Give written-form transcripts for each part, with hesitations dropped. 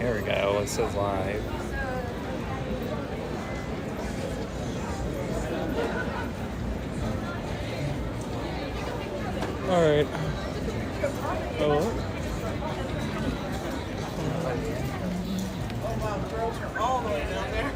There we go. It says live. All right. Oh. Oh wow, the girls are all the way down there.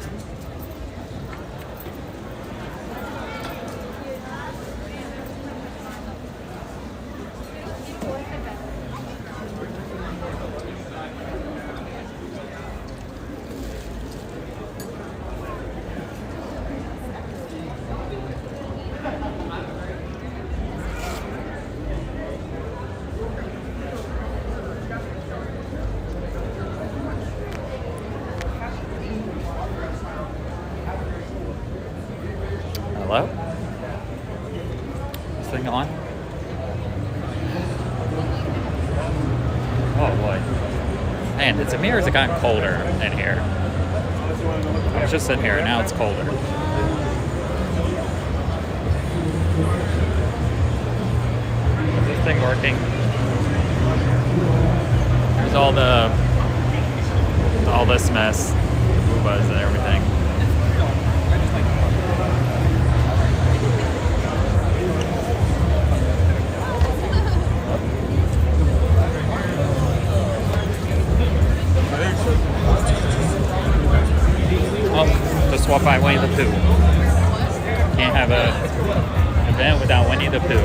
Hello? Is this thing on? Oh boy. Man, is it me or has it gotten colder in here? I was just in here and now it's colder. Is this thing working? There's all this mess. Buzz and everything. To swap by Winnie the Pooh. Can't have an event without Winnie the Pooh.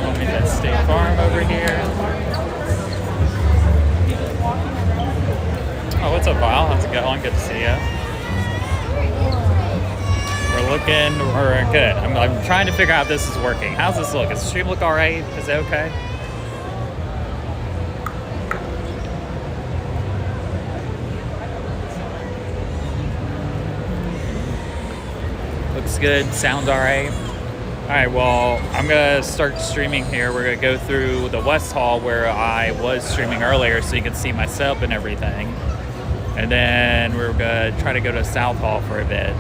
Let me that State Farm over here. Oh, what's up, Val? How's it going? Good to see you. We're good. I'm trying to figure out if this is working. How's this look? Does the stream look alright? Is it okay? Looks good. Sounds alright. Alright, well, I'm going to start streaming here. We're going to go through the West Hall where I was streaming earlier so you can see my setup and everything. And then we're going to try to go to South Hall for a bit.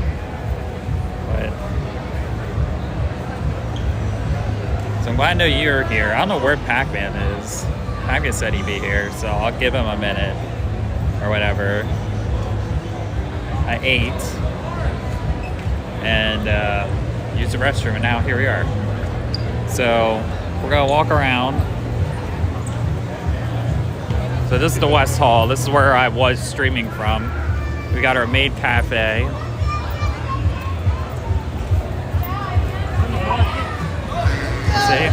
So I'm glad to know you're here. I don't know where Pac-Man is. Pac-Man said he'd be here, so I'll give him a minute or whatever. I ate and used the restroom, and now here we are. So we're gonna walk around. So this is the West Hall. This is where I was streaming from. We got our maid cafe. See?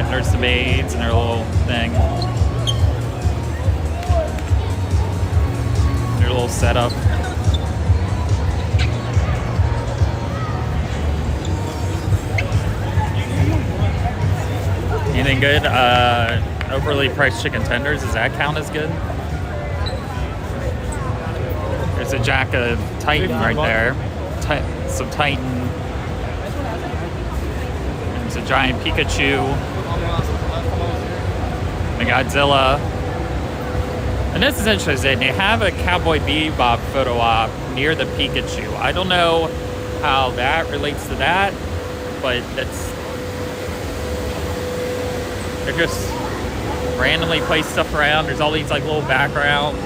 There's the maids and their little thing. Their little setup. Anything good? Overly priced chicken tenders, does that count as good? There's a Jack of Titan right there. Some Titan. There's a giant Pikachu. The Godzilla. And this is interesting. They have a Cowboy Bebop photo op near the Pikachu. I don't know how that relates to that, but they're just randomly place stuff around. There's all these like little backgrounds.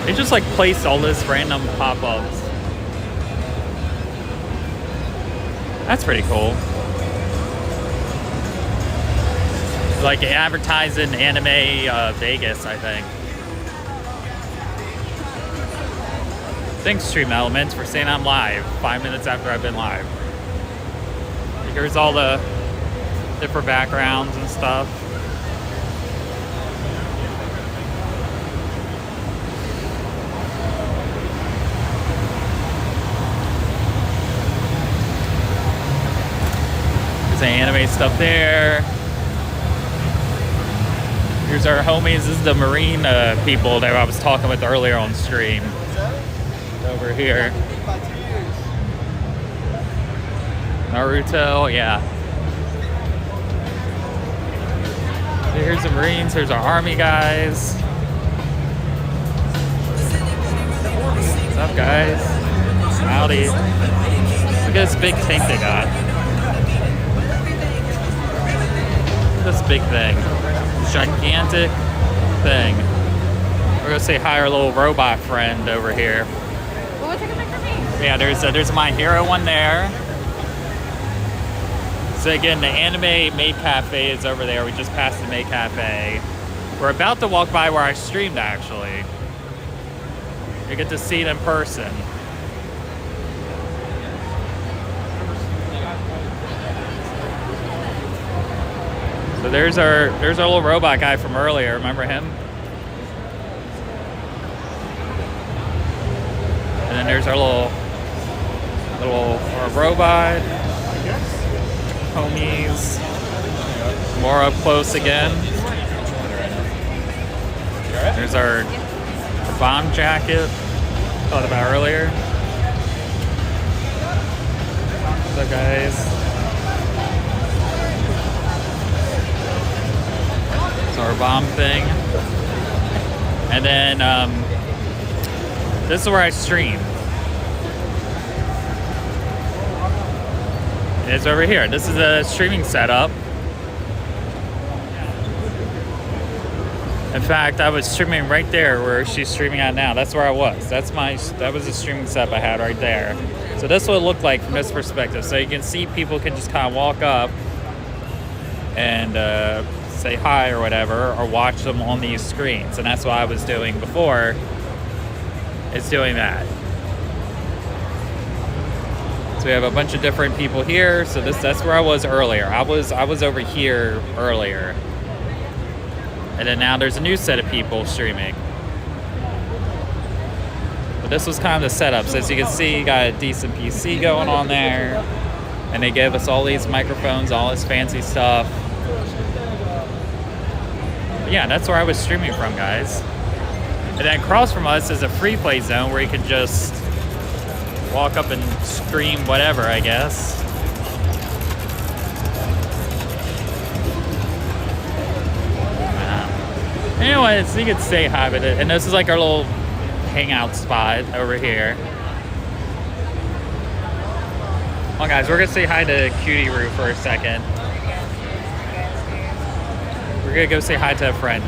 They just like place all this random pop-ups. That's pretty cool. Like advertising Anime Vegas, I think. Thanks, Stream Elements, for saying I'm live 5 minutes after I've been live. Here's all the different backgrounds and stuff. There's anime stuff there. Here's our homies. This is the Marine people that I was talking with earlier on stream. Over here. Naruto, yeah. Here's the Marines, here's our Army guys. up, guys? Howdy. Look at this big tank they got. This big thing. Gigantic thing. We're gonna say hi to our little robot friend over here. Well, take a picture of me. Yeah, there's a My Hero one there. So again, the Anime Maid Cafe is over there. We just passed the Maid Cafe. We're about to walk by where I streamed, actually. You get to see it in person. So there's our little robot guy from earlier. Remember him? And then there's our little robot. Homies. More up close again. There's our bomb jacket. Thought about earlier. What's up, guys? It's our bomb thing. And then this is where I stream. It's over here. This is a streaming setup. In fact, I was streaming right there where she's streaming at now. That's where I was. That was the streaming setup I had right there. So this is what it looked like from this perspective. So you can see people can just kind of walk up and say hi or whatever, or watch them on these screens. And that's what I was doing before. It's doing that. So we have a bunch of different people here. So that's where I was earlier. I was over here earlier. And then now there's a new set of people streaming. But this was kind of the setup. So as you can see, you got a decent PC going on there. And they gave us all these microphones, all this fancy stuff. But yeah, that's where I was streaming from, guys. And then across from us is a free play zone where you can just walk up and stream whatever, I guess. Anyways, you could say hi with it. And this is like our little hangout spot over here. Well, guys, we're gonna say hi to Cutie Roo for a second. We're gonna go say hi to a friend.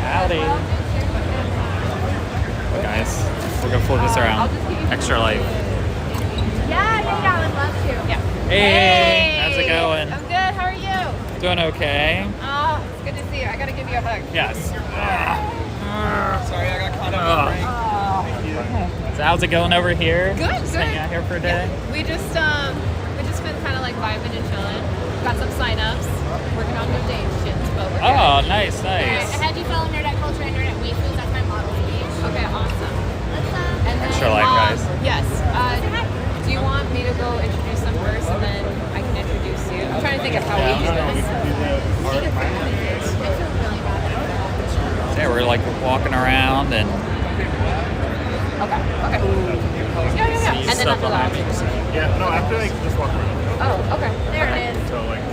Howdy. Guys, we're gonna flip this around. Extra light. Yeah, I would love to. Yeah. Hey, how's it going? I'm good. How are you? Doing okay. Oh, it's good to see you. I gotta give you a hug. Yes. Sorry, I got caught up in the rain. So how's it going over here? Good, Just good. hanging out here for a day? Yeah. We just been kind of like vibing and chilling. Got some sign-ups. Working on new dates shit. But we're Oh, good. nice, nice. I had you follow Nerd at Culture and Nerd at Waifus. That's my modeling page. Okay, awesome. And then, Extra life, guys. Yes. Do you want me to go introduce them first, and then I can introduce you? I'm trying to think of how we do this. Yeah, we're like walking around and Okay. Yeah. see And then stuff after that. behind me. Yeah, no, after like just walk around. Oh, okay. There it is. So like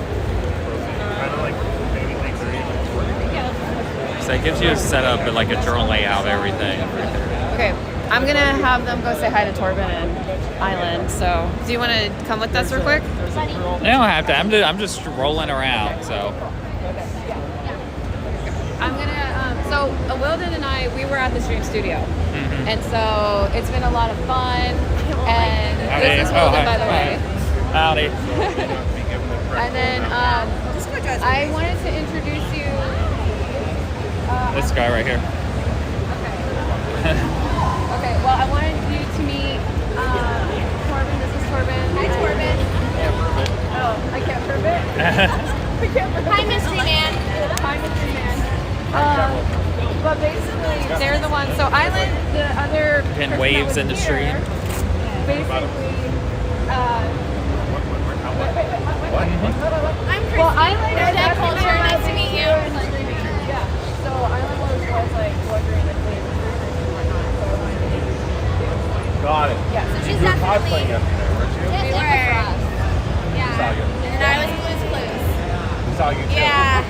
kind of like maybe like 30 So it gives you a setup and like a drone layout, everything. Okay. I'm gonna have them go say hi to Torben and Island. So, do you want to come with us real quick? Buddy. They don't have to. I'm just rolling around. So I'm gonna. So Willden and I, we were at the stream studio, Mhm. and so it's been a lot of fun. And this is Willden, by the way. Howdy. And then I wanted to introduce you. This guy right here. Okay. Well, I wanted you to meet Torben. This is Torben. Hi, Torben. Oh, I can't prove it. I can't prove it. Hi, Mystery Man. Hi, Mystery Man. But basically, they're the ones. So Island, the other Pin person waves that in the was stream. here, basically. I'm Christy. Well, Island Nerd at is Culture. Nice to meet you. Yeah. So Island was like wondering if they were and whatnot. So I wanted to introduce you. Got it. Yeah. So she's You were cosplaying definitely. yesterday, weren't you? We were. Yeah. Saw you. And then I was Blue's Clues. We saw you too. Yeah.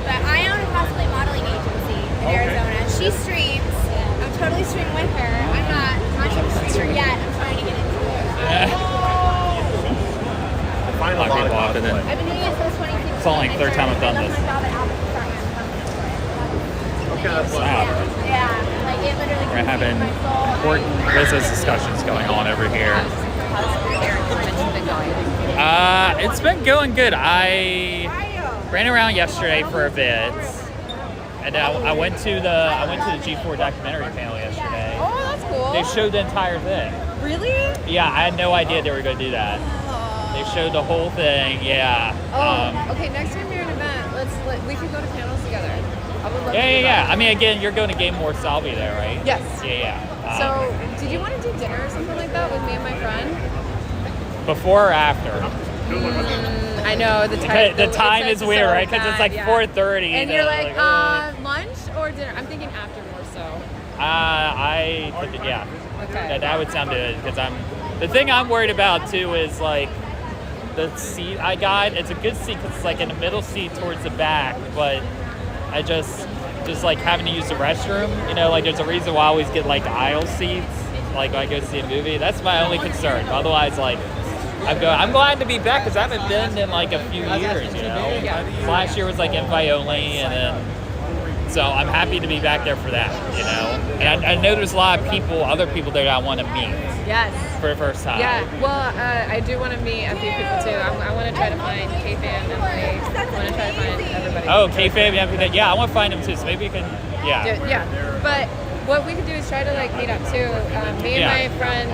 But I own a cosplay modeling agency. in Arizona. She streams. I'm totally streaming with her. I'm not a streamer yet. I'm trying to get into it. Find A lot of people opt in. I've been doing it since 2015. It's only the third time I've done this. Okay, that's fine. Wow. Yeah, like it literally. We're having important business discussions going on over here. It's been going good. I ran around yesterday for a bit, and I went to the G4 documentary panel yesterday. Oh, that's cool. They showed the entire thing. Really? Yeah, I had no idea they were going to do that. They showed the whole thing. Yeah. Oh, okay. Next time you're at an event, we could go to panels together. I would love to. Yeah. I mean, again, you're going to Game More, so I'll be there, right? Yes. Yeah. So, did you want to do dinner or something like that with me and my friend? Before or after? I know the time. The time is weird, right? Because it's like 4:30. And you're like, lunch or dinner? I'm thinking after more so. Yeah. Okay. That would sound good because the thing I'm worried about too is like the seat I got. It's a good seat because it's like in the middle seat towards the back, but I just like having to use the restroom. You know, like there's a reason why I always get like aisle seats. Like when I go see a movie, that's my only concern. Otherwise, like I'm glad to be back because I haven't been in like a few years. You know, last year was like invite only, and then so I'm happy to be back there for that. You know, and I know there's a lot of other people there that I want to meet. Yes. For the first time. Yeah. Well, I do want to meet a few people too. I want to try to find K-Fan, Emily. I want to try to find everybody. Oh, K-Fab, yeah, I want to find him too. So maybe we can, yeah. Yeah. But what we could do is try to like meet up too. Me and my friend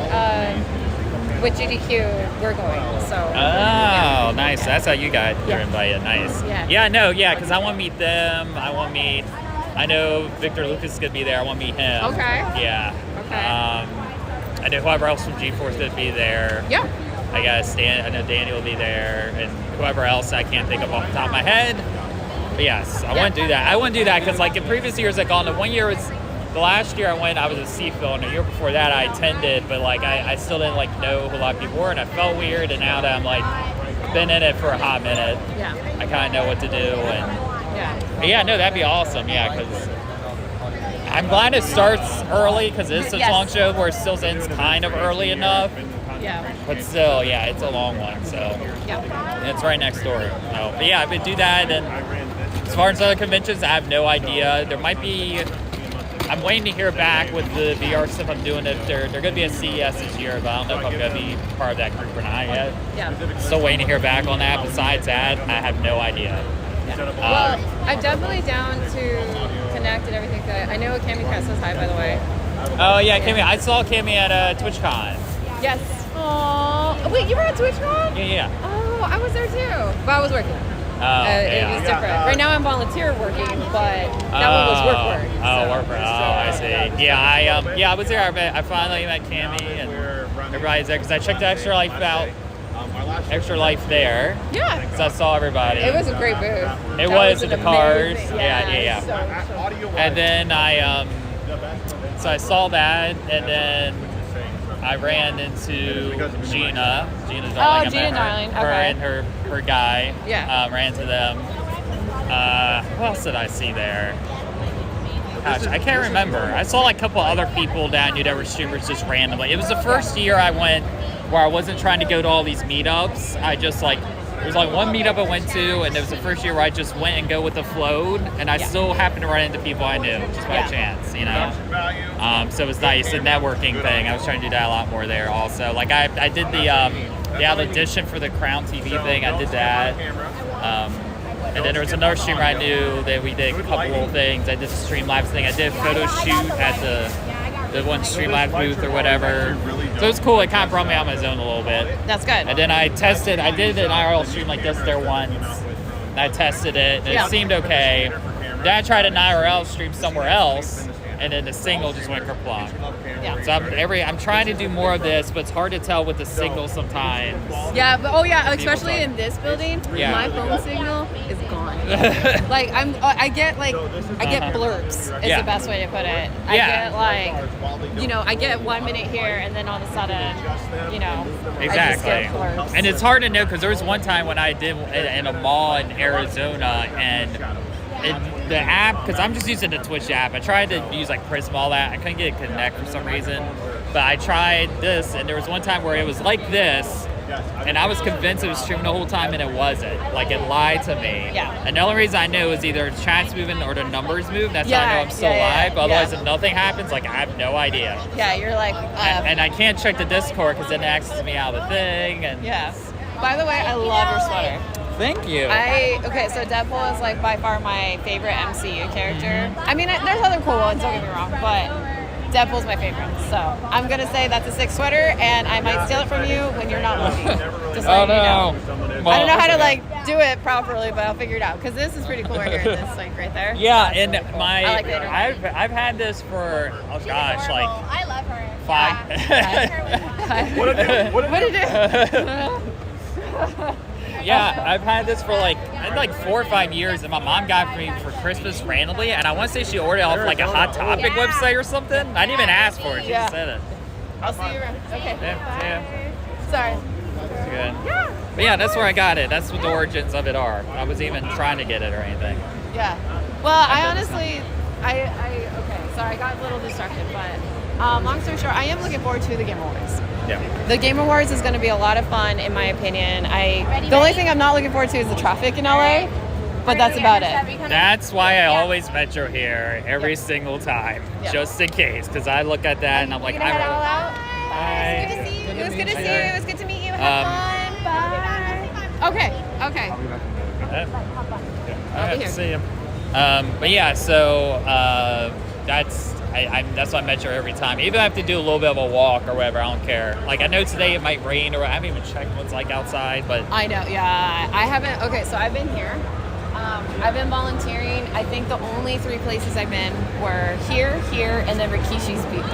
with GDQ, we're going. So. Oh, nice. That's how you got your invite. Nice. Yeah. Yeah, no, yeah, because I want to meet them. I know Victor Lucas is going to be there. I want to meet him. Okay. Yeah. Okay. I know whoever else from G4 is going to be there. Yeah. I know Danny will be there, and whoever else I can't think of off the top of my head. But yes, I want to do that. I want to do that because like in previous years I've gone to the last year I went, I was a CFIL, and the year before that I attended, but like I still didn't like know who a lot of people were, and I felt weird, and now that I'm like been in it for a hot minute, I kind of know what to do, and yeah, no, that'd be awesome, yeah, because I'm glad it starts early because it's such a long show where it still ends kind of early enough. Yeah. But still, yeah, it's a long one, so it's right next door. So, but yeah, I would do that. And as far as other conventions, I have no idea. There might be. I'm waiting to hear back with the VR stuff I'm doing. If they're going to be a CES this year, but I don't know if I'm going to be part of that group or not yet. Yeah. Still waiting to hear back on that. Besides that, I have no idea. Well, I'm definitely down to connect and everything. I know Cammy Cat says hi, by the way. Oh yeah, Kimmy. I saw Kimmy at TwitchCon. Yes. Aww. Wait, you were at TwitchCon? Yeah. Oh, I was there too. But I was working. It was different. Right now I'm volunteer working, but that one was work. Oh, work. Oh, I see. Yeah, I was there. I finally met Cammy and everybody's there because I checked Extra Life out. Extra Life there. Yeah. So I saw everybody. It was a great booth. It was in the cars. Amazing. Yeah. So And then so I saw that, and then I ran into Gina. Gina Darling. Oh, Gina Darling. Her Okay. and her guy. Yeah. Ran to them. Who else did I see there? Gosh, I can't remember. I saw like a couple other people that I knew that were streamers just randomly. It was the first year I went where I wasn't trying to go to all these meetups. I just like, there's like one meetup I went to, and it was the first year where I just went and go with the flow, and I still happened to run into people I knew just by chance, you know. So it was nice, the networking thing. I was trying to do that a lot more there also. Like I did the audition for the Crown TV thing. I did that. And then there was another streamer I knew that we did a couple of things. I did the Streamlabs thing. I did a photo shoot at the one Streamlabs booth or whatever. So it was cool. It kind of brought me out of my zone a little bit. that's good. And then I did an IRL stream like this there once. And I tested it, and it seemed okay. Then I tried an IRL stream somewhere else, and then the signal just went kerplunk. Yeah. So I'm trying to do more of this, but it's hard to tell with the signal sometimes. Yeah, but especially in this building, my phone signal is gone. Like I get blurps is the best way to put it. I get like, I get 1 minute here, and then all of a sudden, I just get blurps. And it's hard to know because there was one time when I did in a mall in Arizona, and the app, because I'm just using the Twitch app. I tried to use like Prism, all that. I couldn't get it to connect for some reason. But I tried this, and there was one time where it was like this, and I was convinced it was streaming the whole time, and it wasn't. Like, it lied to me. Yeah. And the only reason I knew was either the chat's moving or the numbers move. That's how I know I'm still live. But otherwise, if nothing happens, like, I have no idea. Yeah, you're like... and I can't check the Discord because then it accesses me out of the thing. And Yes. By the way, I love your sweater. Thank you. Okay, so Deadpool is like by far my favorite MCU character. I mean, there's other cool ones, don't get me wrong, but Deadpool's my favorite. So I'm gonna say that's a sick sweater, and I might steal it from you when you're not looking. Just oh, letting you no. know. Well, I don't know how to like do it properly, but I'll figure it out because this is pretty cool right here. This like right there. Yeah, That's and really cool. my I like Vader. I've had this for I love her. 5. What did What did you? Yeah, I've had this for like 4 or 5 years, and my mom got it for me for Christmas randomly, and I want to say she ordered it off like a Hot Topic website or something. I didn't even ask for it; she just said it. I'll see you around. Okay. Yeah. Sorry. It's good. But yeah, that's where I got it. That's what the origins of it are. I wasn't even trying to get it or anything. Yeah. Well, I honestly, okay, sorry, I got a little distracted, but long story short, I am looking forward to the Game Awards. Yeah. The Game Awards is going to be a lot of fun, in my opinion. The only thing I'm not looking forward to is the traffic in LA, but that's about it. That's why I always metro here every single time, Yep. just in case, because I look at that and I'm like, You gonna head all out? Bye. Good to see you. It was good to see you. Bye. It was good to meet you. Have fun. Bye. Okay. I'll be here. see you. But yeah, so that's why I metro every time. Even if I have to do a little bit of a walk or whatever, I don't care. Like, I know today it might rain, or I haven't even checked what's like outside, but I know, yeah. I haven't, okay, so I've been here. I've been volunteering. I think the only 3 places I've been were here, and then Rikishi's booth.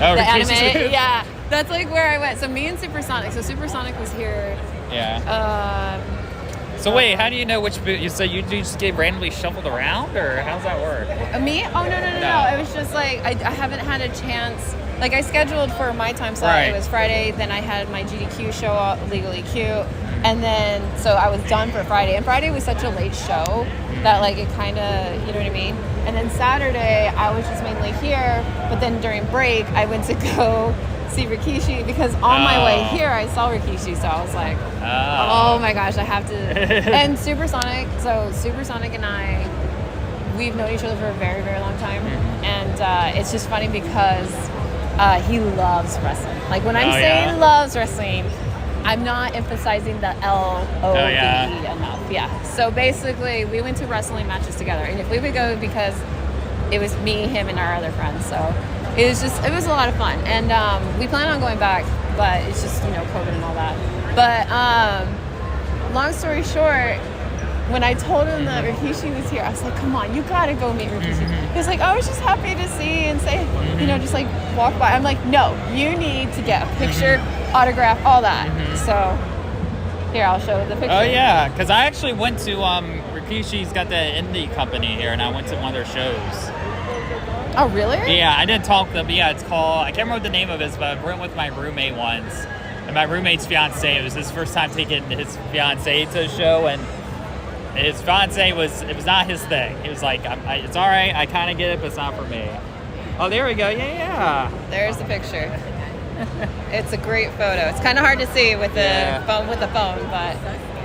Oh, The Rikishi's anime, booth. yeah. That's like where I went. So me and Supersonic. So Supersonic was here. yeah. So wait, how do you know which booth? So you just get randomly shuffled around, or how's that work? Me? Oh, no. It was just like, I haven't had a chance. Like, I scheduled for my time slot. Right. It was Friday. Then I had my GDQ show up, Legally Cute. And then, so I was done for Friday. And Friday was such a late show that, like, it kind of, you know what I mean? And then Saturday, I was just mainly here. But then during break, I went to go see Rikishi because on my way here, I saw Rikishi. So I was like, oh my gosh, I have to. And Supersonic, so Supersonic and I, we've known each other for a very, very long time. And it's just funny because he loves wrestling. Like, when I'm saying loves wrestling, I'm not emphasizing the L-O-V-E enough. Yeah. So basically, we went to wrestling matches together. And if we would go, because it was me, him, and our other friends. So it was a lot of fun. And we plan on going back, but it's just, COVID and all that. But long story short, when I told him that Rikishi was here, I was like, come on, you gotta go meet Rikishi. He was like, I was just happy to see and say, just like walk by. I'm like, no, you need to get a picture, autograph, all that. So here, I'll show the picture. Oh yeah, because I actually went to Rikishi's got the indie company here, and I went to one of their shows. Oh really? Yeah, I didn't talk to them, but yeah, it's called, I can't remember what the name of it is, but I went with my roommate once, and my roommate's fiance. It was his first time taking his fiance to a show, and his fiance it was not his thing. He was like, it's all right, I kind of get it, but it's not for me. Oh, there we go. Yeah. There's the picture. It's a great photo. It's kind of hard to see with the phone, but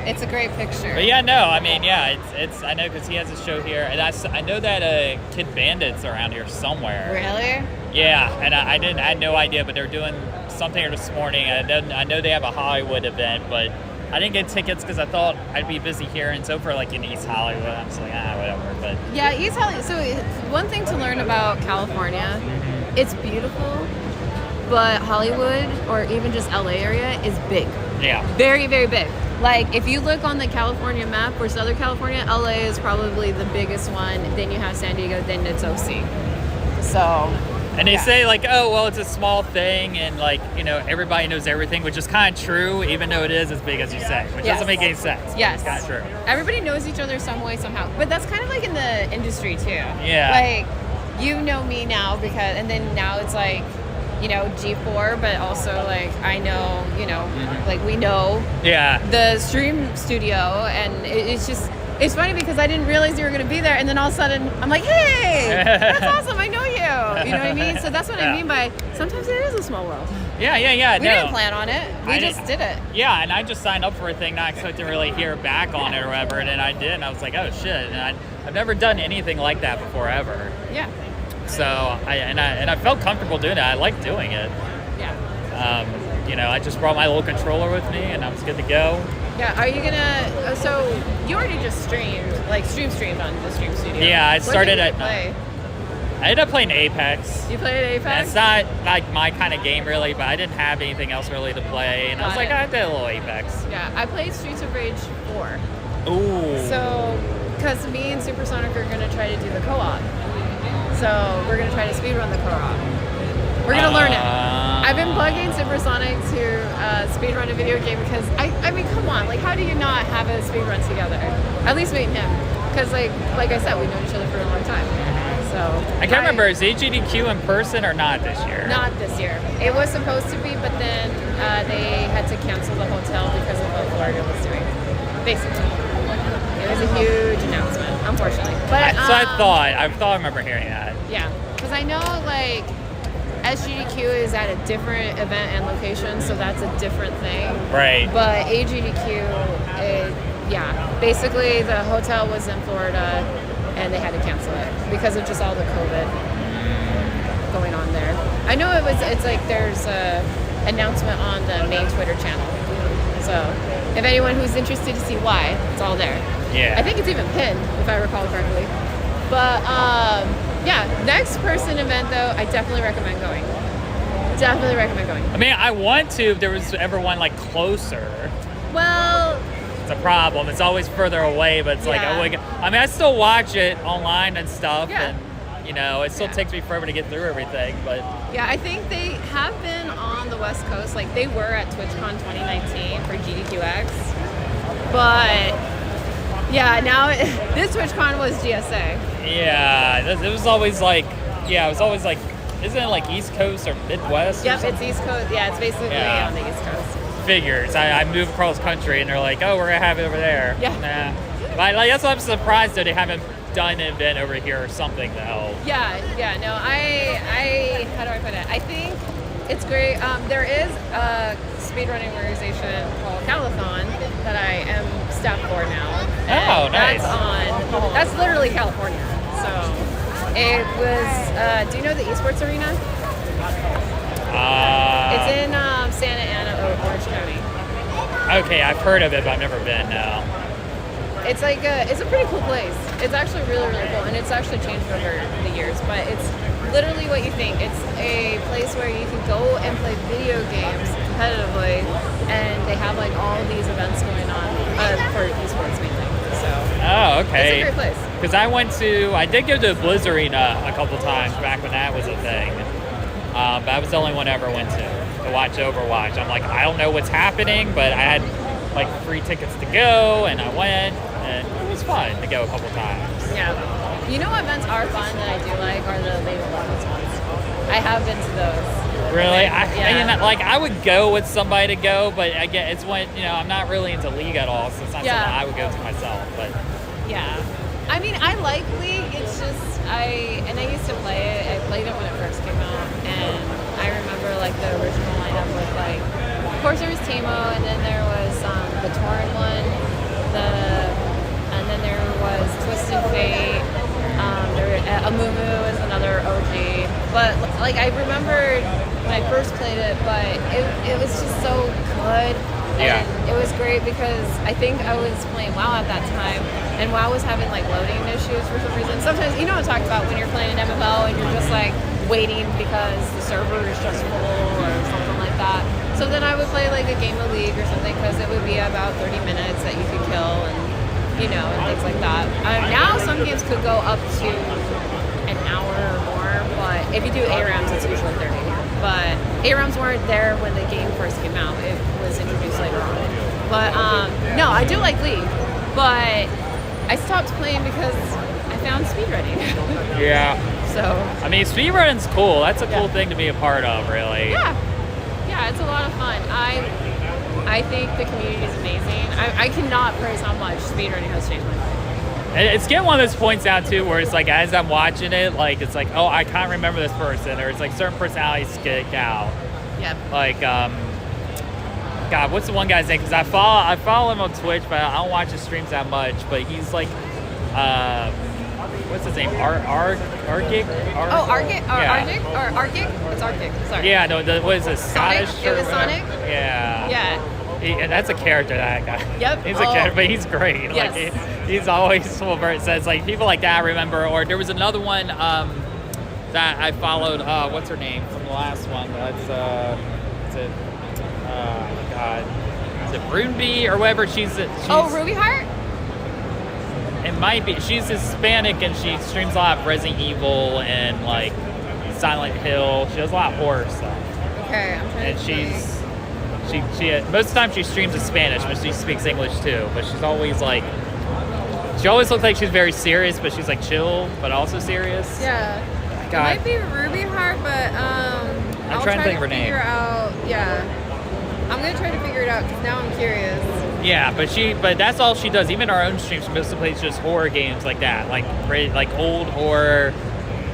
it's a great picture. But yeah, no, I mean, yeah, it's I know because he has a show here, and I know that Kid Bandit's around here somewhere. Really? Yeah, and I had no idea, but they're doing something here this morning. I know they have a Hollywood event, but I didn't get tickets because I thought I'd be busy here, and so for like in East Hollywood, I'm just like, whatever. But yeah, East Hollywood. So one thing to learn about California, it's beautiful, but Hollywood or even just LA area is big. Yeah. Very, very big. Like, if you look on the California map for Southern California, LA is probably the biggest one. Then you have San Diego, then it's OC. So. And they say, like, oh, well, it's a small thing, and, like, everybody knows everything, which is kind of true, even though it is as big as you say, which doesn't make any sense. Yes. It's kind of true. Everybody knows each other some way, somehow. But that's kind of like in the industry, too. Yeah. Like, you know me now, and then now it's like, G4, but also like I know, like we know the stream studio, and it's funny because I didn't realize you were going to be there, and then all of a sudden I'm like, hey, that's awesome, I know you. You know what I mean? So that's what I mean by sometimes it is a small world. Yeah. We didn't plan on it. We just did it. Yeah, and I just signed up for a thing, not expecting to really hear back on it or whatever, and then I did, and I was like, oh shit, and I've never done anything like that before ever. Yeah. So I felt comfortable doing it. I like doing it. Yeah. I just brought my little controller with me, and I was good to go. Yeah. Are you gonna? So you already just streamed on the Stream Studio. Yeah, I started at. I ended up playing Apex. You played Apex? And it's not like my kind of game really, but I didn't have anything else really to play, and I was like, I did a little Apex. Yeah, I played Streets of Rage 4. Ooh. So, because me and Supersonic are gonna try to do the co-op. So we're gonna try to speedrun the co-op. We're gonna learn it. I've been bugging Supersonic to speedrun a video game because I mean, come on, like how do you not have a speedrun together? At least me and him, because like I said, we've known each other for a long time. So I can't remember, is AGDQ in person or not this year? Not this year. It was supposed to be, but then they had to cancel the hotel because of what Florida was doing. Basically, it was a huge announcement, unfortunately. But so I thought I remember hearing that. Yeah, because I know like SGDQ is at a different event and location, so that's a different thing. Right. But AGDQ, basically the hotel was in Florida, and they had to cancel it because of just all the COVID going on there. I know it's like there's a announcement on the main Twitter channel. So if anyone who's interested to see why, it's all there. Yeah. I think it's even pinned, if I recall correctly. But next person event though, I definitely recommend going. I mean, I want to if there was ever one like closer. Well, it's a problem. It's always further away, but it's like I still watch it online and stuff, and it still takes me forever to get through everything. But yeah, I think they have been on the West Coast. Like they were at TwitchCon 2019 for GDQX, but now this TwitchCon was GSA. Yeah, it was always like, isn't it like East Coast or Midwest? Yep, it's East Coast. Yeah, it's basically on the East Coast. Figures. I moved across country and they're like, oh, we're gonna have it over there. Yeah. Nah. But that's why I'm surprised that they haven't done an event over here or something though. Yeah. No, I how do I put it? I think it's great. There is a speedrunning organization called Calathon that I am staff for now. Oh, nice. That's literally California. So it was. Do you know the esports arena? It's in Santa Ana, Orange County. Okay, I've heard of it, but I've never been. No. It's like it's a pretty cool place. It's actually really, really cool, and it's actually changed over the years. But it's literally what you think. It's a place where you can go and play video games competitively, and they have like all these events going on for esports mainly. So. Oh, okay. It's a great place. Because I did go to the Blizz Arena a couple times back when that was a thing. But I was the only one I ever went to watch Overwatch. I'm like, I don't know what's happening, but I had like free tickets to go, and I went, and it was fun to go a couple times. Yeah. You know what events are fun that I do like are the League of Legends ones. I have been to those. Really? I would go with somebody to go, but I get it's when I'm not really into League at all, so it's not something I would go to myself. But yeah. I mean, I like League. It's just I used to play it. I played it when it first came out, and I remember like the original lineup with like, of course there was Teemo, and then there was the Torrent one, and then there was Twisted Fate. Amumu is another OG, but like I remember when I first played it, but it was just so good. Yeah. And it was great because I think I was playing WoW at that time, and WoW was having like loading issues for some reason. Sometimes, you know what I'm talking about, when you're playing an MMO and you're just like waiting because the server is just full or something like that. So then I would play like a game of League or something because it would be about 30 minutes that you could kill and and things like that. Now some games could go up to an hour or more, but if you do ARAMs, it's usually 30. But ARAMs weren't there when the game first came out. It was introduced later on. But no, I do like League, but I stopped playing because I found speedrunning. Yeah. So I mean, speedrun's cool. That's a cool thing to be a part of, really. Yeah, it's a lot of fun. I think the community is amazing. I cannot praise how much speedrunning has changed my life. It's getting one of those points out too, where it's like as I'm watching it, like it's like, oh, I can't remember this person, or it's like certain personalities stick out. Yep. Like, God, what's the one guy's name? Because I follow him on Twitch, but I don't watch his streams that much. But he's like, what's his name? Arctic? Arctic? Or Arctic? It's Arctic. Sorry. Yeah, no, what is it? Sonic? Scottish? It was Sonic? Yeah. Yeah. And that's a character, that guy. Yep. He's a character, but he's great. Yes. Like he's always full of it. Says like people like that I remember. Or there was another one that I followed. What's her name from the last one? That's God. Is it Ruby or whatever? She's Ruby Heart? It might be. She's Hispanic and she streams a lot of Resident Evil and like Silent Hill. She does a lot of horror stuff. Okay, I'm trying And to she most of the time she streams in Spanish, but she speaks English too. But she's always like, she always looks like she's very serious, but she's like chill, but also serious. Yeah. God. It might be Ruby Heart, but I'm trying to think of her name. I'm gonna try to figure it out because now I'm curious. Yeah, but that's all she does. Even our own streams, she mostly plays just horror games like that, like old horror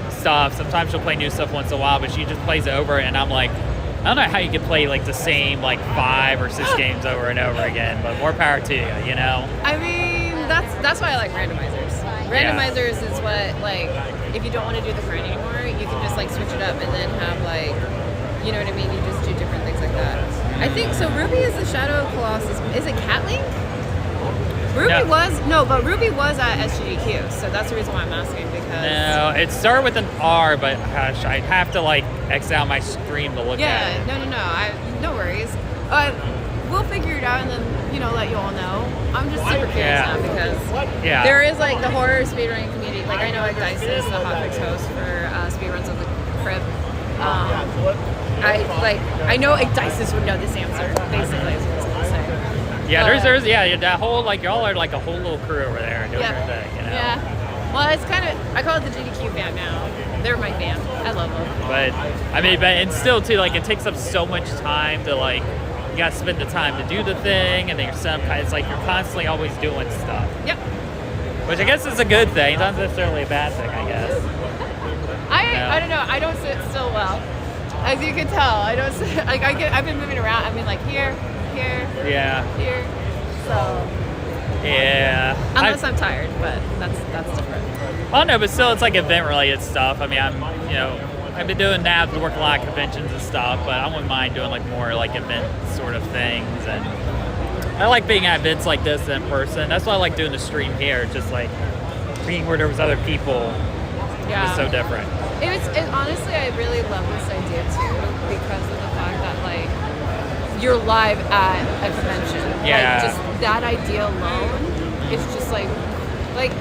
stuff. Sometimes she'll play new stuff once in a while, but she just plays it over, and I'm like, I don't know how you could play like the same like 5 or 6 games over and over again, but more power to you, you know? I mean, that's why I like randomizers. Randomizers is what, like, if you don't want to do the grind anymore, you can just like switch it up and then have like, you know what I mean? You just do different things like that. I think so. Ruby is the Shadow Colossus. Is it Catlink? Ruby was at SGDQ, so that's the reason why I'm asking, because No, it started with an R, but gosh, I'd have to like X out my stream to look at it. No worries. We'll figure it out and then let you all know. I'm just super curious now because there is like the horror speedrunning community. Like I know like Dice is the hotfix host for speedruns of the Crib. I know like Dice would know this answer basically. Is what I was gonna say. Yeah, there's that whole like y'all are like a whole little crew over there doing your thing, you know? Yeah. Well, it's kind of, I call it the GDQ band now. They're my band. I love them. But I mean, and still too, like it takes up so much time to like, you gotta spend the time to do the thing, and then it's like you're constantly always doing stuff. Yep. Which I guess is a good thing, not necessarily a bad thing, I guess. I don't know. I don't sit still well, as you can tell. I don't sit, like I've been moving around. I mean, like here, here, here. So. Yeah. Unless I'm tired, but that's different. Oh no, but still, it's like event-related stuff. I mean, I've been doing now to work a lot of conventions and stuff, but I wouldn't mind doing like more like event sort of things. And I like being at events like this in person. That's why I like doing the stream here, just like being where there was other people. Yeah. It's so different. Honestly, I really love this idea too because of the fact that like you're live at a convention. Yeah. Like just that idea alone is just like at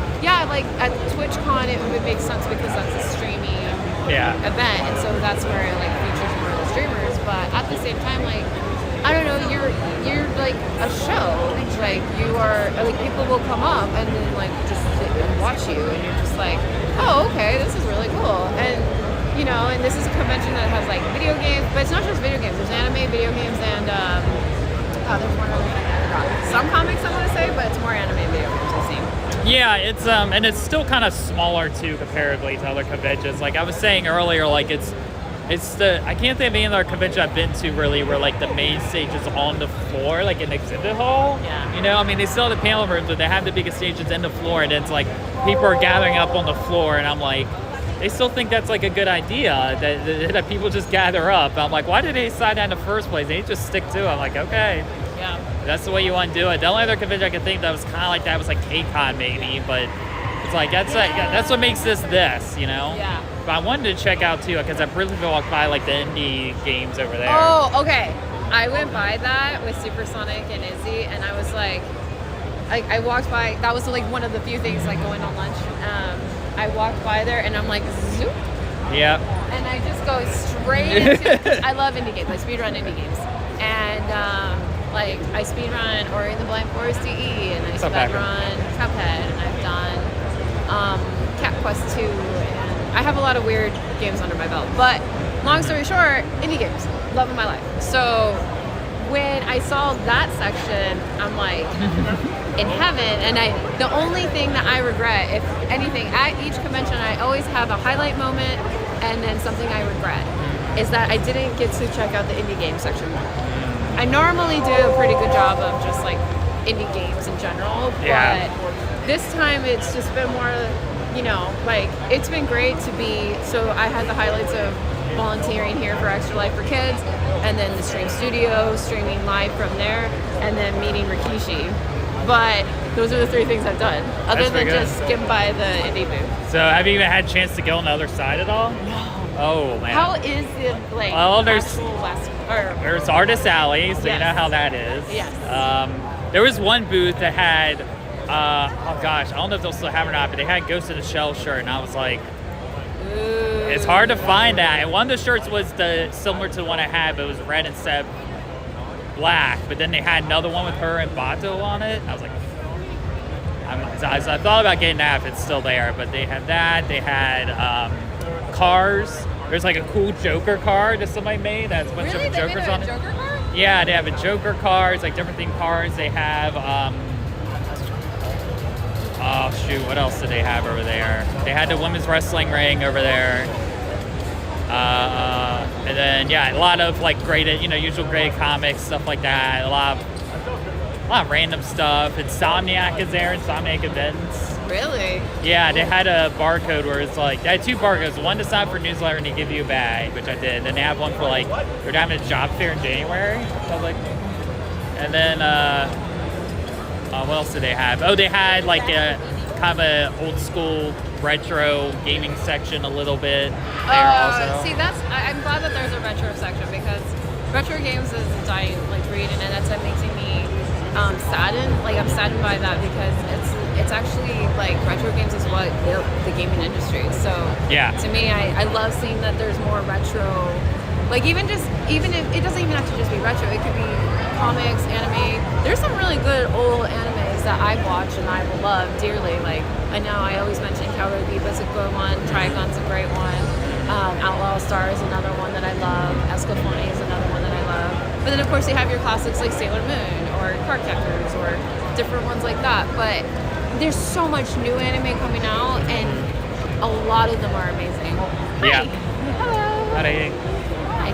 TwitchCon it would make sense because that's a streaming event, and so that's where it like features more of the streamers. But at the same time, like I don't know, you're like a show. Like you are like people will come up and then like just sit and watch you, and you're just like, oh okay, this is really cool. And and this is a convention that has like video games, but it's not just video games. There's anime, video games, and there's one other thing I forgot. Some comics I want to say, but it's more anime, video games I've seen. Yeah, it's and it's still kind of smaller too comparatively to other conventions. Like I was saying earlier, like I can't think of any other convention I've been to really where like the main stage is on the floor, like an exhibit hall. Yeah. I mean they still have the panel rooms, but they have the biggest stages in the floor, and it's like people are gathering up on the floor, and I'm like, they still think that's like a good idea that people just gather up. I'm like, why did they decide that in the first place? They just stick to it. I'm like, okay. Yeah. That's the way you want to do it. The only other convention I could think that was kind of like that was like K-Con maybe, but it's like that's what makes this, Yeah. But I wanted to check out too because I briefly walked by like the indie games over there. Oh, okay. I went by that with Supersonic and Izzy, and I was like, I walked by. That was like one of the few things like going on lunch. I walked by there, and I'm like, zoop. Yep. And I just go straight into. I love indie games. I speedrun indie games, and like I speedrun Ori and the Blind Forest DE, and I speedrun Cuphead, and I've done Cat Quest 2, and I have a lot of weird games under my belt. But long story short, indie games, love of my life. So when I saw that section, I'm like in heaven. And the only thing that I regret, if anything, at each convention, I always have a highlight moment and then something I regret, is that I didn't get to check out the indie game section more. I normally do a pretty good job of just like indie games in general, but this time it's just been more, you know, like it's been great to be, so I had the highlights of volunteering here for Extra Life for Kids, and then the stream studio, streaming live from there, and then meeting Rikishi. But those are the 3 things I've done, other than just skim by the indie booth. So have you even had a chance to go on the other side at all? No. Oh man. How is it like? Well, there's there's Artist Alley, so you know how that is. Yes. There was one booth that had, oh gosh, I don't know if they'll still have it or not, but they had Ghost in the Shell shirt, and I was like, ooh. It's hard to find that. And one of the shirts was similar to the one I had, but it was red instead of black. But then they had another one with her and Bato on it. I was like, I thought about getting that if it's still there, but they had that. They had cars. There's like a cool Joker car that somebody made that has a bunch of Jokers on it. Joker car? Yeah, they have a Joker car. It's like different themed cars. They have, oh shoot, what else did they have over there? They had the women's wrestling ring over there. And then, yeah, a lot of like graded, usual graded comics, stuff like that. A lot of random stuff. Insomniac is there, Insomniac events. Really? Yeah, they had a barcode where it's like, they had 2 barcodes. One to sign up for newsletter and they give you a bag, which I did. Then they have one for like, they're having a job fair in January. So I was like, and then, what else did they have? Oh, they had like a kind of a old school retro gaming section a little bit there also. See, I'm glad that there's a retro section, because retro games is a dying like breed, and that's what makes me saddened. Like, I'm saddened by that, because it's actually like retro games is what built the gaming industry. So yeah, to me, I love seeing that there's more retro. Like even if it doesn't even have to just be retro, it could be comics, anime. There's some really good old animes that I watch and I will love dearly. Like, I know I always mention Cowboy Bebop's a good one, Trigun's a great one, Outlaw Star is another one that I love, Escaflowne is another one that I love. But then of course you have your classics like Sailor Moon or Cardcaptors or different ones like that. But there's so much new anime coming out, and a lot of them are amazing. Yeah. Hi. Hello. Howdy. Hi.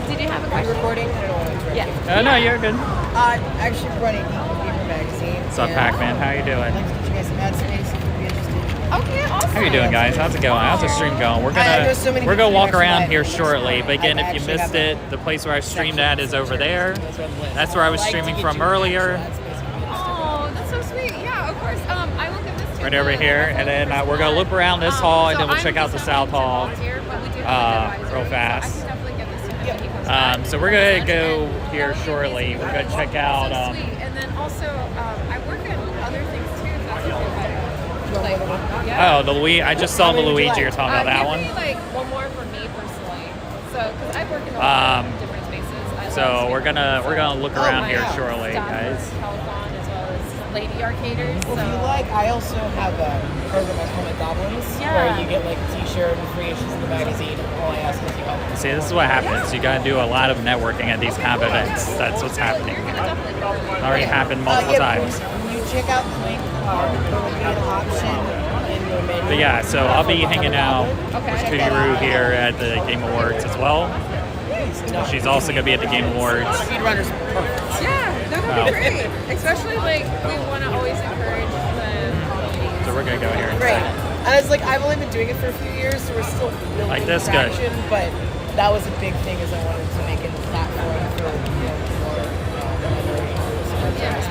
Did you have a question? Recording? I don't know what Yeah. Oh, no, you're good. Actually running Gamer Magazine. What's up, Pac-Man? How you doing? I'd like to get you guys some ad space if you'd be interested. Okay, awesome. How you doing, guys? How's it going? How's the stream going? We're know so many gonna people walk who around actually here like shortly. this. But again, I if you actually missed have it, the place where I streamed at is over there. That's what I'm with. That's where I was I'd like to streaming get from you earlier. ad space if you'd be interested. Oh, that's so sweet. Yeah, of course. I will give this to Right you. over here, and then we're gonna loop around this hall, and then we'll check out the south hall real fast. I can definitely give this to him when he comes back. So we're gonna go here shortly. We're gonna check out. So sweet. And then also, I work in other things too. If that's okay. Like, yeah. Oh, the Luigi. I just saw the Luigi. You're talking about that give one. me like one more for me personally. So, because I work in a lot of different spaces. So we're gonna look around here yeah. shortly, guys. Telecon, as well as Lady Arcaders. Well, if you like, I also have a program at Comic Goblins where you get like a t-shirt and free issues of the magazine. All I ask is you help. See, this is what happens. You gotta do a lot of networking at these kind of events. That's what's happening. You're gonna definitely go to It already happened multiple times. When you check out the link, there will be an option in your menu. But yeah, so I'll be hanging out with Cootie Roo here at the Game Awards as well. She's also gonna be at the Game Awards. Speedrunner's perfect. Yeah, that would be great. Especially like we want to always encourage the So we're gonna go here. Great. And it's like, I've only been doing it for a few years, so we're still building Like this, good. traction, but that was a big thing, is I wanted to make it a platform for more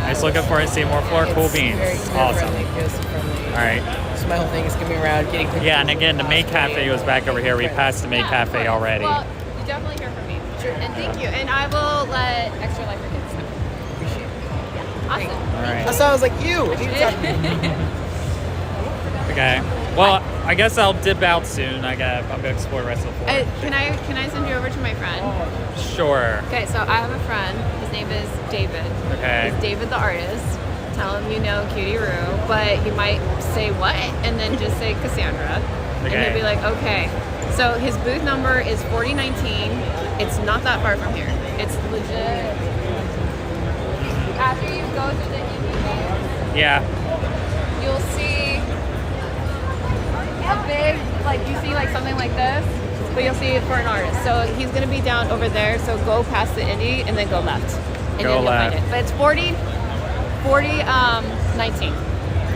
Nice looking forward to seeing more floor cool beans. Awesome. All right. So my whole thing is coming around, getting pictures. Yeah, and again, the May Cafe was back over here. We passed the May Cafe already. Well, you definitely hear from me. Sure. And thank you. And I will let Extra Life for Kids know. Appreciate it. Yeah. Awesome. All right. So I was like, you. Okay. Well, I guess I'll dip out soon. I'm gonna explore the rest of the floor. Can I send you over to my friend? Sure. Okay, so I have a friend. His name is David. Okay. He's David the artist. Tell him you know Cutie Roo, but he might say what, and then just say Cassandra. And he'll be like, okay. So his booth number is 4019. It's not that far from here. It's legit. After you go through the indie games, Yeah. you'll see a big, like you see like something like this, but you'll see it for an artist. So he's gonna be down over there. So go past the indie and then go left, and Go then you'll left. find it. But it's 19.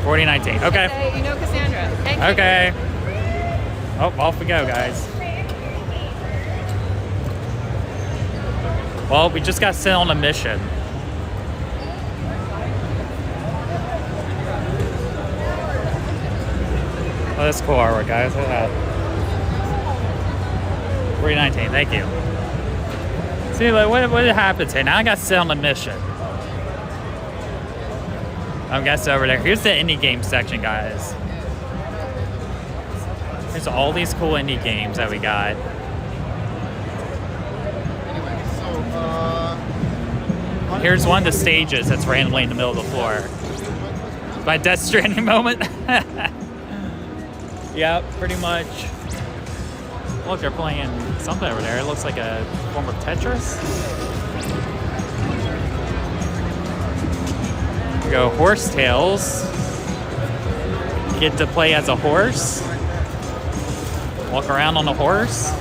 4019. Okay. Say, you know Cassandra. And Okay. Oh, off we go, guys. Well, we just got sent on a mission. Oh, that's cool artwork, guys. Look at that. 4019, thank you. See, like, what happens here? Now I got sent on a mission. I'm guessing over there. Here's the indie game section, guys. There's all these cool indie games that we got. Here's one of the stages that's randomly in the middle of the floor. My Death Stranding moment. Yeah, pretty much. Look, they're playing something over there. It looks like a form of Tetris. We go Horse Tales. Get to play as a horse. Walk around on a horse.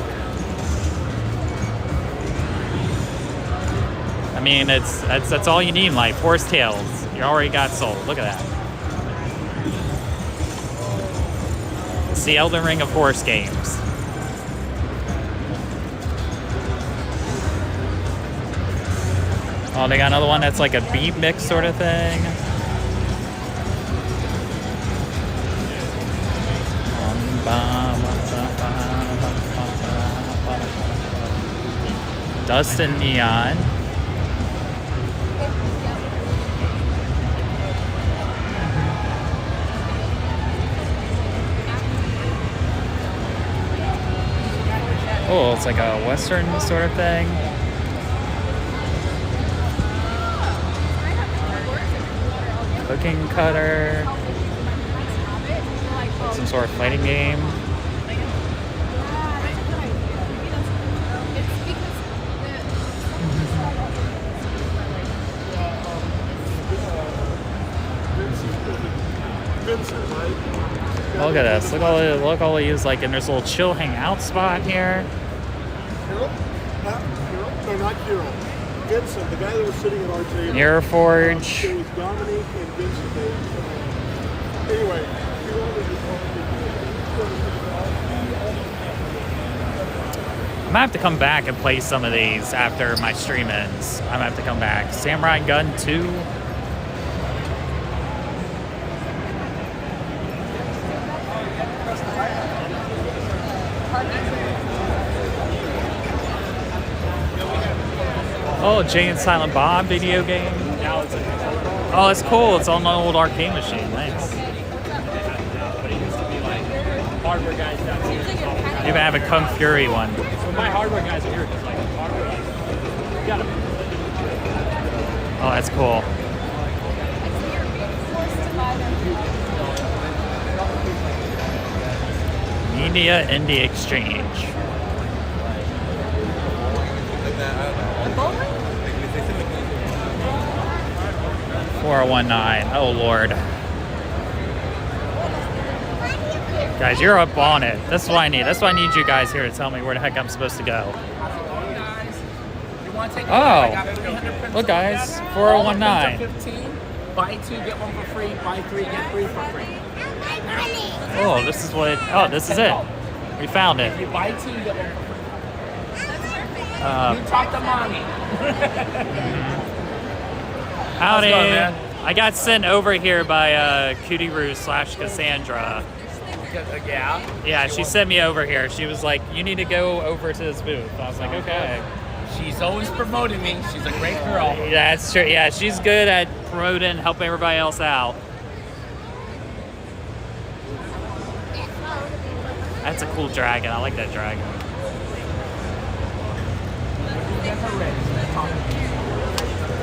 I mean, that's all you need in life. Horse Tales. You already got sold. Look at that. It's the Elden Ring of horse games. Oh, they got another one that's like a beat mix sort of thing. Dust and Neon. Oh, it's like a Western sort of thing. Cooking cutter. Some sort of fighting game. Look at this. Look all he is like, and there's a little chill hangout spot here. Carol? No, not Carol. Vincent, the guy that was sitting at our table. Mirror Forge. It was Dominique and Vincent. Anyway, I'm gonna have to come back and play some of these after my stream ends. I'm gonna have to come back. Samurai Gun 2. Oh, Jay and Silent Bob video game. Oh, it's cool. It's on an old arcade machine. Nice. Hardware guys down here. You even have a Kung Fury one. So my hardware guys are here because like hardware guys. Got them. Oh, that's cool. Media Indie Exchange. 4019. Oh Lord. Guys, you're up on it. That's what I need. That's why I need you guys here to tell me where the heck I'm supposed to go. Oh, look guys, 4019. Buy two, get one for free. Buy three, get three for free. Oh, this is what. Oh, this is it. We found it. You buy two, get one for free. You talk to mommy. Howdy. How's it going, man? I got sent over here by Cootie Roo / Cassandra. Yeah. Yeah, she sent me over here. She was like, "You need to go over to this booth." I was like, "Okay." She's always promoting me. She's a great girl. Yeah, that's true. Yeah, she's good at promoting and helping everybody else out. That's a cool dragon. I like that dragon.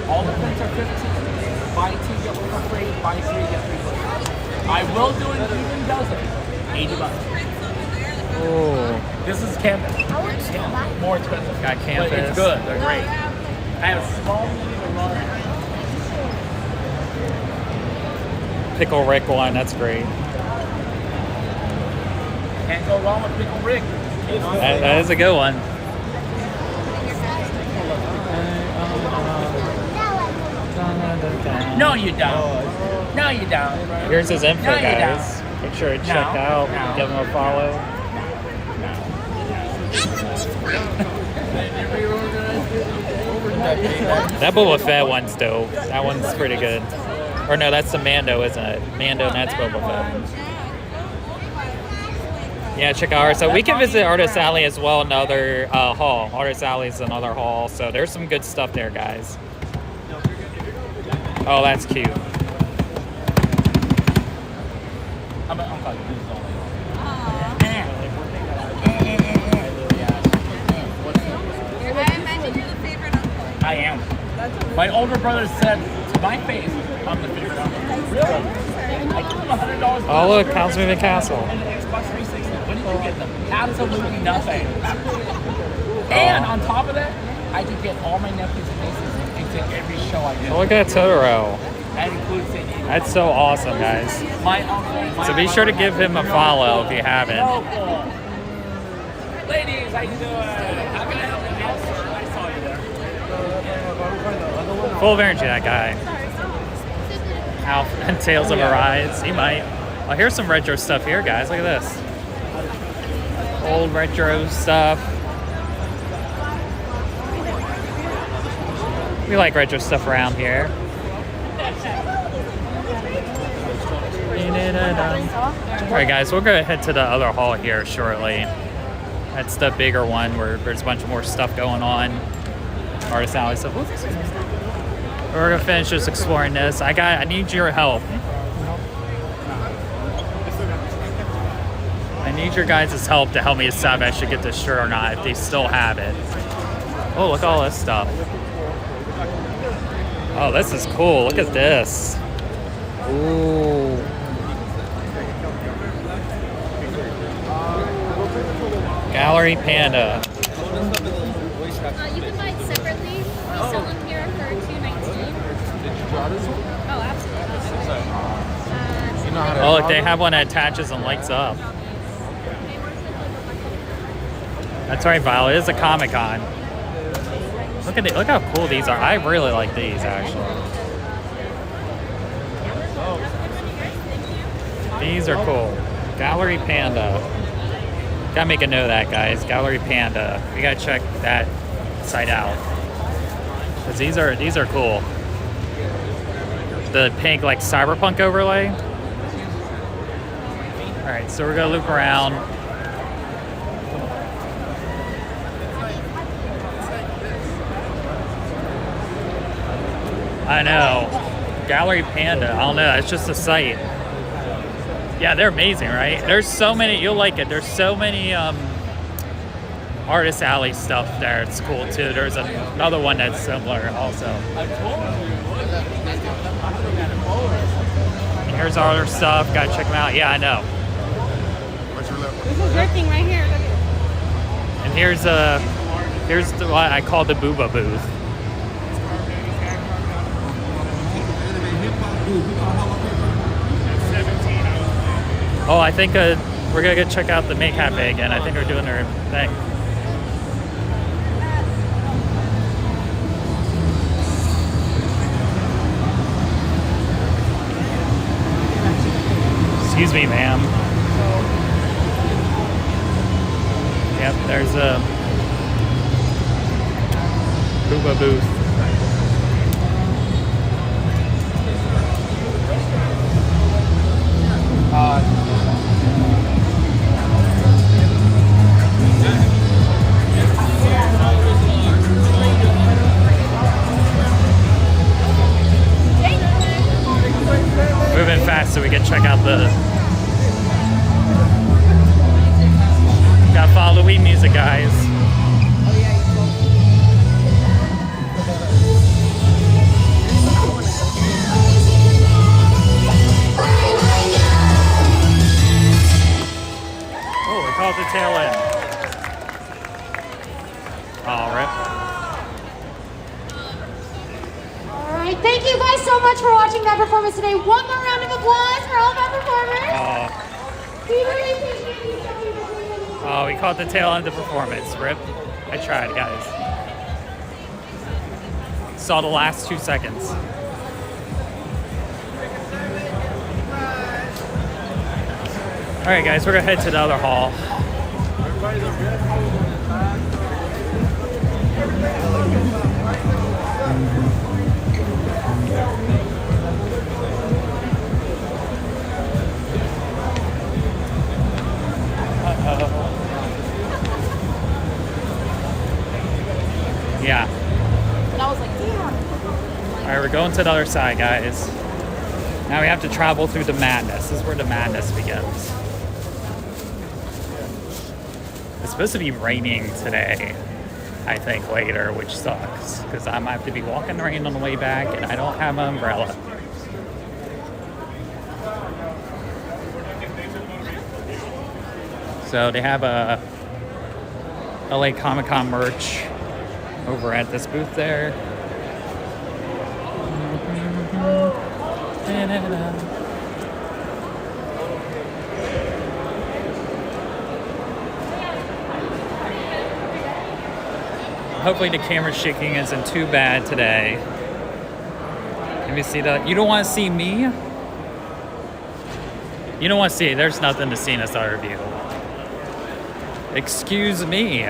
All the prints are 15. Buy two, get one for free. Buy three, get three for free. I will do an even dozen. $80. Oh, This is campus. More expensive. got campus. But it's good. They're great. I have a small, medium, and large. Pickle Rick one. That's great. Can't go wrong with Pickle Rick. That is a good one. No, you don't. No, you don't. Here's his info, No, you guys. Make sure to check out. No. Give him a follow. That Boba Fett one's dope. That one's pretty good. Or no, that's the Mando, isn't it? Mando, and that's Boba Fett. Yeah, check out. So we can visit Artist Alley as well, another hall. Artist Alley is another hall. So there's some good stuff there, guys. Oh, that's cute. I'm fucking this all. I imagine you're the favorite uncle. I am. My older brother said to my face, I'm the favorite uncle. Really? I give him $100. Oh, look, Councilman Castle. And an Xbox 360. What did you get them? Absolutely nothing. And on top of that, I could get all my nephews and nieces into every show I did. Oh, look at Totoro. That includes San Diego. That's so awesome, guys. My uncle. So be sure to give him a follow if you haven't. Ladies, how you doing? How can I help you? Yes, I saw you there. Full of energy, that guy. Alf and Tales of Arise. He might. Oh, here's some retro stuff here, guys. Look at this. Old retro stuff. We like retro stuff around here. Alright guys, we're gonna head to the other hall here shortly. That's the bigger one where there's a bunch more stuff going on. Artist Alley stuff. We're gonna finish just exploring this. I need your help. I need your guys' help to help me decide if I should get this shirt or not, if they still have it. Oh, look at all this stuff. Oh, this is cool. Look at this. Ooh. Gallery Panda. You can buy it separately. We sell them here for $2.19. Oh, absolutely. Oh, look, they have one that attaches and lights up. That's right, Violet. It is a Comic Con. Look at it. Look how cool these are. I really like these, actually. These are cool. Gallery Panda. Gotta make a note of that, guys. Gallery Panda. We gotta check that site out. Cause these are cool. The pink like cyberpunk overlay. All right, so we're gonna loop around. I know. Gallery Panda. I don't know. It's just a site. Yeah, they're amazing, right? There's so many. You'll like it. There's so many Artist Alley stuff there. It's cool too. There's another one that's similar also. And here's all their stuff. Gotta check them out. Yeah, I know. This is your thing right here. And here's the what I call the Booba booth. Oh, I think we're gonna go check out the May Cafe again. I think they're doing their thing. Excuse me, ma'am. Yep, there's a Booba booth. Moving fast so we can check out the. Gotta follow the weed music, guys. Oh, we caught the tail watching that performance today. One more round of applause for all of our performers. We really appreciate you so much. Oh, we caught the tail end of the performance. Rip. I tried, guys. Saw the last 2 seconds. All right, guys, we're gonna head to the other hall. Yeah. And I was like, damn. All right, we're going to the other side, guys. Now we have to travel through the madness. This is where the madness begins. It's supposed to be raining today, I think, later, which sucks, because I might have to be walking in the rain on the way back, and I don't have an umbrella. So they have a LA Comic Con merch over at this booth there. Hopefully the camera shaking isn't too bad today. Let me see that. You don't want to see me? You don't want to see. There's nothing to see in this other view. Excuse me.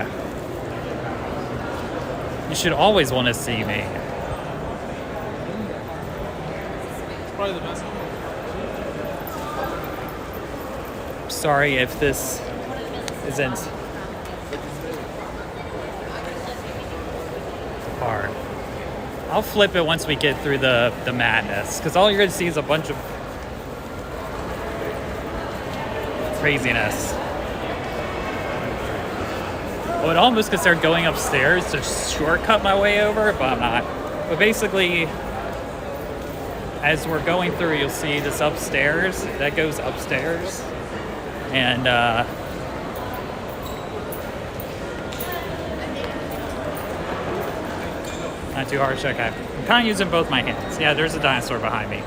You should always want to see me. It's probably the best one. Sorry if this isn't hard. I'll flip it once we get through the madness, because all you're going to see is a bunch of craziness. I would almost consider going upstairs to shortcut my way over, but I'm not. But basically, as we're going through, you'll see this upstairs. That goes upstairs. And, not too harsh, okay. I'm kind of using both my hands. Yeah, there's a dinosaur behind me.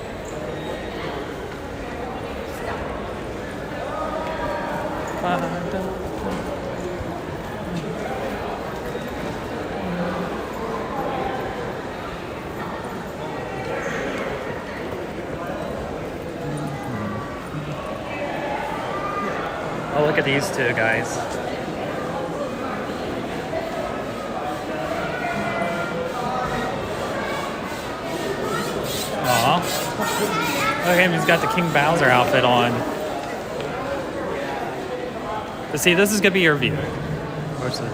Oh, look at these two guys. Aw. Look at him, he's got the King Bowser outfit on. But see, this is gonna be your view. Where's the...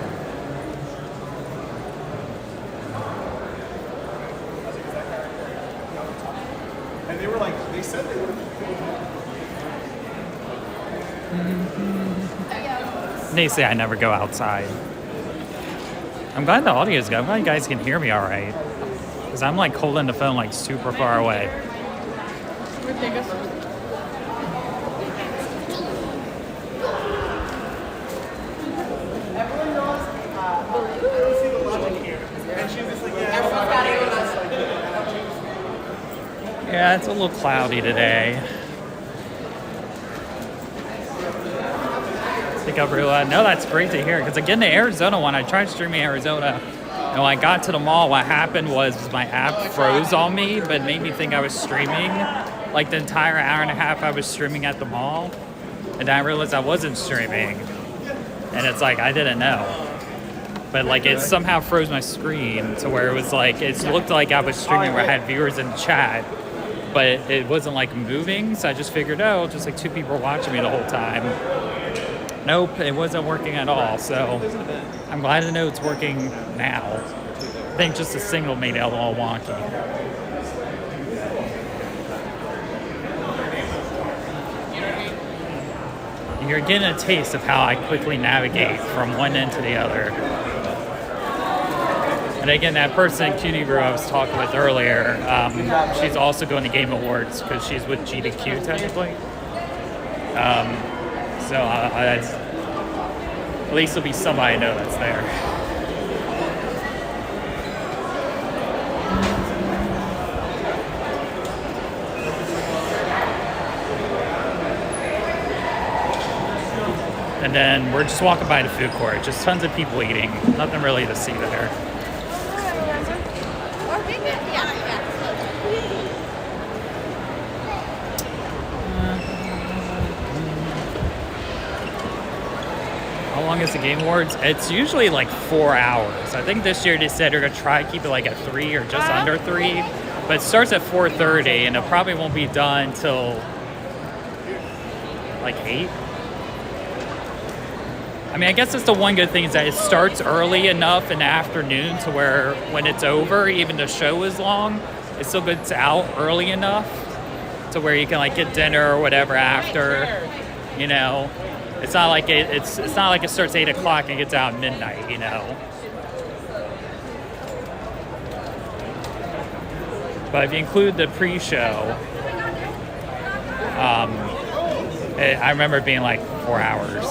And they were like, they said they would have. They say I never go outside. I'm glad the audio's good. I'm glad you guys can hear me all right. Because I'm like holding the phone like super far away. Yeah, it's a little cloudy today. No, that's great to hear. Because again, the Arizona one, I tried streaming Arizona. And when I got to the mall, what happened was my app froze on me, but made me think I was streaming. Like the entire hour and a half I was streaming at the mall. And then I realized I wasn't streaming. And it's like, I didn't know. But like it somehow froze my screen to where it was like, it looked like I was streaming where I had viewers in the chat. But it wasn't like moving. So I just figured, oh, just like two people watching me the whole time. Nope, it wasn't working at all, so I'm glad to know it's working now. I think just a single made it a little wonky. You're getting a taste of how I quickly navigate from one end to the other. And again, that person, Cutie Brew, I was talking with earlier, she's also going to Game Awards because she's with GDQ technically. So at least there'll be somebody I know that's there. And then we're just walking by the food court. Just tons of people eating. Nothing really to see there. How long is the Game Awards? It's usually like 4 hours. I think this year they said they're gonna try to keep it like at 3 or just under 3. But it starts at 4:30 and it probably won't be done till like 8. I mean, I guess that's the one good thing is that it starts early enough in the afternoon to where when it's over, even the show is long, it still gets out early enough to where you can like get dinner or whatever after, you know. It's not like it's not like it starts 8 o'clock and gets out at midnight, you know. But if you include the pre-show, I remember it being like 4 hours.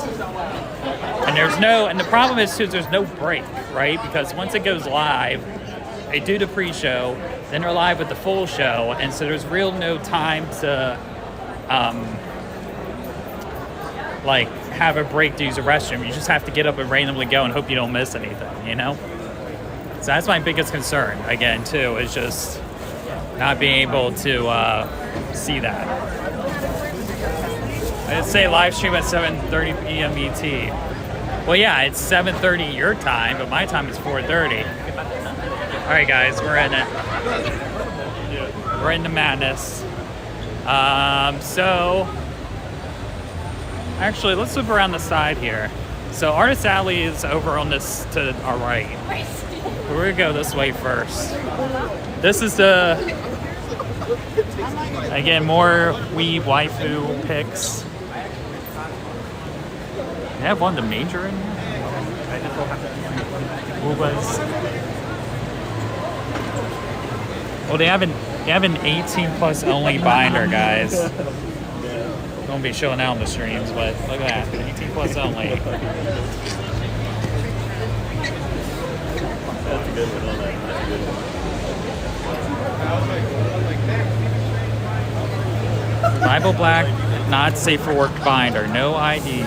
And the problem is too, there's no break, right? Because once it goes live, they do the pre-show, then they're live with the full show, and so there's no time to, like have a break to use a restroom. You just have to get up and randomly go and hope you don't miss anything, you know? So that's my biggest concern, again, too, is just not being able to see that. I'd say live stream at 7:30 p.m. ET. Well, yeah, it's 7:30 your time, but my time is 4:30. All right, guys, we're in it. We're in the madness. So, actually, let's loop around the side here. So, Artist Alley is over on this to our right. We're gonna go this way first. This is the, again, more weeb waifu pics. They have one of the major in here. Boobas. Well, they have an 18 plus only binder, guys. Won't be showing out on the streams, but look at that, 18 plus only. That's a good one on that. That's a good one. Bible Black, not safe for work binder, no ID.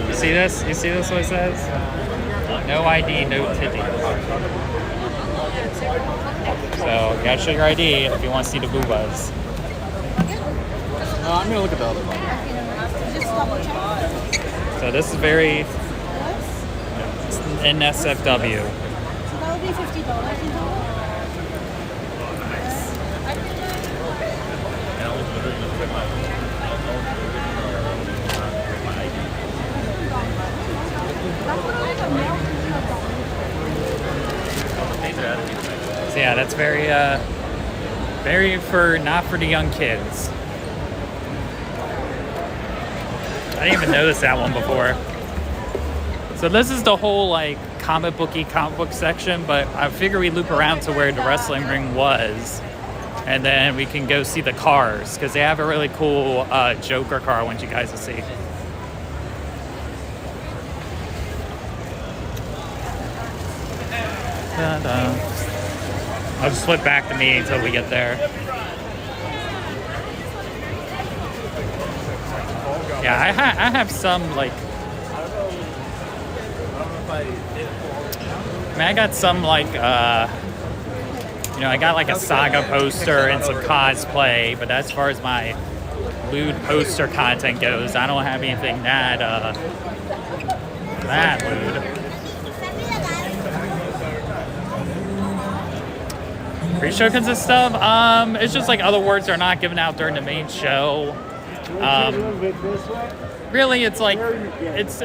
You see this? You see this what it says? No ID, no titty. So you gotta show your ID if you want to see the boobas. I'm gonna look at the other one. So this is very NSFW. So that would be $50 in total? So yeah, that's very not for the young kids. I didn't even notice that one before. So this is the whole like comic book section, but I figure we loop around to where the wrestling ring was, and then we can go see the cars because they have a really cool Joker car I want you guys to see. Da-da. I'll just flip back to me until we get there. Yeah, I have some like. I mean, I got some like. You know, I got like a Saga poster and some cosplay, but as far as my lewd poster content goes, I don't have anything that lewd. Pre-show consists of it's just like other words that are not given out during the main show. Really, it's like it's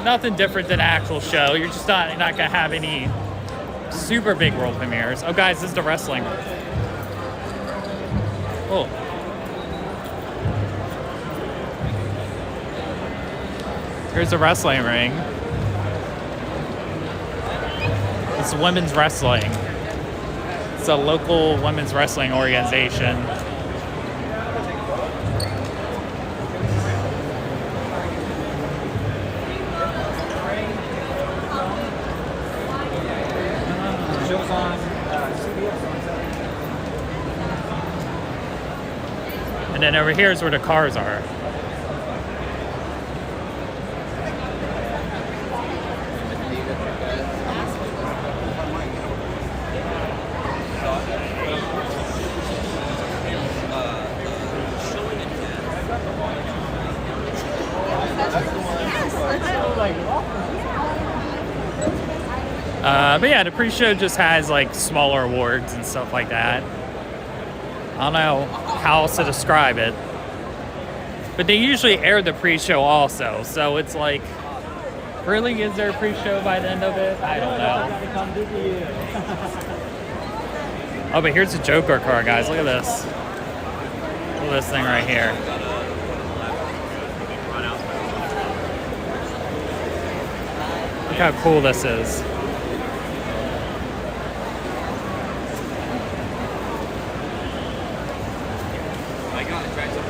nothing different than an actual show. You're just not gonna have any super big world premieres. Oh, guys, this is the wrestling. Oh. Here's the wrestling ring. It's women's wrestling. It's a local women's wrestling organization. And And then over here is where the cars are. But yeah, the pre-show just has like smaller awards and stuff like that. I don't know how else to describe it. But they usually air the pre-show also, so it's like, really, is there a pre-show by the end of it? I don't know. Oh, but here's the Joker car, guys. Look at this. Look at this thing right here. Look how cool this is.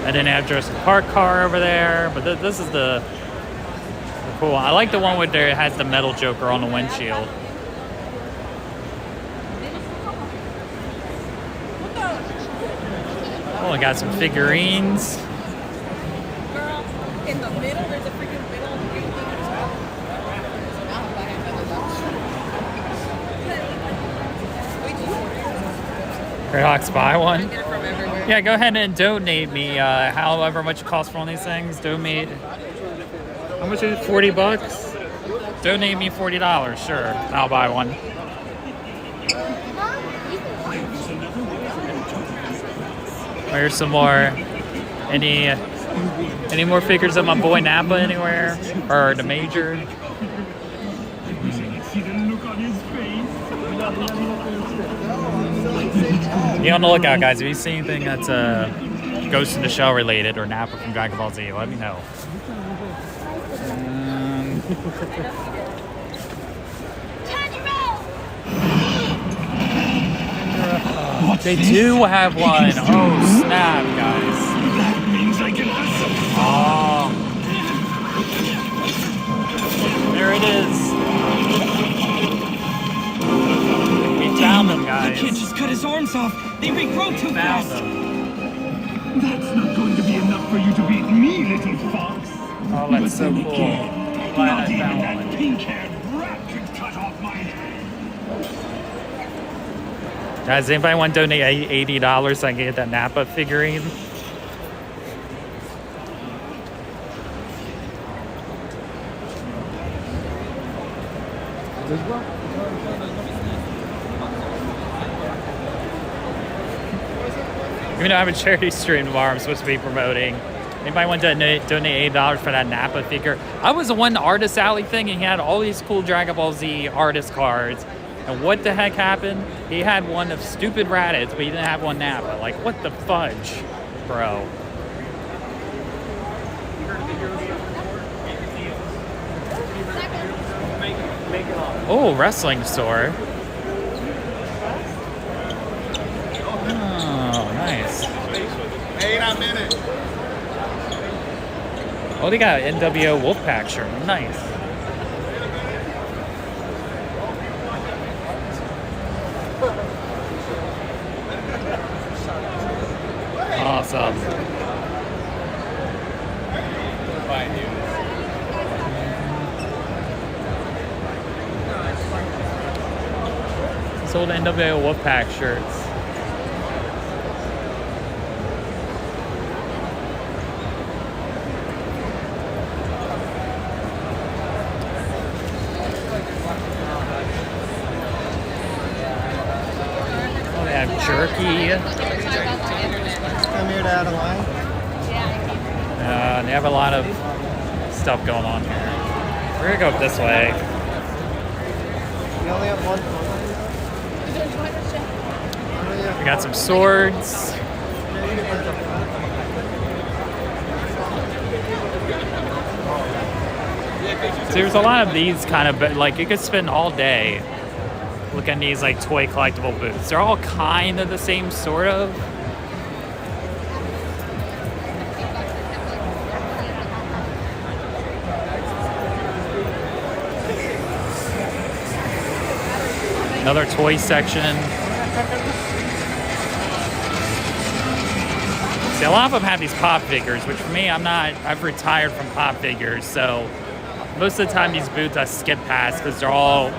And then I have Jurassic Park car over there, but this is the cool one. I like the one where it has the metal Joker on the windshield. Oh, I got some figurines. Girl, in the middle, there's a freaking middle. Red Hawks buy one. Get it from everywhere. Yeah, go ahead and donate me however much it costs for one of these things. Donate. How much is it? $40? Donate me $40, sure. I'll buy one. Here's some more. Any more figures of my boy Nappa anywhere? Or the Major? Be on the lookout, guys. If you see anything that's Ghost in the Shell related or Nappa from Dragon Ball Z, let me know. They do have one. Oh, snap, guys. That means I can have some Oh. There it is. We found them, guys. I can't just cut his arms off. They regrow too Found fast. them. That's not going to be enough for you to beat me, little fox. Oh, that's so cool. Glad I Not even found that one. pink-haired brat could cut off my head. Guys, anybody want to donate $80 so I can get that Nappa figurine? Even though I have a charity stream tomorrow I'm supposed to be promoting. Anybody want to donate $8 for that Nappa figure? I was the one Artist Alley thing and he had all these cool Dragon Ball Z artist cards. And what the heck happened? He had one of stupid Raditz, but he didn't have one Nappa. Like, what the fudge, bro? Oh, wrestling store. Oh, nice. Wait a minute. Oh, they got an NWO Wolfpack shirt. Nice. Awesome. Sold NWO Wolfpack shirts. Oh, they have jerky. Come here to add a line. They have a lot of stuff going on here. We're gonna go this way. We only have one. We got some swords. So there's a lot of these kind of, like, you could spend all day looking at these like toy collectible booths. They're all kind of the same, sort of. Another toy section. See, a lot of them have these pop figures, which for me, I've retired from pop figures, so most of the time these booths I skip past because they're all,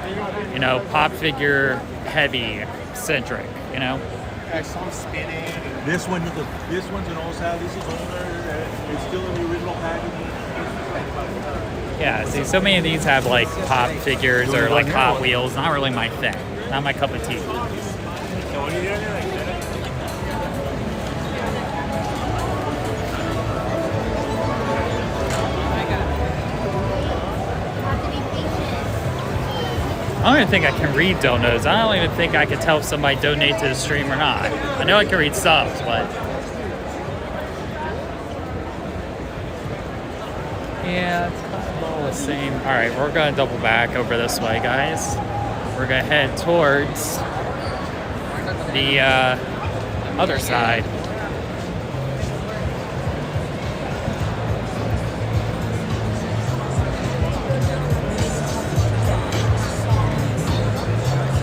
you know, pop figure heavy centric, you know? I saw spinning. This one's an old style. This is older. It's still in the original packaging. Yeah, see, so many of these have like pop figures or like Hot Wheels. Not really my thing. Not my cup of tea. I don't even think I can read donos. I don't even think I can tell if somebody donate to the stream or not. I know I can read subs, but yeah, it's kind of all the same. All right, we're gonna double back over this way, guys. We're gonna head towards the other side.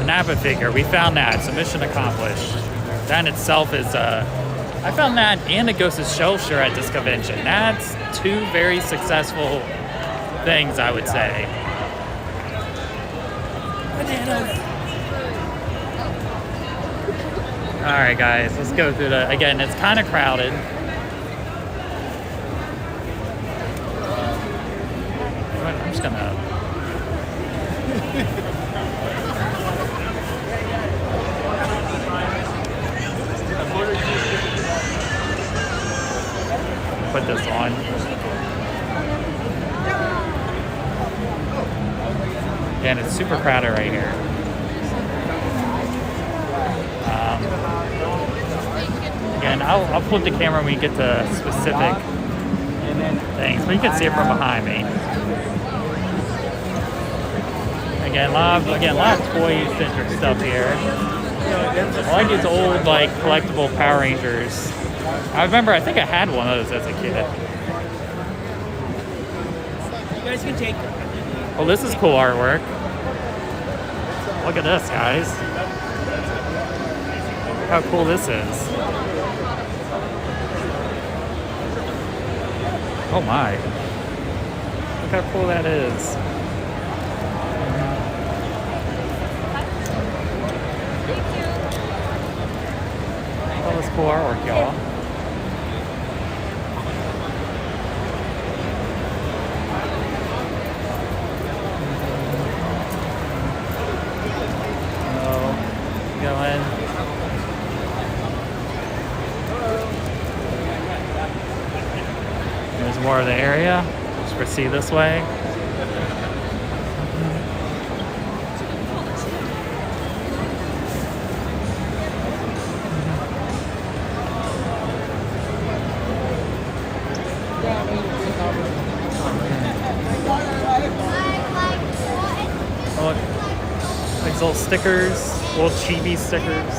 Napa figure, we found that, so mission accomplished. That in itself is, I found that and a Ghost of Shellshire at this convention. That's two very successful things, I would say. Alright guys, let's go through the, again, it's kind of crowded. I'm just gonna... put this on. Again, it's super crowded right here. Again, I'll flip the camera when we get to specific things, but you can see it from behind me. Again, a lot of toy-centric stuff here. I like these old, like, collectible Power Rangers. I remember, I think I had one of those as a kid. You guys can take them. Well, this is cool artwork. Look at this, guys. Look how cool this is. Oh my. Look how cool that is. All this cool artwork, y'all. There's more of the area. Let's proceed this way. Oh, look. These little stickers, little chibi stickers.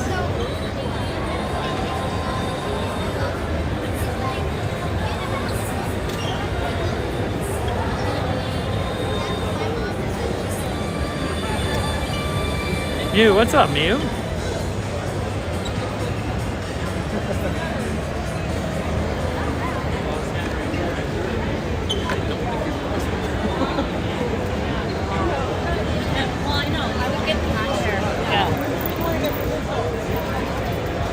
Mew, what's up, Mew?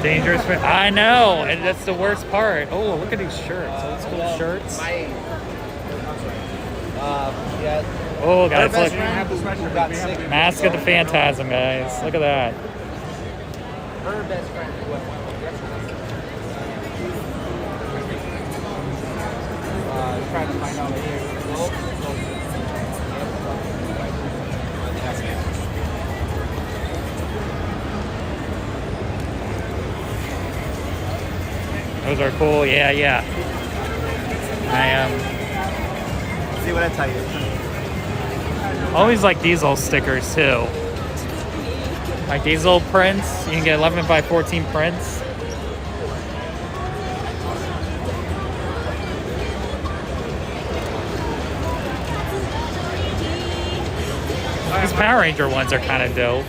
Dangerous. I know, and that's the worst part. Oh, look at these shirts. Old school shirts. Oh, guys, look. Mask of the Phantasm, guys. Look at that. Her best friend. Trying to find out here. Those are cool. Yeah, yeah. See what I tell you. Always like these little stickers too. Like these little prints. You can get 11 by 14 prints. These Power Ranger ones are kind of dope.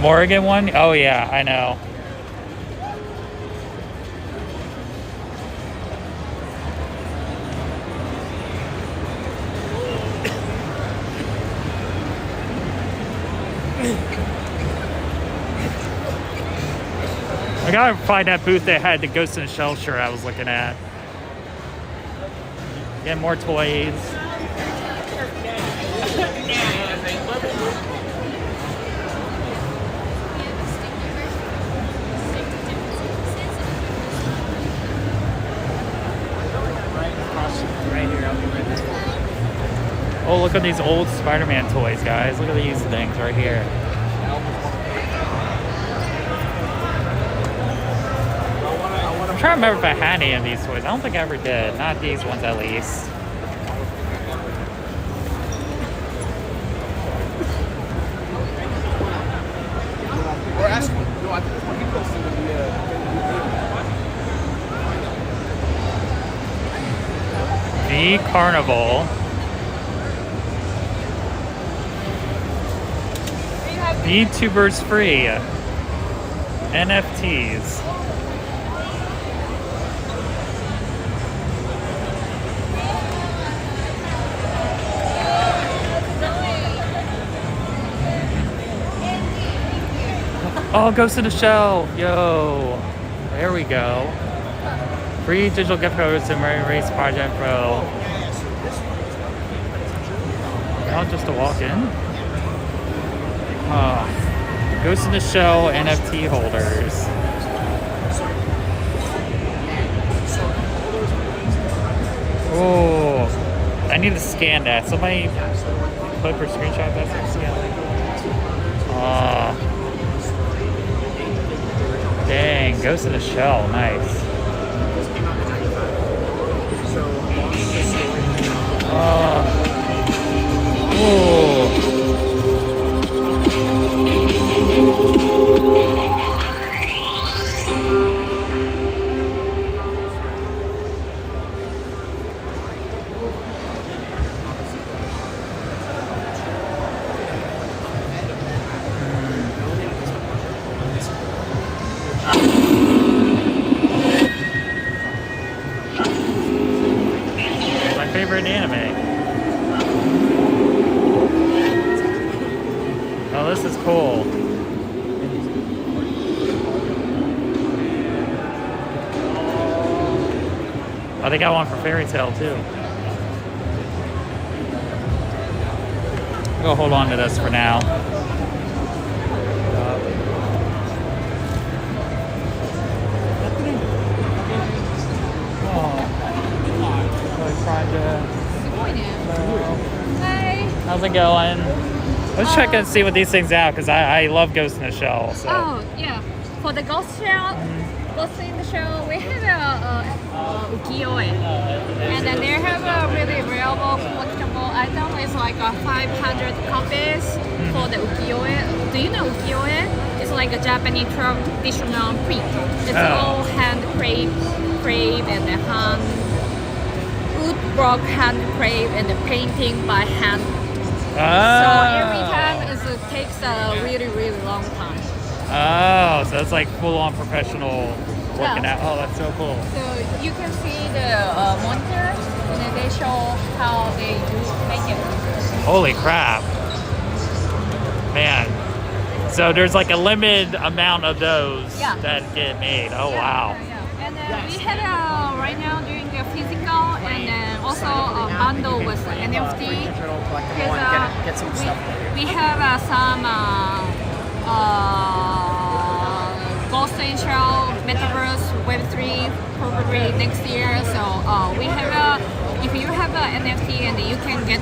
Morgan one? Oh yeah, I know. I gotta find that booth that had the Ghost in the Shell shirt I was looking at. Get more toys. Oh, look at these old Spider-Man toys, guys. Look at these things right here. I'm trying to remember if I had any of these toys. I don't think I ever did. Not these ones, at least. We're asking. No, I think it's more people The Carnival. VTubers free. NFTs. Oh, Ghost in the Shell. Yo. There we go. Free digital gift codes to Murray Race Project Pro. Now just to walk in. Ghost in the Shell NFT holders. Oh, I need to scan that. Somebody clip or screenshot that so I can scan it. Dang, Ghost in the Shell, nice. Oh. My favorite anime. Oh, this is cool. Oh, they got one for Fairy Tail too. I'll go hold on to this for now. Hi. How's it going? Let's check and see what these things out because I love Ghost in the Shell. So. Oh yeah, for the Ghost Shell, Ghost in the Shell, we have a ukiyo-e, and then they have a really reliable collectible item. It's like 500 copies for the ukiyo-e. Do you know ukiyo-e? It's like a Japanese traditional print. It's all hand carved and the hand woodblock hand carved and the painting by hand. So every time it takes a really long time. Oh, so it's like full-on professional working out. Oh, that's so cool. So you can see the monitor, and then they show how they make it. Holy crap. Man. So there's like a limited amount of those that get made. Oh, wow. Yeah. And then we had right now doing the physical and then also a bundle with NFT. Get some stuff. We have some Ghost in Shell, Metaverse, Web3 probably next year. So we have if you have an NFT and you can get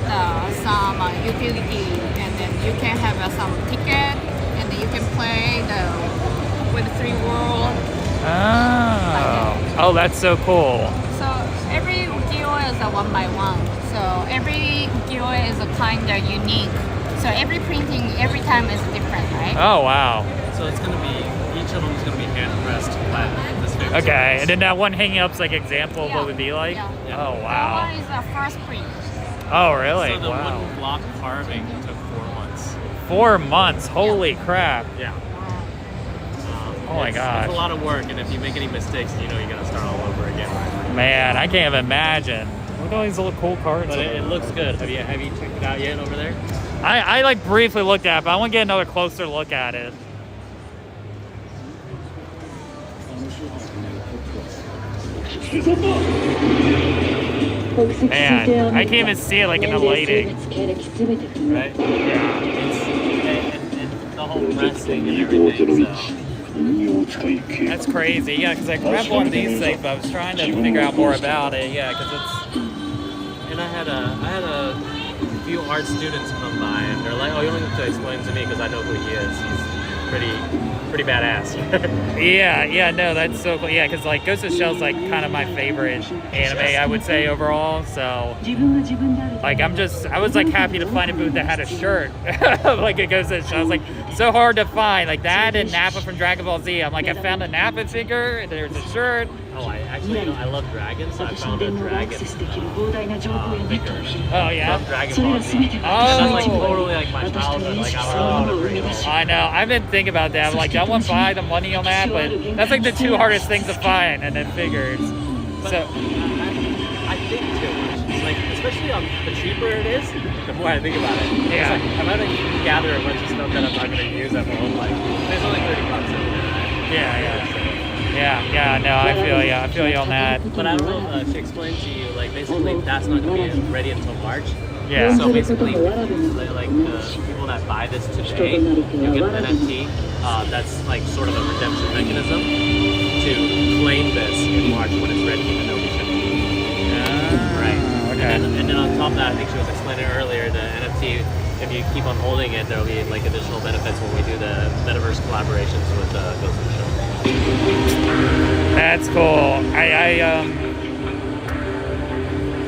some utility and then you can have some ticket and then you can play the Web3 world. Oh, that's so cool. So every ukiyo-e is a 1x1. So every ukiyo-e is a kind of unique. So every printing, every time is different, right? Oh, wow. So it's going to be, each of them is going to be hand pressed by this very Okay, and then that one hanging up's like example of what it would be like? Yeah. Oh, That wow. one is a first print. Oh, really? So the Wow. one block carving took 4 months. 4 months. Holy crap. Yeah. Oh my gosh. It's a lot of work, and if you make any mistakes, you know you gotta start all over again. Man, I can't even imagine. Look at all these little cool cards. But it looks good. Have you checked it out yet over there? I like briefly looked at it, but I want to get another closer look at it. Man, I can't even see it like in the lighting. Right? Yeah. And the whole pressing and everything, so. That's crazy, yeah, because I grabbed one of these things, but I was trying to figure out more about it, yeah, because it's... And I had a few art students come by, and they're like, oh, you don't have to explain to me because I know who he is. He's pretty badass. yeah, no, that's so cool. Yeah, because like Ghost of Shell's like kind of my favorite anime, I would say overall. So like I was like happy to find a booth that had a shirt like a Ghost of Shell. I was like so hard to find, like that and Nappa from Dragon Ball Z. I'm like, I found a Nappa figure, and there's a shirt. Oh, I love dragons, so I found a dragon figure. Oh yeah. From Dragon Ball Z. Oh, that's like totally like my childhood. Like I really want to bring it all. I know. I've been thinking about that. I'm like, I want to buy the money on that, but that's like the two hardest things to find, and then figures. But So I think too much. Like especially on the cheaper it is, the more I think about it. Yeah. It's like I'm gonna gather a bunch of stuff that I'm not gonna use at my own life. There's only $30 over there. Yeah. No, I feel you on that. But I don't know if she explained to you, like basically that's not gonna be ready until March. Yeah. So basically, like the people that buy this today, you get an NFT. That's like sort of a redemption mechanism to claim this in March when it's ready, even though we shouldn't. Right. Okay. And then on top of that, I think she was explaining earlier, the NFT, if you keep on holding it, there'll be like additional benefits when we do the metaverse collaborations with Ghost of the Show. That's cool.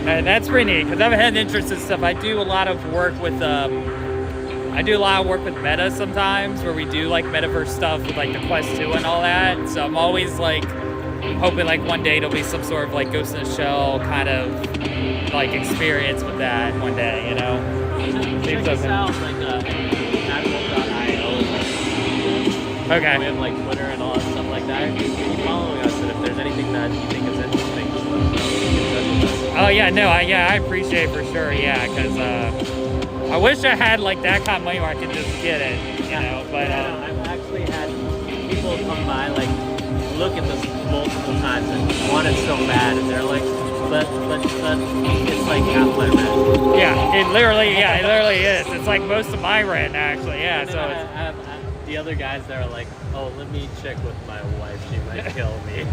That's pretty neat because I've had interest in stuff. I do a lot of work with Meta sometimes, where we do like metaverse stuff with like the Quest 2 and all that. So I'm always like hoping like one day there'll be some sort of like Ghost in the Shell kind of like experience with that one day, you know. Check us out, like admiral.io. Okay. We have like Twitter and all that stuff like that. Keep following us, and if there's anything that you think is interesting, just let us know. Oh yeah, no, I appreciate it for sure, yeah, because I wish I had like that kind of money where I could just get it, you know. But I've actually had people come by, like look at this multiple times and want it so bad, and they're like, but it's like half my rent. Yeah, it literally is. It's like most of my rent actually, yeah. So I have the other guys that are like, oh, let me check with my wife, she might kill me.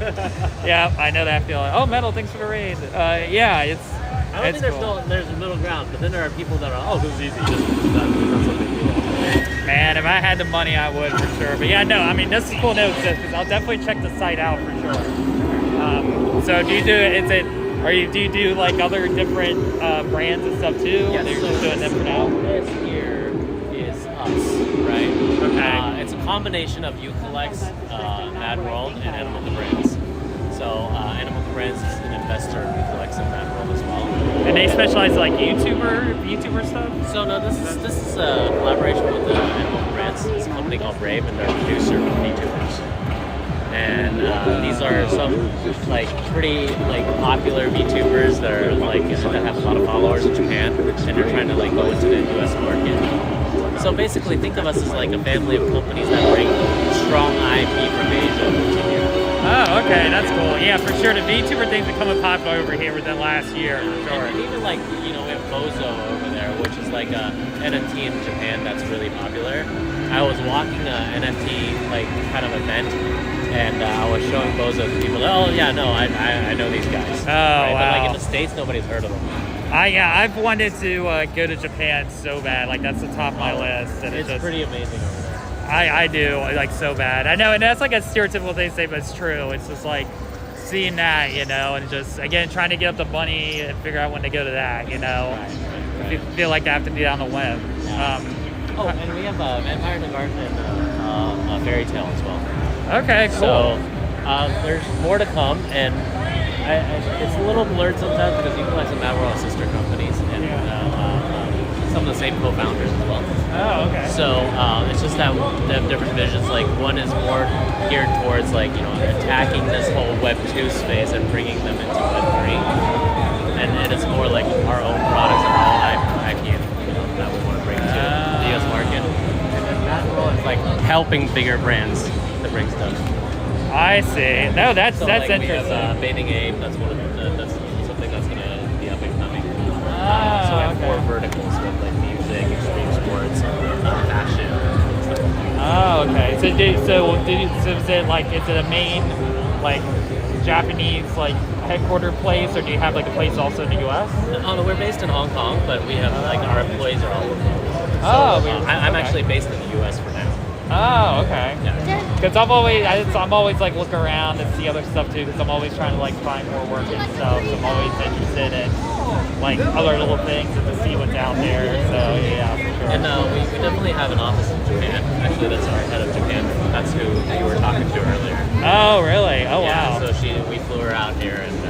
yeah, I know that feeling. Oh, Metal, thanks for the raid. Yeah, it's. I don't think there's a middle ground, but then there are people that are, oh, this is easy, just that's something cool. Man, if I had the money, I would for sure. But yeah, no, I mean, this is cool news because I'll definitely check the site out for sure. So do you do like other different brands and stuff too? Yes. Or you're just doing them for now? This here is us, right? Okay. It's a combination of UCollect's Mad World and Animal Brands. So Animal Brands is an investor who collects in Mad World as well. And they specialize in like YouTuber stuff? So no, this is a collaboration with Animal Brands. It's a company called Brave, and they're a producer of VTubers. And these are some like pretty like popular VTubers that are like that have a lot of followers in Japan, and they're trying to like go into the US market. So basically, think of us as like a family of companies that bring strong IP from Asia to here. Oh, okay, that's cool. Yeah, for sure. The VTuber thing's becoming popular over here within the last year, for sure. And even like, you know, we have Bozo over there, which is like a NFT in Japan that's really popular. I was walking a NFT like kind of event, and I was showing Bozo to people. Oh yeah, no, I know these guys. Oh, right? wow. But like in the States, nobody's heard of them. I've wanted to go to Japan so bad. Like that's the top of my list. And It's pretty amazing over there. I do like so bad. I know, and that's like a stereotypical thing to say, but it's true. It's just like seeing that, you know, and just again trying to get up the money and figure out when to go to that, you know. Right. Feel like I have to be on the whim. And we have Vampire in the Garden and a Fairy Tale as well. Okay, cool. So there's more to come, and it's a little blurred sometimes because you guys and Mad World are sister companies, and some of the same co-founders as well. Oh, okay. So it's just that they have different visions. Like one is more geared towards like attacking this whole Web 2 space and bringing them into Web 3, and it's more like our own products and our own IP that we want to bring to the US market. And then that role is like helping bigger brands to bring stuff. I see. No, that's interesting. We have Bathing Ape. That's one of that's something that's gonna be up and coming. Oh, so we have okay. 4 verticals with like music, extreme sports, fashion, stuff like that. Oh, okay. So is it like, is it a main like Japanese like headquarter place, or do you have like a place also in the U.S.? No, we're based in Hong Kong, but we have like our employees are all over. I'm actually based in the U.S. for now. Oh, okay. Yeah. Because I'm always like look around and see other stuff too. Because I'm always trying to like find more work and stuff. So I'm always interested in like other little things and to see what's out there. So yeah, for sure. And we definitely have an office in Japan. Actually, that's our head of Japan. That's who you were talking to earlier. Oh, really? Oh, yeah, wow. So we flew her out here and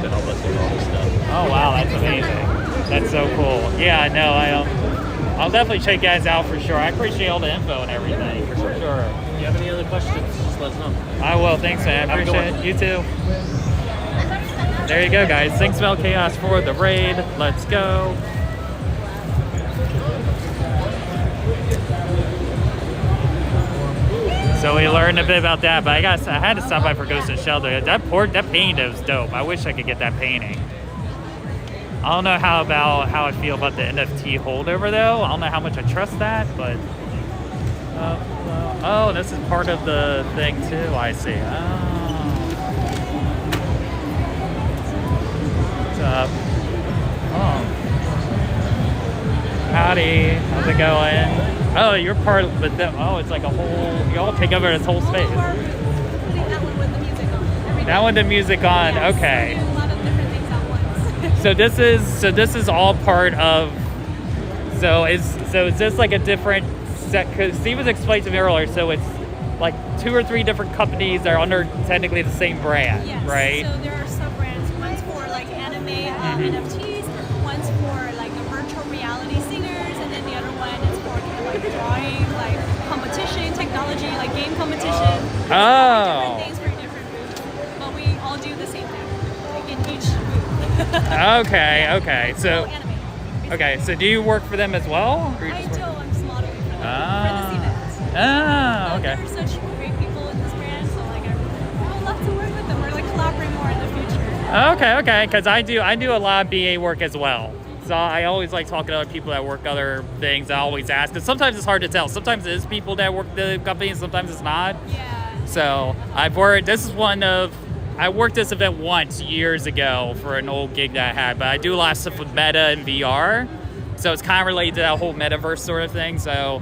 to help us with all this stuff. Oh, wow, that's amazing. That's so cool. Yeah, no, I'll definitely check you guys out for sure. I appreciate all the info and everything. For sure. If you have any other questions, just let us know. I will. Thanks, man. Have a good Appreciate one. it. You too. There you go, guys. Thanks, Mel Chaos, for the raid. Let's go. So we learned a bit about that, but I had to stop by for Ghost in the Shell. That painting was dope. I wish I could get that painting. I don't know how I feel about the NFT holdover though. I don't know how much I trust that, but oh, this is part of the thing too. I see. What's up? Oh, howdy. How's it going? Oh, you're part of the. Oh, it's like a whole. You all take over this whole space. That one, the music on. Okay. So this is all part of. So is this like a different set? Because Steve was explaining to me earlier. So it's like 2 or 3 different companies that are under technically the same brand, yes. right? So there are sub brands. One's for like anime NFTs. One's for like the virtual reality singers, and then the other one is for kind of like drawing, like competition, technology, like game competition. Oh. Different things for different booths, but we all do the same thing, like in each booth. Okay. So, okay. So do you work for them as well? Or you I just do. work- I'm just modeling for them for this event. Ah, okay. They're such great people in this brand, so like I would love to work with them or like collaborate more in the future. Okay. Because I do a lot of BA work as well. So I always like talking to other people that work other things. I always ask, because sometimes it's hard to tell. Sometimes it is people that work the company, and sometimes it's not. Yeah. So I worked this event once years ago for an old gig that I had, but I do a lot of stuff with Meta and VR. So it's kind of related to that whole metaverse sort of thing. So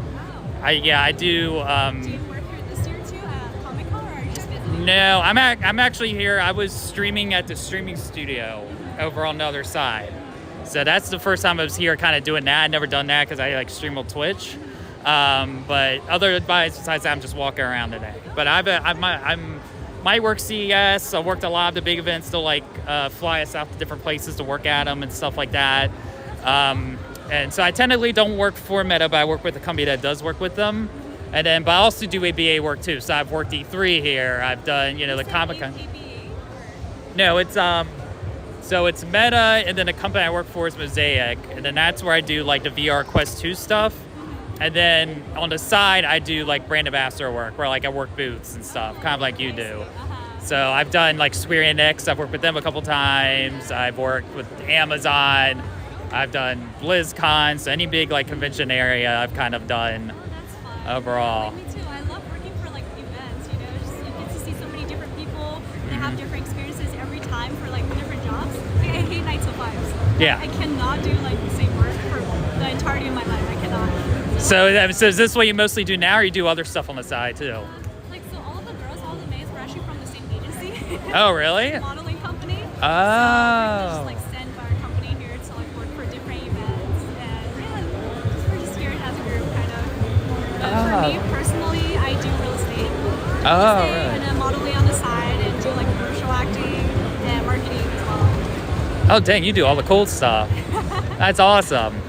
I do. Do you work here this year too at Comic Con, or are you just visiting? No, I'm actually here. I was streaming at the streaming studio over on the other side. So that's the first time I was here kind of doing that. I'd never done that because I like stream on Twitch. But besides that, I'm just walking around today. But I'm might work CES. I worked a lot of the big events to like fly us out to different places to work at them and stuff like that. And so I technically don't work for Meta, but I work with a company that does work with them. But I also do ABA work too. So I've worked E3 here. I've done, the Comic Con. No, it's so it's Meta, and then the company I work for is Mosaic, and then that's where I do like the VR Quest 2 stuff. And then on the side, I do like brand ambassador work, where like I work booths and stuff, kind of like you do. So I've done like Square Enix. I've worked with them a couple times. I've worked with Amazon. I've done BlizzCon, so any big like convention area I've kind of done overall. Me too. I love working for like events. Just, you get to see so many different people. They have different experiences every time for like different jobs. Like, I hate 9 to 5s. Yeah. I cannot do like the same work for the entirety of my life. I cannot. So is this what you mostly do now, or you do other stuff on the side too? Like so, all the girls, all the maids were actually from the same agency. Oh, really? Modeling company. Oh. So we're just like sent by our company here to like work for different events, and we're just here as a group, kind of. For me personally, I do real estate. And then modeling on the side, and do like commercial acting and marketing as well. Oh, dang, you do all the cool stuff. That's awesome.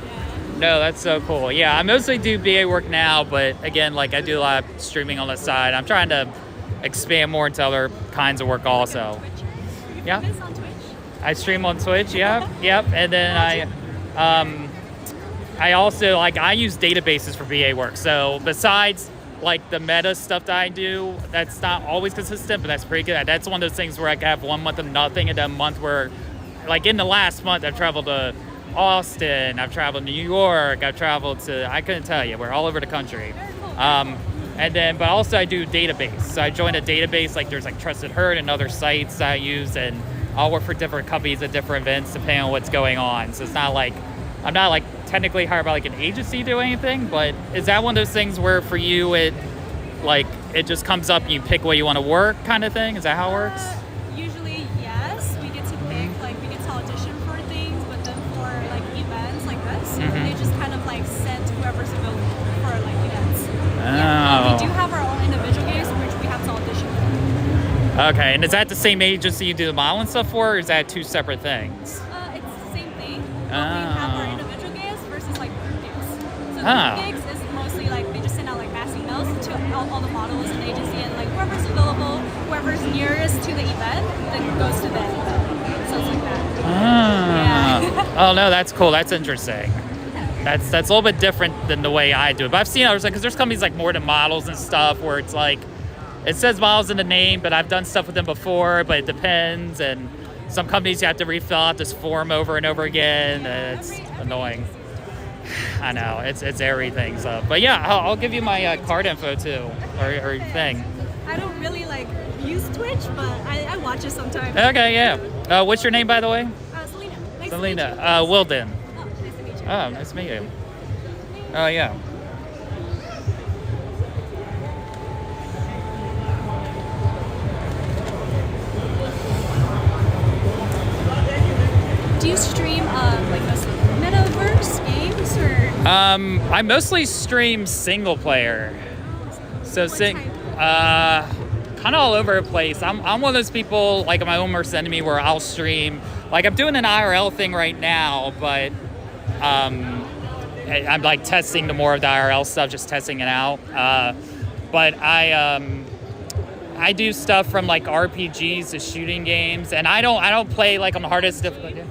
no, that's so cool. Yeah, I mostly do BA work now, but again, like I do a lot of streaming on the side. I'm trying to expand more into other kinds of work also. Yeah. On Twitch? I stream on Twitch, yep. And then I also, like, I use databases for BA work. So besides like the meta stuff that I do, that's not always consistent, but that's pretty good. That's one of those things where I can have 1 month of nothing and then a month where, like in the last month, I've traveled to Austin, I've traveled to New York, I've traveled to, I couldn't tell you, we're all over the country. And then, but also I do database. So I joined a database, like there's like Trusted Herd and other sites that I use, and I'll work for different companies at different events depending on what's going on. So it's not like, I'm not like technically hired by like an agency to do anything, but is that one of those things where for you it just comes up and you pick where you want to work kind of thing? Is that how it works? Usually, yes. We get to pick, like we get to audition for things, but then for like events like this, they just kind of like send whoever's available for like events. Yeah, we do have our own individual games which we have to audition for. Okay, and is that the same agency you do the modeling stuff for, or is that two separate things? It's the same thing. We have our individual gigs versus like group gigs. So group gigs is mostly like they just send out like mass emails to all the models and agency, and like whoever's available, whoever's nearest to the event, then goes to that event. So it's like that. Yeah. Oh no, that's cool. That's interesting. That's a little bit different than the way I do it. But I've seen others, like, because there's companies like More Than Models and stuff where it's like, it says models in the name, but I've done stuff with them before, but it depends. And some companies you have to refill out this form over and over again. And it's annoying. I know, it's everything. So, but yeah, I'll give you my card info too, or thing. I don't really like use Twitch, but I watch it sometimes. Okay, yeah. What's your name, by the way? Selena. Nice Selena. to meet you. Willden. Oh, nice to meet you. Oh, nice to meet you. Oh, yeah. Do you stream like mostly metaverse games or? I mostly stream single player. So kind of all over the place. I'm one of those people, like my own worst enemy, where I'll stream. Like I'm doing an IRL thing right now, but I'm like testing the more of the IRL stuff, just testing it out. But I do stuff from like RPGs to shooting games, and I don't play like on the hardest difficulty.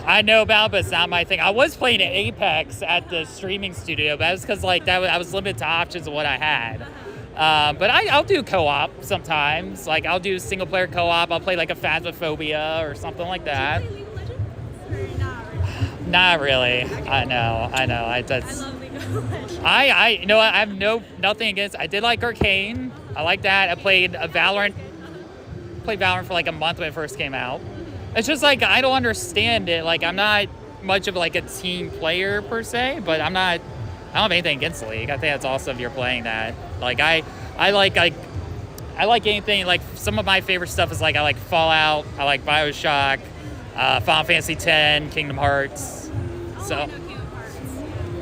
I know about, but it's not my thing. I was playing at Apex at the streaming studio, but that was because like I was limited to options of what I had. But I'll do co-op sometimes. Like I'll do single player co-op. I'll play like a Phasmophobia or something like that. Do you play League of Legends or not? Not really. Okay. I know. I love League of Legends. You know what? I have nothing against. I did like Arcane. I like that. I played Valorant. Played Valorant for like a month when it first came out. It's just like I don't understand it. Like I'm not much of like a team player per se, but I don't have anything against League. I think that's awesome if you're playing that. Like I like anything. Like some of my favorite stuff is like I like Fallout. I like BioShock, Final Fantasy X, Kingdom Hearts. So I know Kingdom Hearts.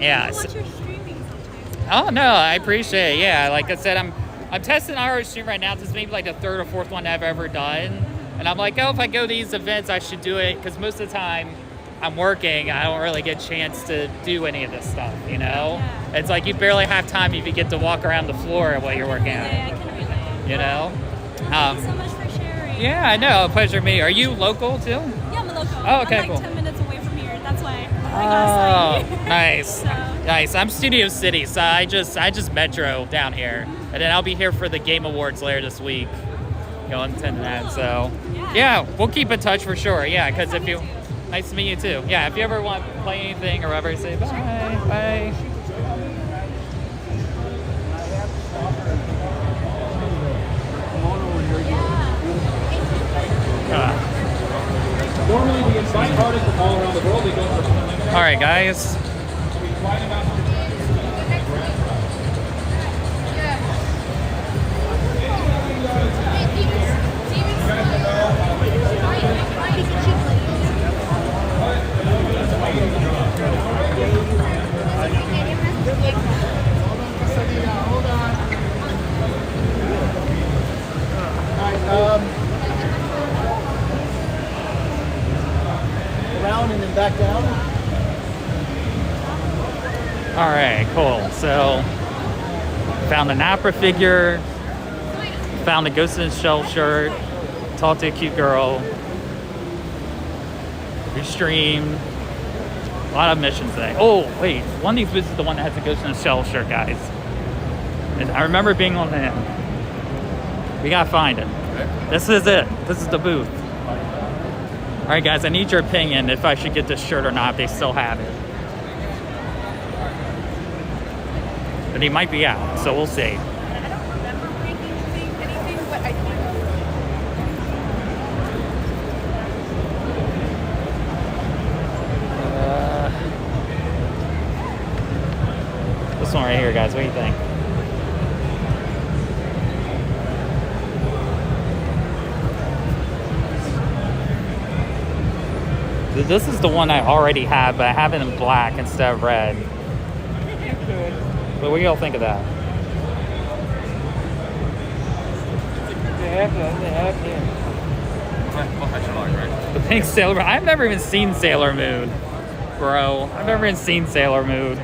yeah. I watch your streaming sometimes. Oh no, I appreciate it. Yeah, like I said, I'm testing IRL stream right now. This is maybe like the third or fourth one I've ever done. And I'm like, if I go to these events, I should do it, because most of the time I'm working. I don't really get a chance to do any of this stuff, you know? Yeah. It's like you barely have time if you get to walk around the floor while you're working out. I can relate. You know? Thank you so much for sharing. Yeah, I know. Pleasure to meet you. Are you local too? Yeah, I'm a local. Oh, okay, I'm like cool. 10 minutes away from here. That's why I got assigned. Nice. So. Nice. I'm Studio City, so I just metro down here. And then I'll be here for the Game Awards later this week. Going to that, so yeah, we'll keep in touch for sure. Yeah, because if you, nice to meet you too. Yeah, if you ever want to play anything or whatever, say bye, bye. Normally, the invite artists from all around the world, they go for something like that. All right, guys. Around and then back down. Cool. So, found an Nappa figure, found a Ghost in the Shell shirt, talked to a cute girl, we streamed, a lot of missions today. Oh, wait, one of these booths is the one that has the Ghost in the Shell shirt, guys. And I remember being on him. We gotta find it. This is it. This is the booth. All right, guys, I need your opinion if I should get this shirt or not, if they still have it. But he might be out, so we'll see. I don't remember breaking anything, but I think. This one right here, guys, what do you think? This is the one I already have, but I have it in black instead of red. But what do y'all think of that? The pink Sailor Moon. I've never even seen Sailor Moon, bro. I've never even seen Sailor Moon.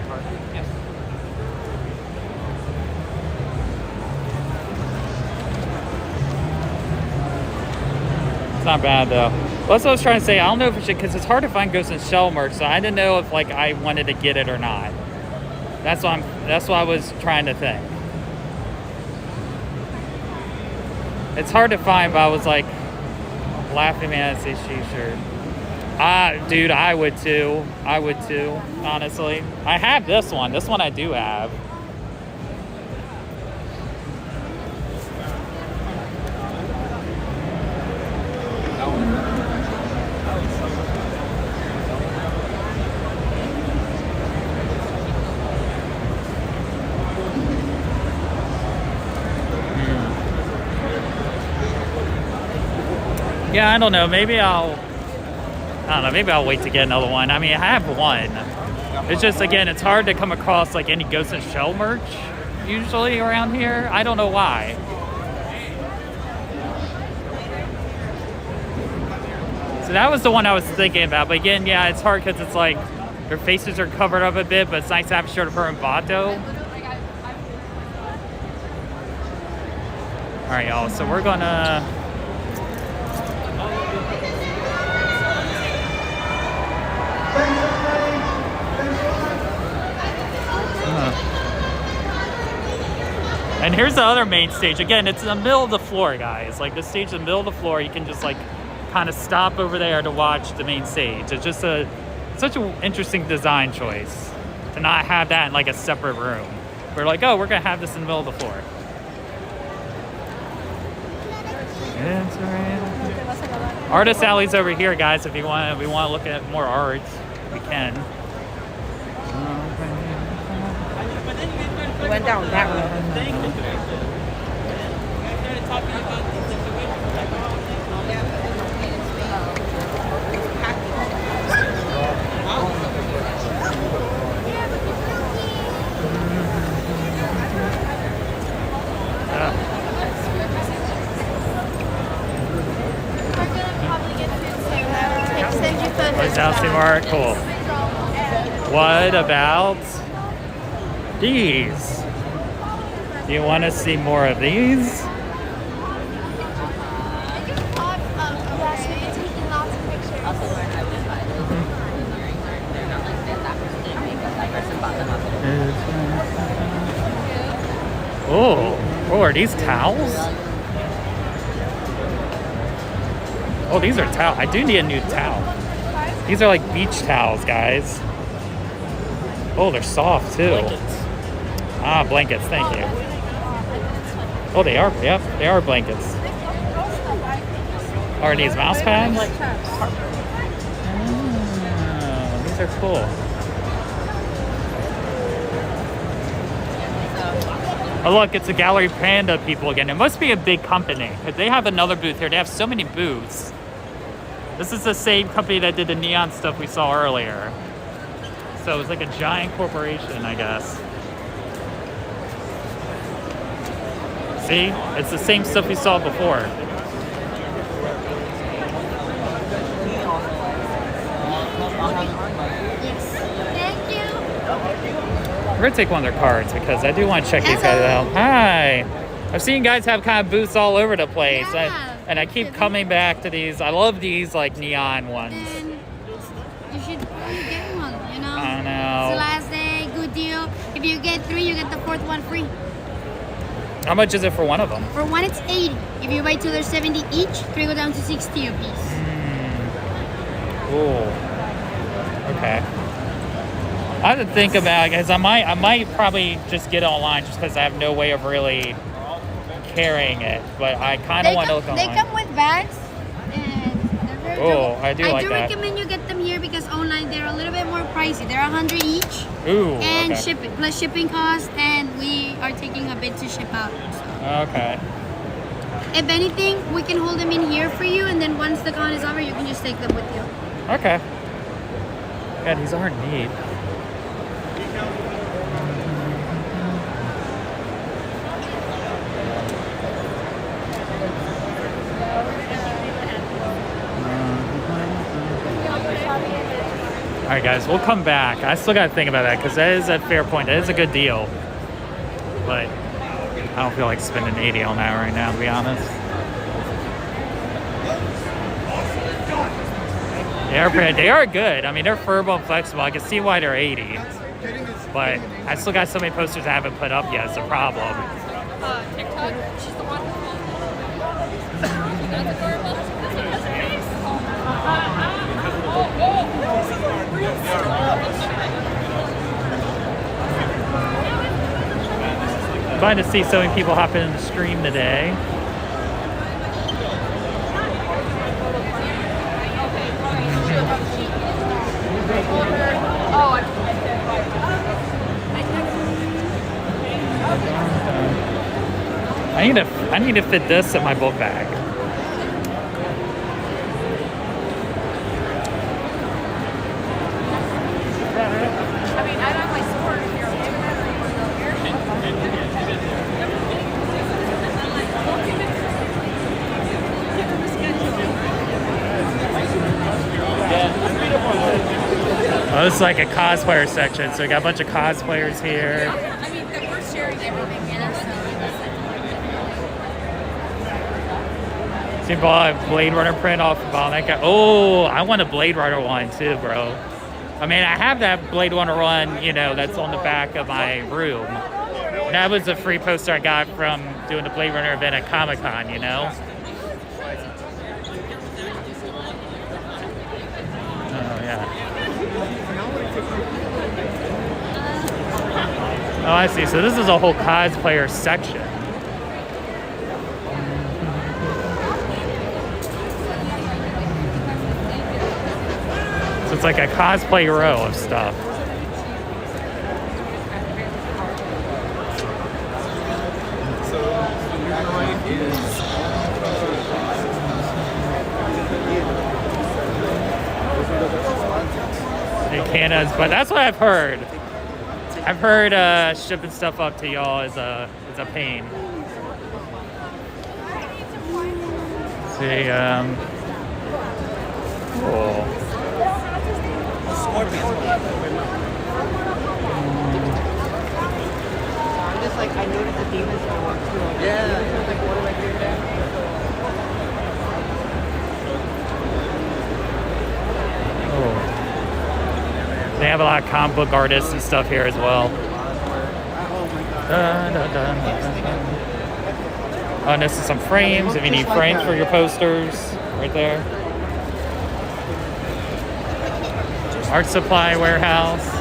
It's not bad though. Well, that's what I was trying to say. I don't know if it should, because it's hard to find Ghost in the Shell merch, so I didn't know if like I wanted to get it or not. That's what I was trying to think. It's hard to find, but I was like, Laughing Man at his shirt. Dude, I would too. I would too, honestly. I have this one. This one I do have. Yeah, I don't know. Maybe I'll wait to get another one. I mean, I have one. It's just, again, it's hard to come across like any Ghost in the Shell merch usually around here. I don't know why. So that was the one I was thinking about. But again, yeah, it's hard because it's like their faces are covered up a bit, but it's nice to have a shirt of her and Bato. All right, y'all. So we're gonna. And here's the other main stage. Again, it's in the middle of the floor, guys. Like the stage in the middle of the floor, you can just like kind of stop over there to watch the main stage. It's just such an interesting design choice to not have that in like a separate room. We're like, oh, we're gonna have this in the middle of the floor. It's right. Artist Alley's over here, guys. If we want to look at more art, we can. We went down that road. Cool. What about these? Do you want to see more of these? Oh, are these towels? Oh, these are towels. I do need a new towel. These are like beach towels, guys. Oh, they're soft too. Blankets. Blankets, thank you. Oh, they are, yep, they are blankets. Are these mouse pads? Oh, these are cool. Oh look, it's the Gallery Panda people again. It must be a big company, because they have another booth here. They have so many booths. This is the same company that did the neon stuff we saw earlier. So it's like a giant corporation, I guess. See? It's the same stuff we saw before. Thank you. We're gonna take one of their cards because I do want to check these guys out. Hi. I've seen guys have kind of booths all over the place, and I keep coming back to these. I love these like neon ones. And you should probably get one, you know? I know. It's the last day, good deal. If you get 3, you get the 4th one free. How much is it for one of them? For one, it's 80. If you buy 2, they're 70 each. 3 go down to 60 a piece. Cool. Okay. I have to think about it, because I might probably just get it online just because I have no way of really carrying it. But I kind of want to look online. They come with bags, and they're very Oh, durable. I do like that. I do recommend you get them here because online they're a little bit more pricey. They're 100 each. Ooh, and okay. shipping plus shipping costs, and we are taking a bit to ship out. So. Okay. If anything, we can hold them in here for you, and then once the con is over, you can just take them with you. Okay. Yeah, these aren't neat. All right, guys, we'll come back. I still got to think about that because that is a fair point. That is a good deal. But I don't feel like spending 80 on that right now, to be honest. They are good. I mean, they're furble and flexible. I can see why they're 80. But I still got so many posters I haven't put up yet. It's a problem. TikTok, she's the one. Fun to see so many people hopping in the stream today. I need to fit this in my book bag. I mean, I don't have my sword if you're Oh, this is like a cosplayer section, so we got a bunch of cosplayers here. I mean, we're sharing everything here, See, bought a Blade Runner print off of that guy. Oh, I want a Blade Runner one too, bro. I mean, I have that Blade Runner one, you know, that's on the back of my room. That was a free poster I got from doing the Blade Runner event at Comic Con, you know? Oh, yeah. Oh, I see. So this is a whole cosplayer section. So it's like a cosplay row of stuff. Canas, but that's what I've heard. I've heard shipping stuff up to y'all is a pain. Let's see, cool. Just like I noticed the demons and I walked through. Yeah. Like, what am I doing there? They have a lot of comic book artists and stuff here as well. Oh, and this is some frames. If you need frames for your posters, right there. Art Supply Warehouse.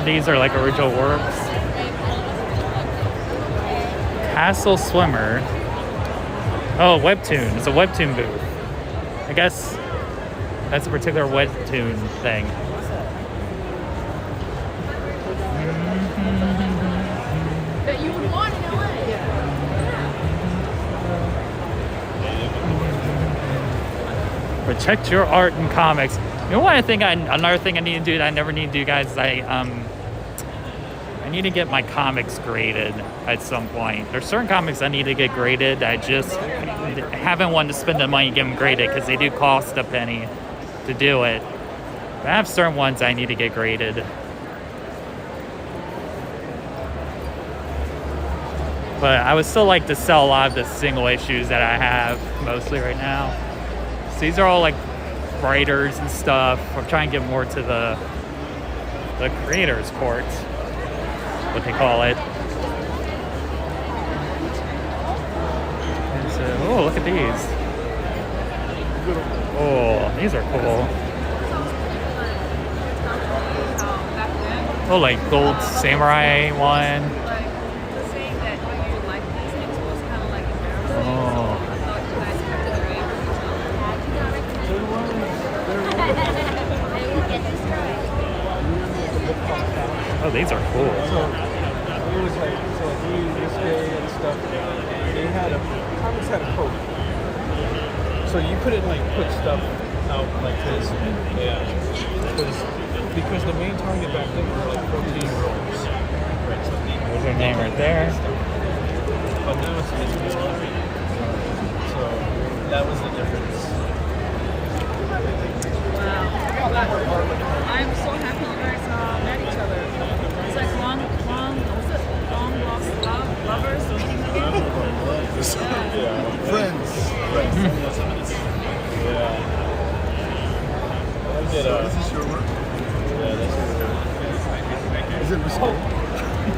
These are like original works. Castle Swimmer. Oh, Webtoon. It's a Webtoon booth. I guess that's a particular Webtoon thing. that you would want in LA. Protect your art and comics. You know, another thing I need to do that I never need to do, guys, is I need to get my comics graded at some point. There's certain comics I need to get graded. I just haven't wanted to spend the money to get them graded because they do cost a penny to do it. But I have certain ones I need to get graded. But I would still like to sell a lot of the single issues that I have mostly right now. So these are all like writers and stuff. I'm trying to get more to the creators court, what they call it. And so, oh, look at these. Oh, these are cool. Oh, like Gold Samurai one. Oh, these are cool. So it was like this day and stuff. They had comics had a code. So you couldn't like put stuff out like this. Yeah. Because the main target back then was like 14-year-olds. Right. So there's their name right there. But now it's more. So that was the difference. Wow. I'm so happy you guys met each other. It's like long lost lovers meeting again. Yeah. Friends. Yeah. So this is your work? Yeah, that's your work. Is it risky?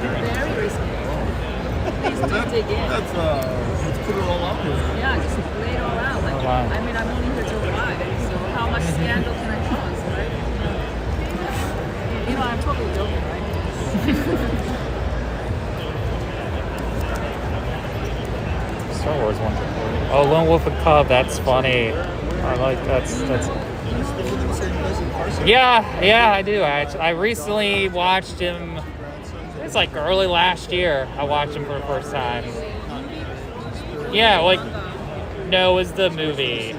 Very risky. Please do dig in. Let's put it all out here. Yeah, just lay it all out. Like, I mean, I'm only here till 5, so how much scandal can I cause, right? You know, I'm totally joking, right? Star Wars one. Oh, Lone Wolf and Cub. That's funny. I like that's. Yeah, I do. I recently watched him. It's like early last year. I watched him for the first time. Yeah, like no, it was the movie.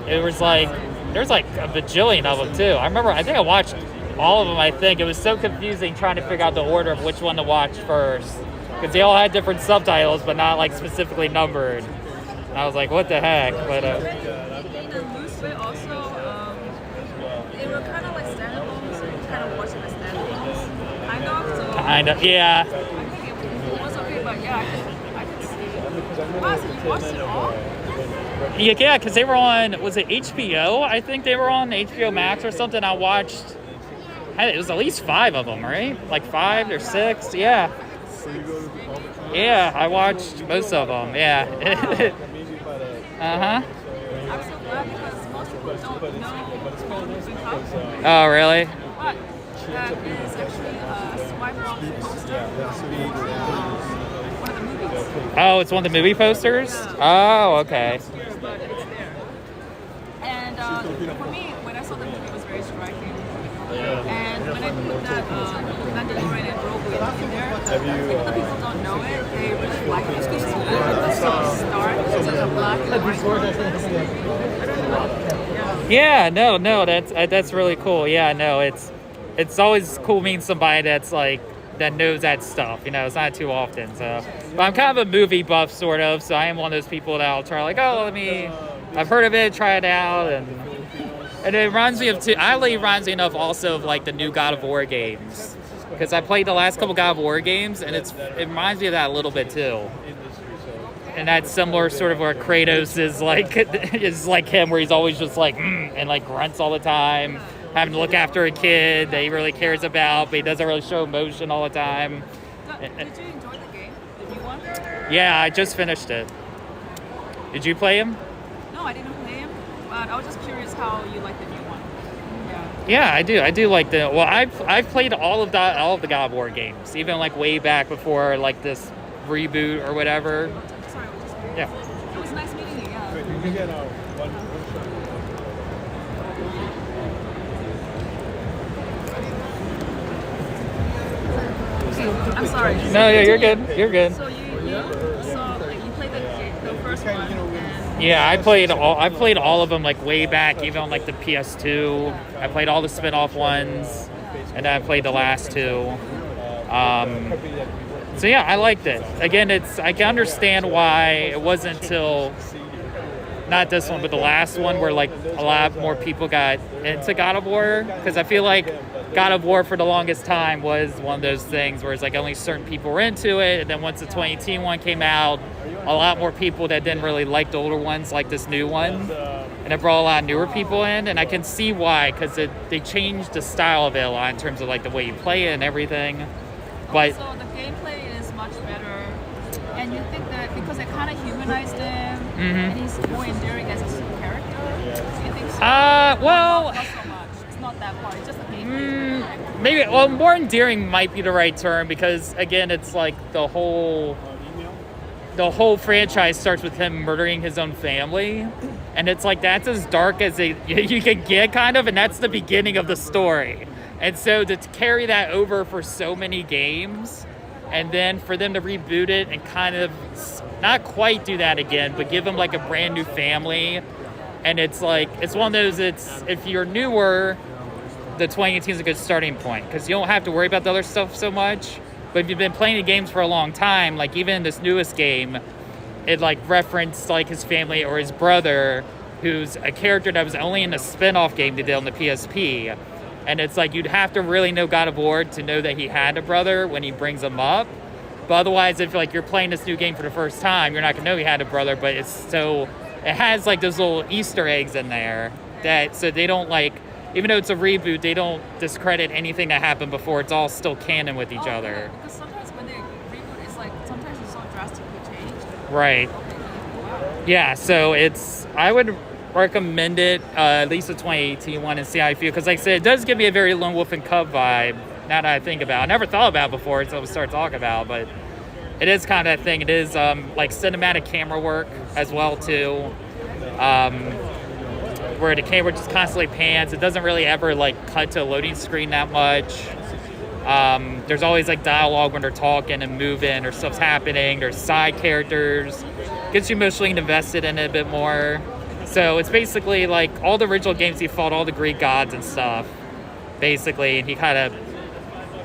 It was like there's like a bajillion of them too. I think I watched all of them. I think it was so confusing trying to figure out the order of which one to watch first because they all had different subtitles, but not like specifically numbered. And I was like, what the heck? But in a loose way, also, they were kind of like standalone, so you kind of watch it as standalones. Kind of, yeah. I think it was okay, but yeah, I can see. Wow, so you watched it all? Yeah, because they were on, was it HBO? I think they were on HBO Max or something. I watched, it was at least 5 of them, right? Like 5 or 6, yeah. Yeah, I watched most of them, yeah. I'm so glad because most people don't know Moving Cup. Oh, really? But that is actually a swipe off poster from one of the movies. Oh, it's one of the movie posters? Oh, okay. But it's there. And for me, when I saw the movie, it was very striking. And when I put that Mandalorian and Grogu in there, even though people don't know it, they really like it. It's cool. The song start with the black and white. Yeah, no, that's really cool. Yeah, no, it's always cool meeting somebody that's like that knows that stuff. You know, it's not too often. So, but I'm kind of a movie buff sort of. So I am one of those people that I'll try like, I've heard of it, try it out, and it reminds me of reminds me enough also of like the new God of War games because I played the last couple God of War games and it reminds me of that a little bit too. And that's similar sort of where Kratos is like him, where he's always just like and like grunts all the time, having to look after a kid that he really cares about, but he doesn't really show emotion all the time. Did you enjoy the game? Did you want? Yeah, I just finished it. Did you play him? No, I didn't play him, but I was just curious how you like the new one. Yeah, I do. I do like the. Well, I've played all of the God of War games, even like way back before like this reboot or whatever. Sorry, I was just curious. Yeah. It was nice meeting you. Yeah. You can get one. I'm sorry. No, yeah, you're good. You're good. So you played the first one, and Yeah, I played all of them like way back, even on like the PS2. I played all the spin-off ones, and then I played the last two. So yeah, I liked it. Again, I can understand why it wasn't until not this one, but the last one where like a lot more people got into God of War, because I feel like God of War for the longest time was one of those things where it's like only certain people were into it, and then once the 2018 one came out, a lot more people that didn't really like the older ones like this new one, and it brought a lot of newer people in, and I can see why, because they changed the style of it a lot in terms of like the way you play it and everything. But so the gameplay is much better, and you think that because they kind of humanized him, and he's more endearing as a character. Do you think so? Well, not so much. It's not that part. It's just the gameplay. Maybe. Well, more endearing might be the right term, because again, it's like the whole franchise starts with him murdering his own family, and it's like that's as dark as you can get, kind of, and that's the beginning of the story. And so to carry that over for so many games, and then for them to reboot it and kind of not quite do that again, but give him like a brand new family, and it's like it's one of those. If you're newer, the 2018 is a good starting point, because you don't have to worry about the other stuff so much. But if you've been playing the games for a long time, like even in this newest game, it like referenced like his family or his brother, who's a character that was only in the spin-off game they did on the PSP. And it's like you'd have to really know God of War to know that he had a brother when he brings him up. But otherwise, if like you're playing this new game for the first time, you're not gonna know he had a brother. But it has like those little Easter eggs in there that so they don't like, even though it's a reboot, they don't discredit anything that happened before. It's all still canon with each other. Because sometimes when they reboot, it's like sometimes it's so drastically changed. Right. Yeah. So I would recommend it, at least the 2018 one, and see how I feel, because like I said, it does give me a very Lone Wolf and Cub vibe, now that I think about it. I never thought about it before until we start talking about it, but it is kind of a thing. It is like cinematic camera work as well too, where the camera just constantly pans. It doesn't really ever like cut to a loading screen that much. There's always like dialogue when they're talking and moving or stuff's happening. There's side characters, gets you emotionally invested in it a bit more. So it's basically like all the original games, he fought all the Greek gods and stuff, basically, and he kind of,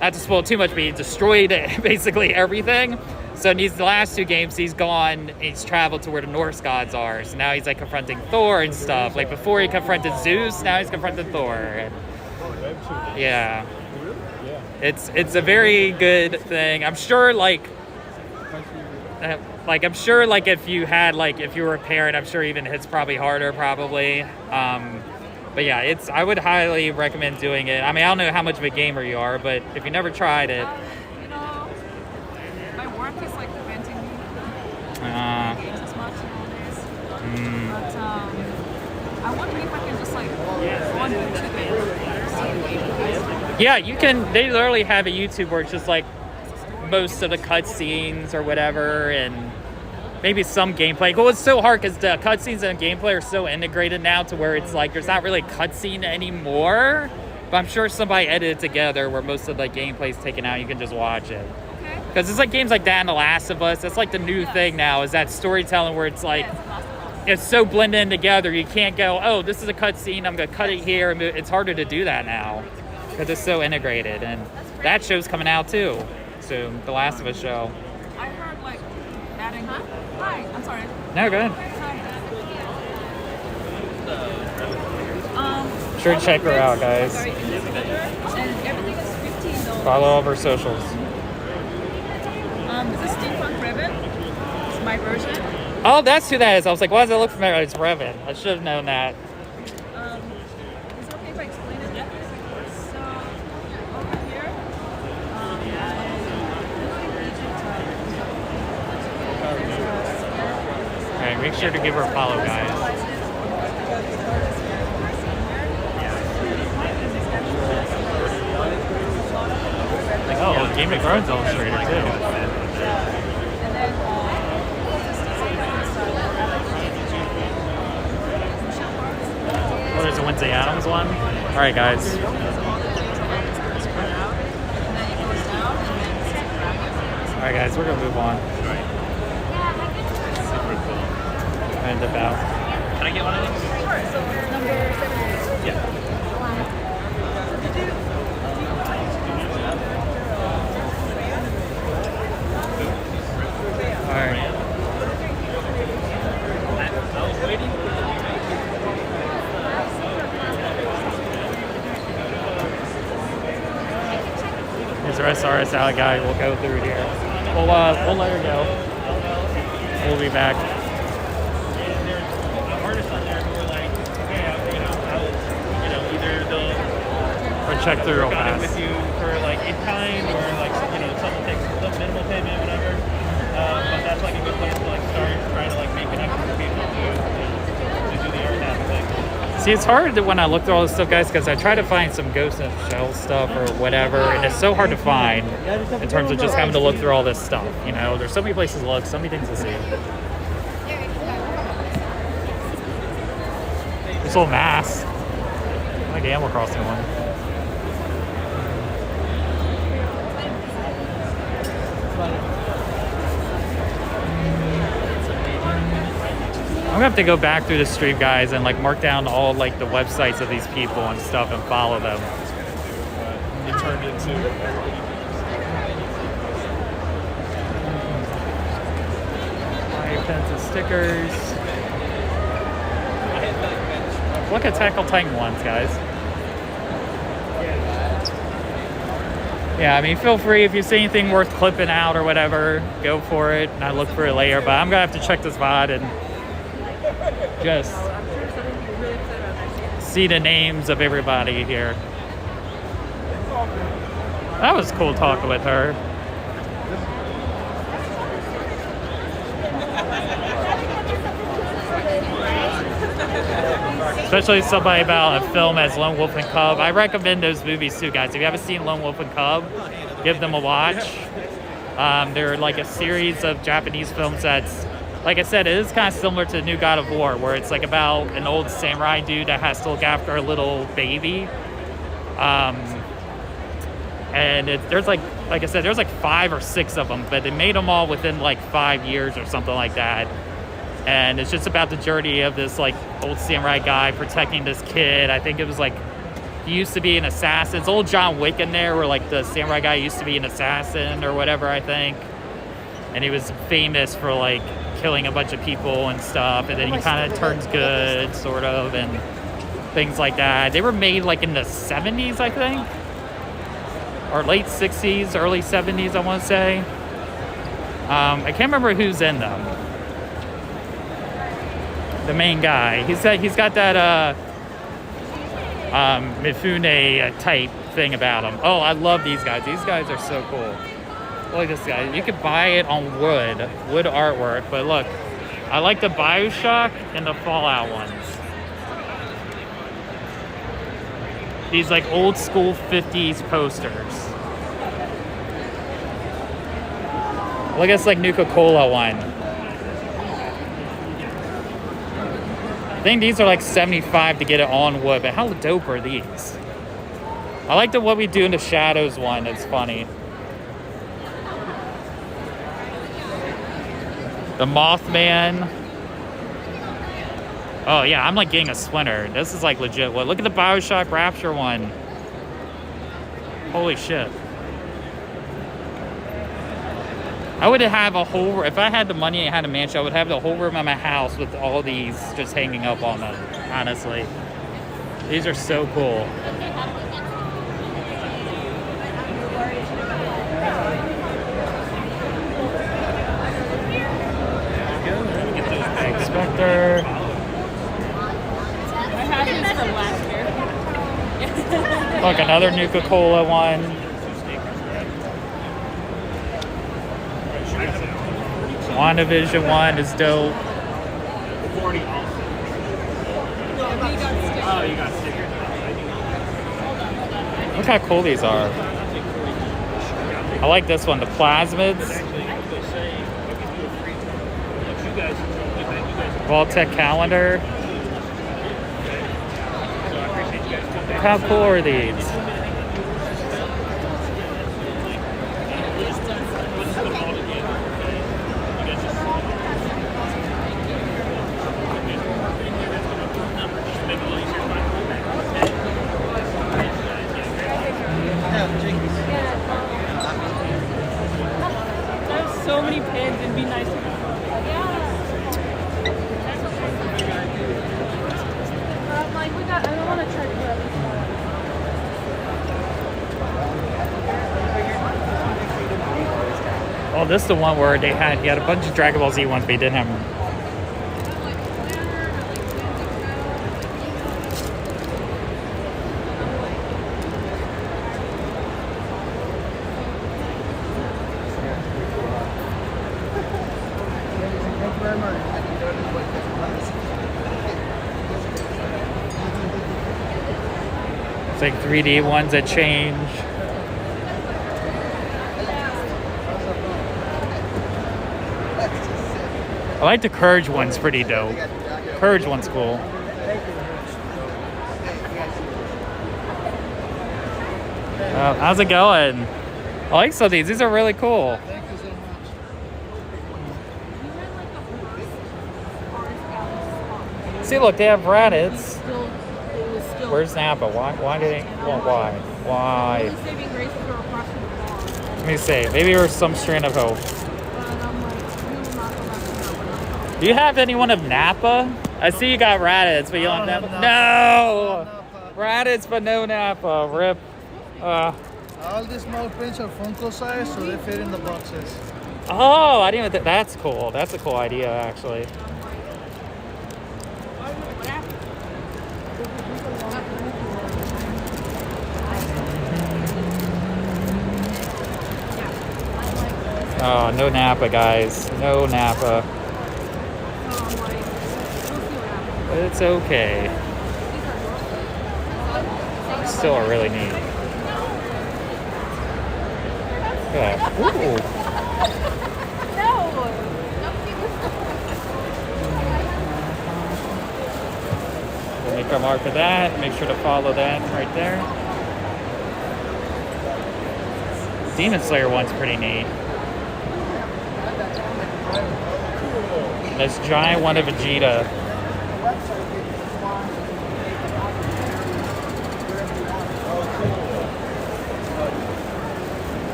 not to spoil too much, but he destroyed basically everything. So in these last two games, he's gone, he's traveled to where the Norse gods are. So now he's like confronting Thor and stuff. Like before he confronted Zeus, now he's confronting Thor. And yeah, it's a very good thing. I'm sure I'm sure like if you were a parent, I'm sure even it's probably harder probably. But yeah, I would highly recommend doing it. I mean, I don't know how much of a gamer you are, but if you never tried it. My work is like preventing me from games as much nowadays. But I wonder if I can just like go on YouTube and see gameplays. Yeah, you can. They literally have a YouTube where it's just like most of the cutscenes or whatever, and maybe some gameplay. Well, it's so hard because the cutscenes and gameplay are so integrated now to where it's like there's not really cutscene anymore. But I'm sure somebody edited it together where most of the gameplay is taken out. You can just watch it. Because it's like games like that and The Last of Us. That's like the new thing now, is that storytelling where it's like it's so blended in together. You can't go, oh, this is a cutscene, I'm gonna cut it here. And it's harder to do that now because it's so integrated. And that show's coming out too soon. The Last of Us show. I heard like adding. Hi, I'm sorry. No, go ahead. Sure, check her out, guys. And everything is $15. Follow all of her socials. This is Steampunk Revan. It's my version. Oh, that's who that is. I was like, why does that look familiar? It's Revan. I should have known that. Is it okay if I explain it? Yeah. So, over here, Alright, make sure to give her a follow, guys. Oh, Game of Thrones illustrator too. Oh, there's a Wednesday Addams one. All right, guys. All right, guys, we're gonna move on. And about. Can I get one of these? Yeah. All right. I was waiting. There's the SRS Alley guy. We'll go through here. We'll let her go. We'll be back. Artists on there who were like, okay, either they'll Or check through real work on it fast. with you for like in kind, or like someone takes some minimal payment, whatever. But that's like a good place to like start trying to like make connections with people to do the art half thing. See, it's hard when I look through all this stuff, guys, because I try to find some Ghost in the Shell stuff or whatever, and it's so hard to find in terms of just having to look through all this stuff. You know, there's so many places to look, so many things to see. This little mask. I like the Animal Crossing one. I'm gonna have to go back through the stream, guys, and like mark down all like the websites of these people and stuff and follow them. It turned into. Pens and stickers. Look at Tackle Titan ones, guys. Yeah, I mean, feel free if you see anything worth clipping out or whatever, go for it. And I look for it later, but I'm gonna have to check this VOD and just see the names of everybody here. That was cool talking with her. Especially somebody about a film as Lone Wolf and Cub. I recommend those movies too, guys. If you haven't seen Lone Wolf and Cub, give them a watch. They're like a series of Japanese films that's, like I said, it is kind of similar to New God of War, where it's like about an old samurai dude that has to look after a little baby. And there's like I said, there's like 5 or 6 of them, but they made them all within like 5 years or something like that. And it's just about the journey of this like old samurai guy protecting this kid. I think it was like, he used to be an assassin. It's old John Wick in there, where like the samurai guy used to be an assassin or whatever, I think. And he was famous for like killing a bunch of people and stuff. And then he kind of turns good, sort of, and things like that. They were made like in the 70s, I think. Or late 60s, early 70s, I want to say. I can't remember who's in them. The main guy. He's got that Mifune type thing about him. Oh, I love these guys. These guys are so cool. Look at this guy. You could buy it on wood artwork, but look, I like the BioShock and the Fallout ones. These like old school 50s posters. Look at this like Nuka-Cola one. I think these are like $75 to get it on wood, but how dope are these? I like the What We Do in the Shadows one. It's funny. The Mothman. Oh yeah, I'm like getting a splinter. This is like legit. Well, look at the BioShock Rapture one. Holy shit. I would have a whole, if I had the money and had a mansion, I would have the whole room of my house with all these just hanging up on them, honestly. These are so cool. Spectre. I had his from last year. Look, another Nuka-Cola one. WandaVision one is dope. Look how cool these are. I like this one, the Plasmids. Vault-Tec calendar. How cool are these? don't want to try to do at least one. Oh, this is the one where he had a bunch of Dragon Ball Z ones, but he didn't have them. It's like 3D ones that change. I like the Courage one's pretty dope. Courage one's cool. How's it going? I like some of these. These are really cool. Thank you so much. See, look, they have Raditz. Where's Napa? Why did it? Well, why? Let me see. Maybe there's some strain of hope. Do you have anyone of Napa? I see you got Raditz, but you don't have Napa. No! Raditz, but no Napa. Rip. All these small prints are Funko size, so they fit in the boxes. Oh, I didn't even. That's cool. That's a cool idea, actually. Oh, no Napa, guys. No Napa. But it's okay. It's still really neat. Look at that. Ooh. We'll make our mark for that. Make sure to follow that right there. Demon Slayer one's pretty neat. This giant one of Vegeta.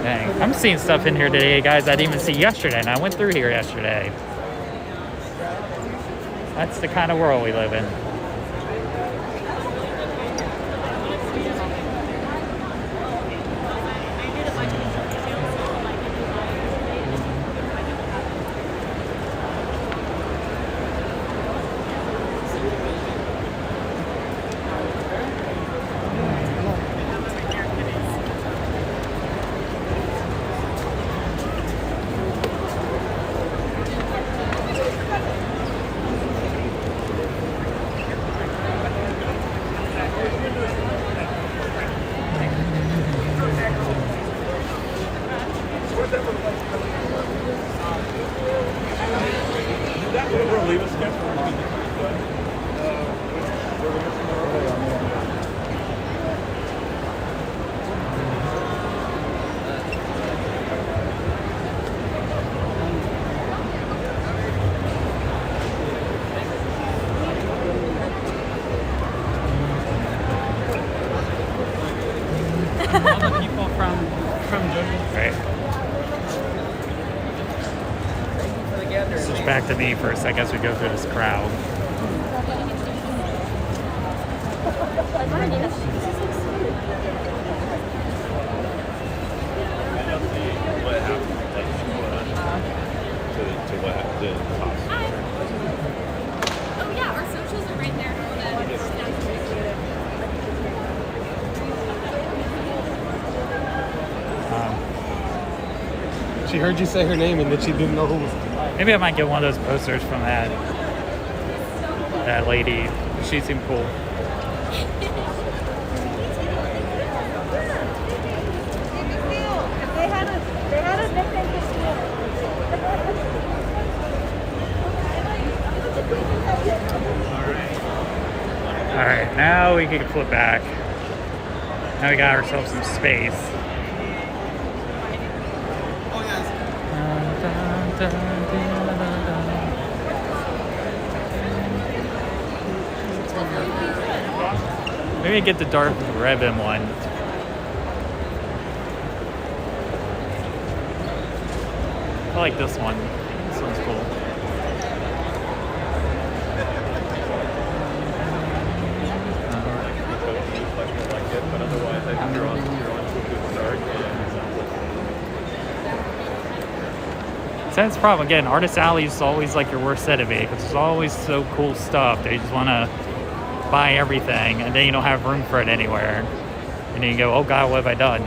Dang, I'm seeing stuff in here today, guys, I didn't even see yesterday, and I went through here yesterday. That's the kind of world we live in. Back to me first, I guess we go through this crowd. Oh yeah, our socials are right there. She heard you say her name and then she didn't know who was. Maybe I might get one of those posters from that lady. She seemed cool. They had a nickname for Alright, now we can flip back. Now we got ourselves some space. Maybe get the dark ribbon one. I like this one. This one's cool. it, but otherwise I think you're on to a good start. That's the problem. Again, Artist Alley is always like your worst enemy because there's always so cool stuff. They just want to buy everything, and then you don't have room for it anywhere. And then you go, oh God, what have I done?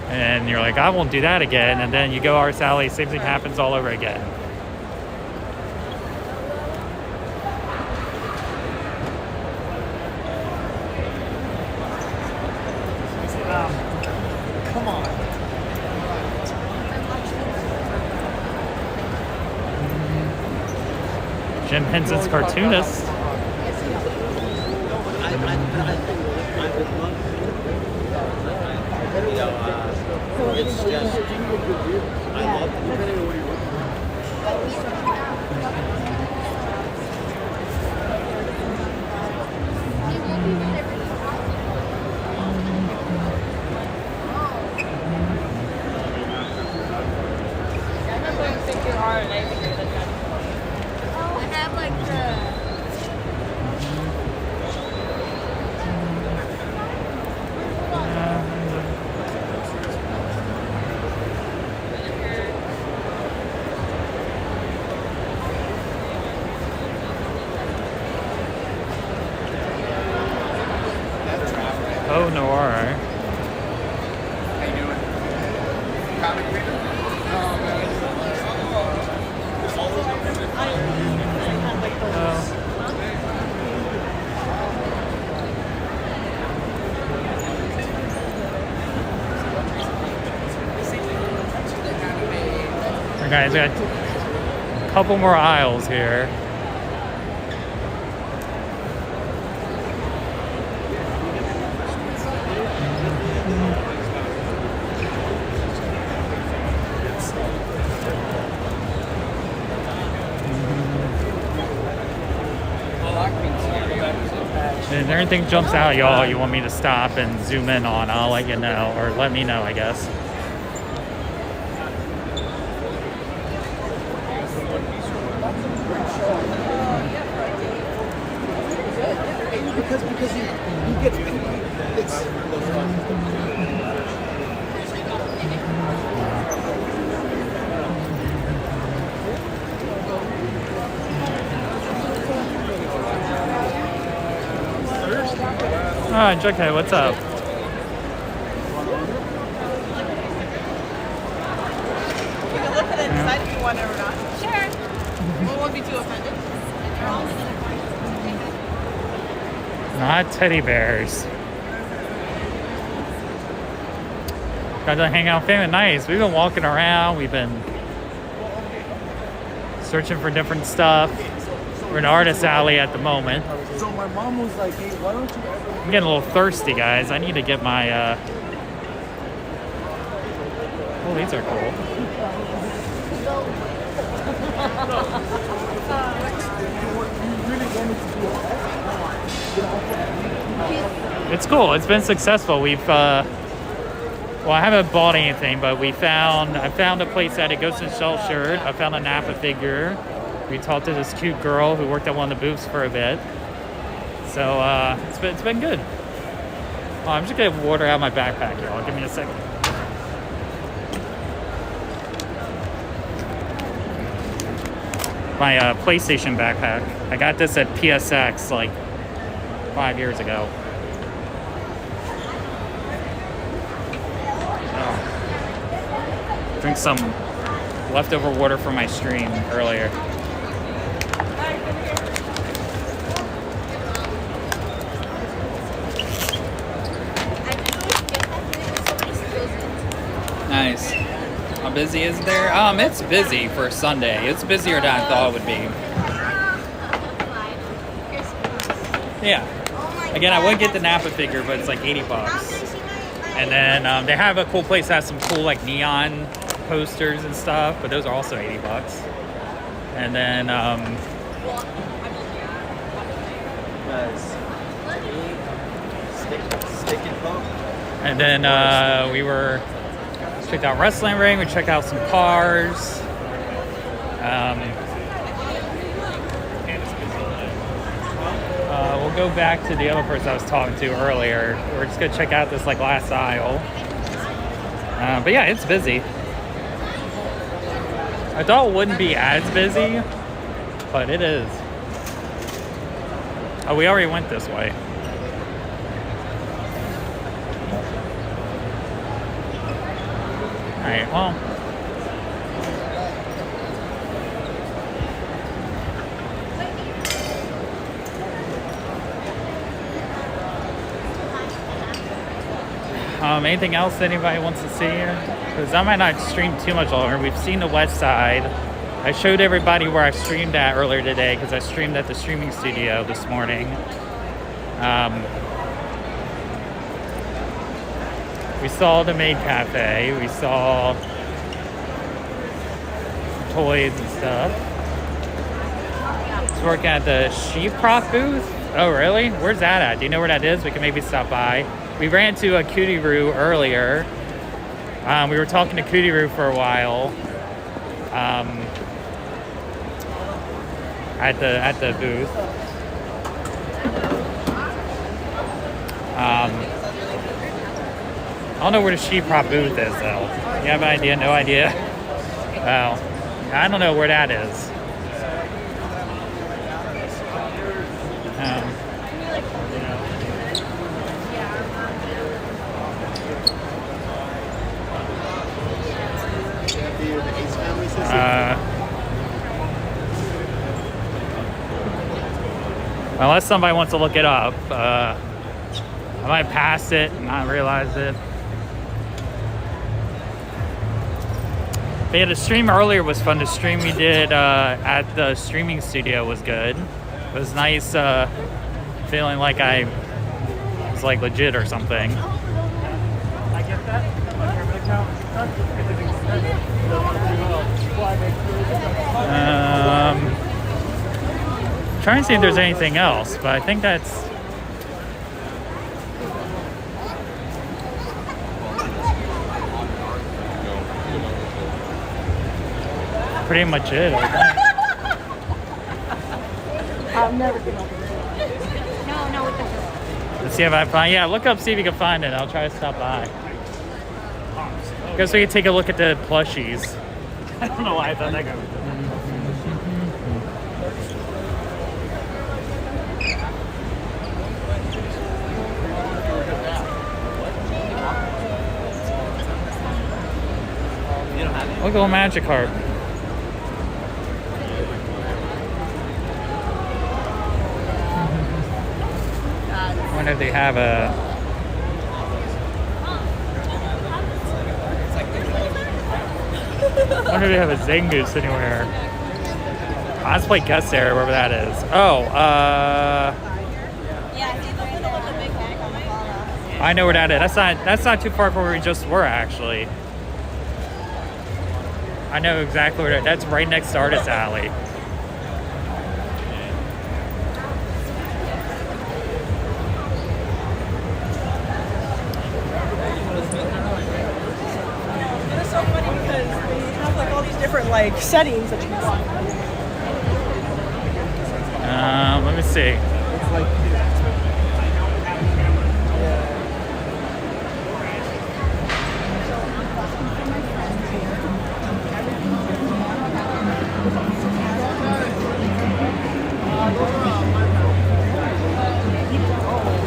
And you're like, I won't do that again. And then you go Artist Alley, same thing happens all over again. Come on. Jim Henson's cartoonist. It's just, I love it. I have like the. Oh, Noir. How you doing? Comic reader? Alright guys, I got a couple more aisles here. If anything jumps out, y'all, you want me to stop and zoom in on, I'll let you know, or let me know, I guess. Because he gets it's Alright, Jughead, what's up? We can look at it and decide if you want it or not. Sure. We won't be too offended. Not teddy bears. Got to hang out with family. Nice. We've been walking around. We've been searching for different stuff. We're in Artist Alley at the moment. so my mom was like, hey, why don't you ever I'm getting a little thirsty, guys. I need to get my, Oh, these are cool. It's cool. It's been successful. We've, well, I haven't bought anything, but I found a place that it goes in shell shirt. I found a Napa figure. We talked to this cute girl who worked at one of the booths for a bit. So it's been good. Oh, I'm just getting water out of my backpack, y'all. Give me a second. My PlayStation backpack. I got this at PSX like 5 years ago. Oh. Drink some leftover water from my stream earlier. Nice. How busy is there? It's busy for Sunday. It's busier than I thought it would be. Yeah. Again, I would get the Napa figure, but it's like $80. And then they have a cool place that has some cool like neon posters and stuff, but those are also $80. And then and then we were checked out wrestling ring. We checked out some cars. We'll go back to the other person I was talking to earlier. We're just gonna check out this like last aisle. But yeah, it's busy. I thought it wouldn't be as busy, but it is. Oh, we already went this way. All right, well. Anything else anybody wants to see? Because I might not stream too much longer. We've seen the west side. I showed everybody where I streamed at earlier today because I streamed at the streaming studio this morning. We saw the maid cafe. We saw toys and stuff. It's working at the sheep prop booth. Oh, really? Where's that at? Do you know where that is? We can maybe stop by. We ran to a Cootie-Roo earlier. We were talking to Cootie-Roo for a while at the booth. I don't know where the sheep prop booth is though. You have an idea? No idea? Well, I don't know where that is. Unless somebody wants to look it up, I might pass it and not realize it. But yeah, the stream earlier was fun. The stream we did at the streaming studio was good. It was nice feeling like I was like legit or something. I get that. Trying to see if there's anything else, but I think that's pretty much it, I think. I'll never give up. No, with the Let's see if I find. Yeah, look up, see if you can find it. I'll try to stop by. Guess we can take a look at the plushies. I don't know why I thought that guy was doing Look at the Magikarp. I wonder if they have a. I wonder if they have a Zangoose anywhere. Let's play Gus there, wherever that is. Oh, I know where that is. That's not too far from where we just were, actually. I know exactly where that's right next to Artist Alley. It's so funny because they have like all these different like settings that you can find. Let me see. It's like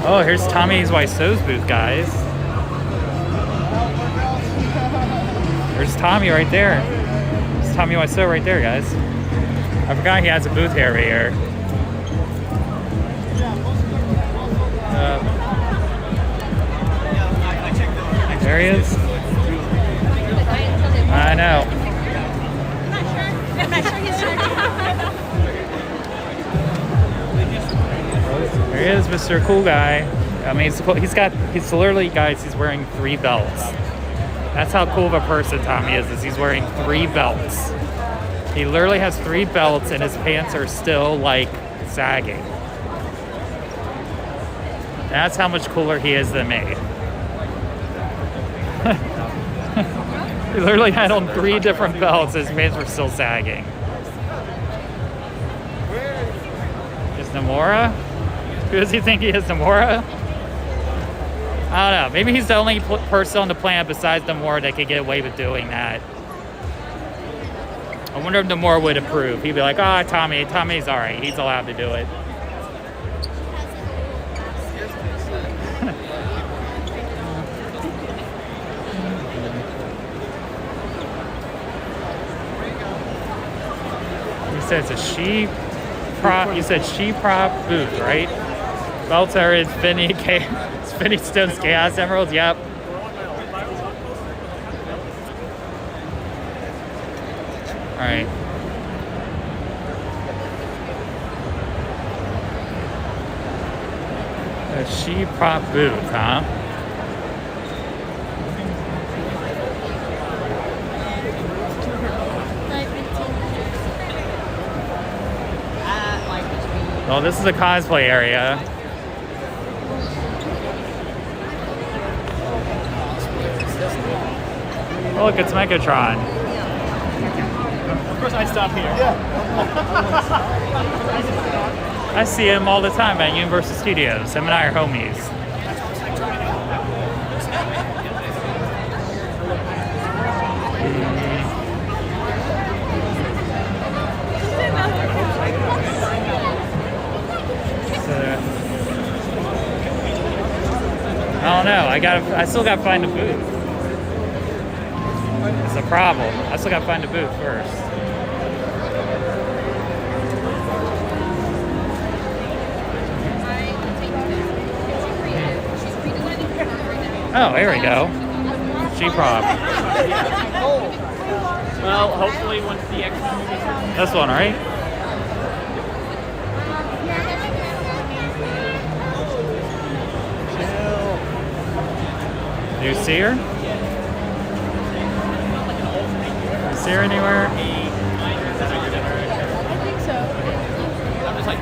Oh, here's Tommy's Wiseau's booth, guys. There's Tommy right there. There's Tommy Wiseau right there, guys. I forgot he has a booth area here. There he is. I know. I'm not sure he's sure. There he is, Mr. Cool Guy. I mean, he's literally, guys, he's wearing 3 belts. That's how cool of a person Tommy is he's wearing 3 belts. He literally has 3 belts and his pants are still, like, sagging. That's how much cooler he is than me. He literally had on 3 different belts, his pants were still sagging. Is Namora? Who does he think he is, Nomura? I don't know. Maybe he's the only person on the planet besides Nomura that could get away with doing that. I wonder if Nomura would approve. He'd be like, "Ah, oh, Tommy's all right. He's allowed to do it." You said it's a she prop. You said she prop booth, right? Belter is Finny Stone's Chaos Emeralds. Yep. All right. A she prop booth, huh? Well, this is a cosplay area. Oh, look, it's Megatron. Of course, I stop here. Yeah. I see him all the time at Universal Studios. Him and I are homies. I don't know. I still gotta find a booth. It's a problem. I still gotta find a booth first. Oh, here we go. G-Prop. Well, hopefully once the X-Men movie comes. This one, right? Do you see her? Do you see her anywhere? I think so. I'm just like,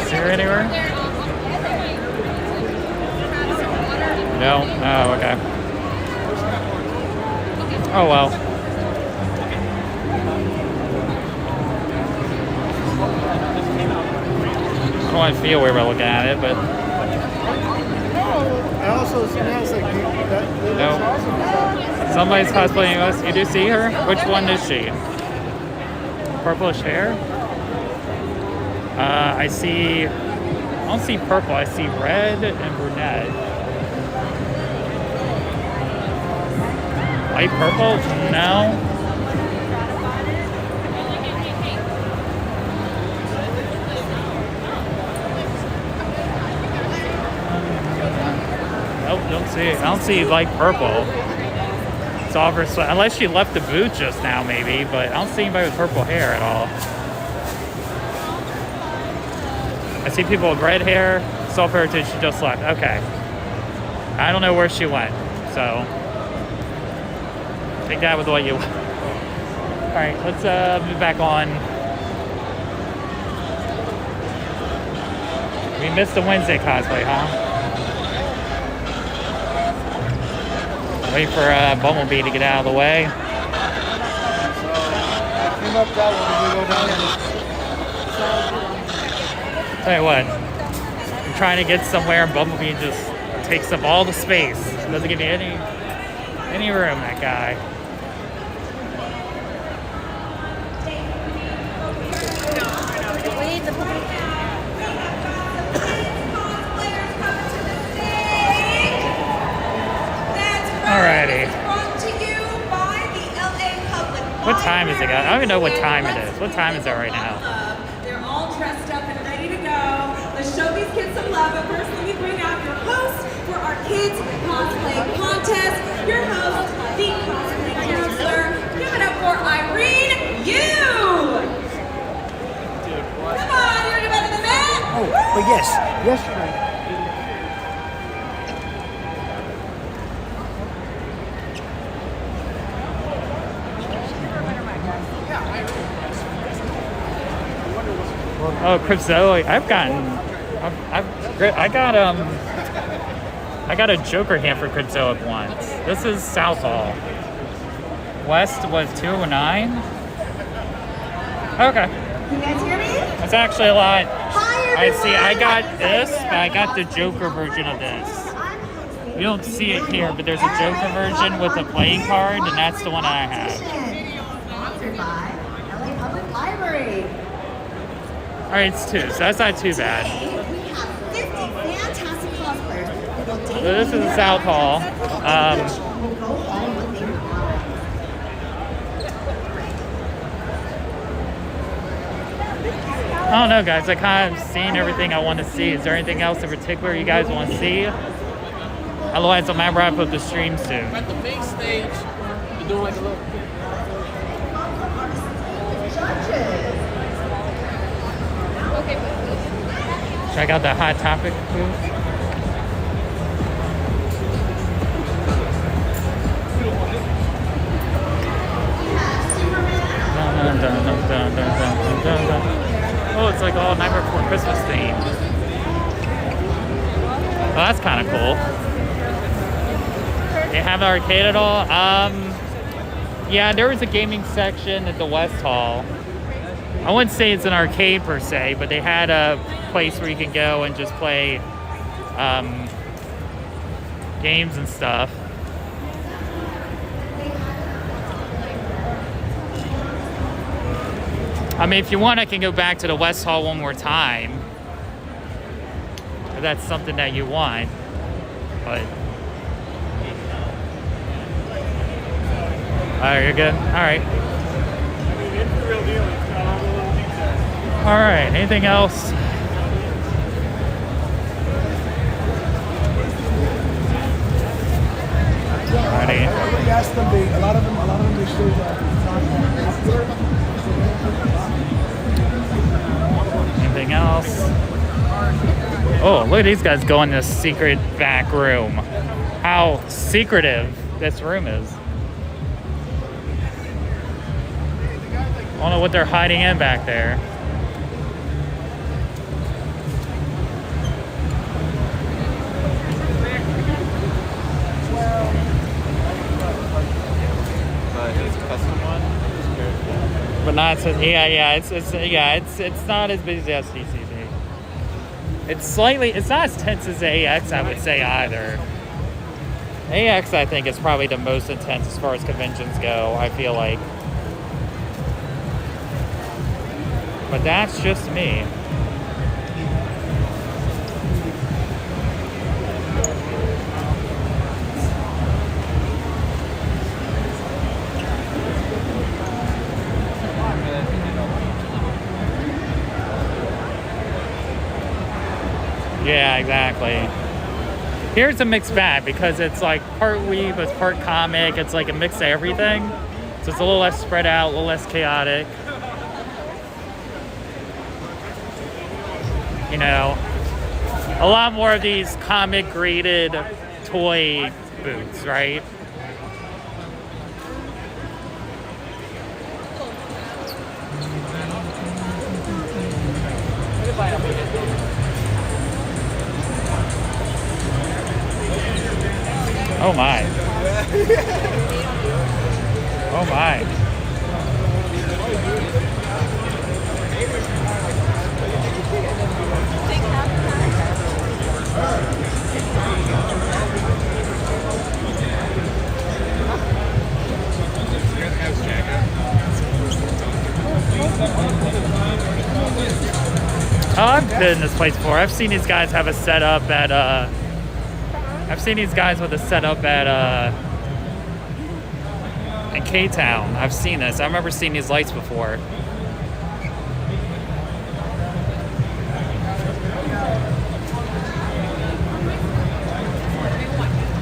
See her anywhere? No? Oh, okay. Oh, well. I don't want to feel weird about looking at it, but... I also smells like that. No. Somebody's cosplaying us. You do see her? Which one is she? Purplish hair? I don't see purple. I see red and brunette. Light purple? No. Nope, don't see it. I don't see light purple. It's all for unless she left the booth just now, maybe. But I don't see anybody with purple hair at all. I see people with red hair. Self Heritage, she just left. Okay. I don't know where she went, so take that with what you want. All right, let's move back on. We missed the Wednesday cosplay, huh? Wait for Bumblebee to get out of the way. Came up that one when we go down there. Tell you what, I'm trying to get somewhere and Bumblebee just takes up all the space. Doesn't give you any room, that guy. Alrighty. What time is it? I don't even know what time it is. What time is it right now? They're all dressed up and ready to go. Let's show these kids some love. But first, let me bring out your host for our kids cosplay contest. Your host, the cosplay counselor. Give it up for Irene Yu. Come on, you're gonna better than that. Oh, but yes, Frank. Oh, Cryptozoic. I got a Joker hand for Cryptozoic once. This is South Hall. West was 209. Okay. You guys hear me? That's actually a lot. Hi, I see. I got this, but I got the Joker version of this. You don't see it here, but there's a Joker version with a playing card, and that's the one I have. Sponsored by LA Public Library. All right, it's 2, so that's not too bad. We have 50 fantastic cosplayers who will take So this is the South Hall. I don't know, guys. I kind of seen everything I want to see. Is there anything else in particular you guys want to see? Otherwise, I'm gonna wrap up the stream soon. At the big stage, you're doing like a little. Check out the Hot Topic booth. Dun, dun, dun, dun, dun, dun, dun, dun. Oh, it's like all Nightmare Before Christmas themed. Well, that's kind of cool. They have an arcade at all? Yeah, there was a gaming section at the West Hall. I wouldn't say it's an arcade per se, but they had a place where you can go and just play games and stuff. I mean, if you want, I can go back to the West Hall one more time. If that's something that you want. But... Alright, you're good? Alright. Alright, anything else? Alrighty. We asked them, a lot of them they still Anything else? Oh, look at these guys going in this secret back room. How secretive this room is. I don't know what they're hiding in back there. But not so, it's not as busy as TCC. It's not as tense as AX, I would say either. AX, I think, is probably the most intense as far as conventions go, I feel like. But that's just me. Yeah, exactly. Here's a mixed bag because it's like part weave, it's part comic, it's like a mix of everything. So it's a little less spread out, a little less chaotic. You know, a lot more of these comic graded toy booths, right? Oh my. Oh my. Oh, I've been in this place before. I've seen these guys have a setup at I've seen these guys with a setup at in K-Town. I've seen this. I remember seeing these lights before.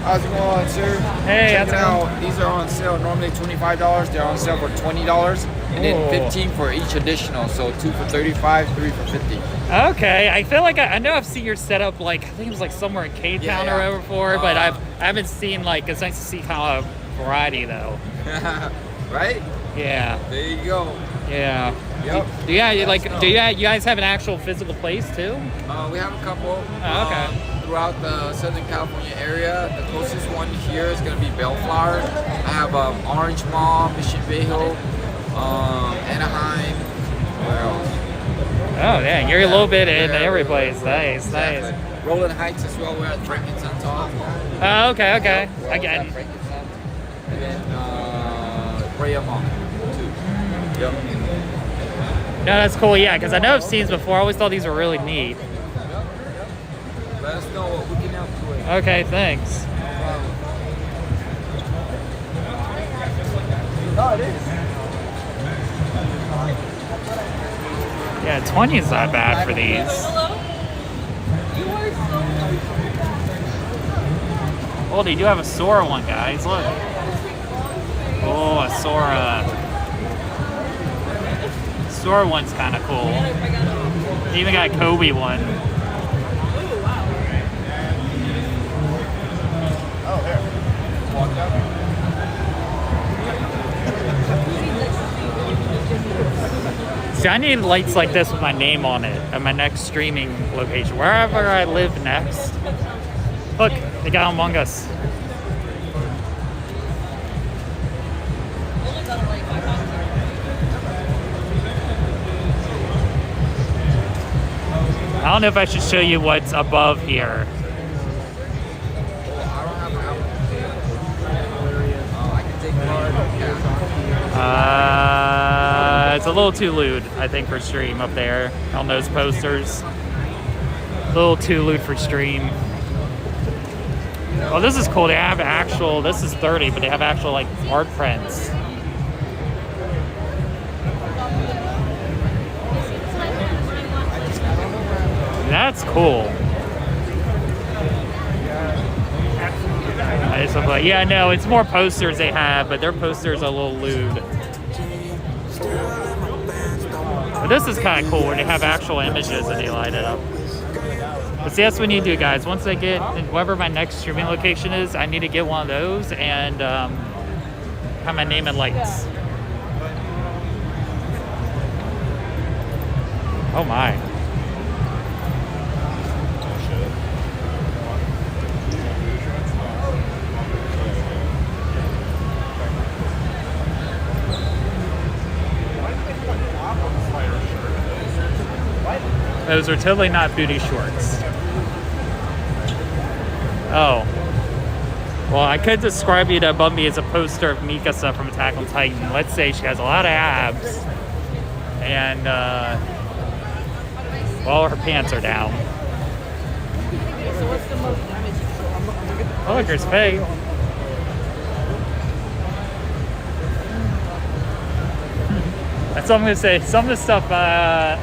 How's it going, sir? Hey, check it out. These are on sale. Normally $25. They're on sale for $20, and then $15 for each additional. So 2 for $35, 3 for $50. Okay, I feel like I know I've seen your setup. Like I think it was like somewhere in K-Town or whatever before, but I haven't seen like. It's nice to see kind of variety though. Right? Yeah. There you go. Yeah. Yep. You guys have an actual physical place too? We have a couple. Oh, okay. throughout the Southern California area. The closest one here is gonna be Bellflower. I have Orange Mall, Mission Viejo, Anaheim. Where else? Oh, yeah, you're a little bit in every place. Nice, Exactly. nice. Rolling Heights as well. We're at Frankenstein's Hall. Oh, okay, okay. We're always Again. at Frankenstein. And then Brea Mall too. Yep. No, that's cool, yeah, because I know I've seen these before. I always thought these were really neat. Let us know what we can help you with. Okay, thanks. No, it is. Yeah, 20 is not bad for these. Oh, they do have a Sora one, guys. Look. Oh, a Sora. Sora one's kind of cool. They even got a Kobe one. Oh, there. Walk up. See, I need lights like this with my name on it at my next streaming location, wherever I live next. Look, they got Among Us. I don't know if I should show you what's above here. It's a little too lewd, I think, for stream up there on those posters. A little too lewd for stream. Oh, this is cool. They have actual, this is 30, but they have actual like art prints. That's cool. I just look like, yeah, no, it's more posters they have, but their posters are a little lewd. But this is kind of cool where they have actual images and they light it up. But see, that's what we need to do, guys. Once I get wherever my next streaming location is, I need to get one of those and have my name in lights. Oh my. Those are totally not booty shorts. Oh. Well, I could describe you to above me as a poster of Mikasa from Attack on Titan. Let's say she has a lot of abs. And, well, her pants are down. Oh, look, here's Faye. That's all I'm going to say. Some of the stuff, I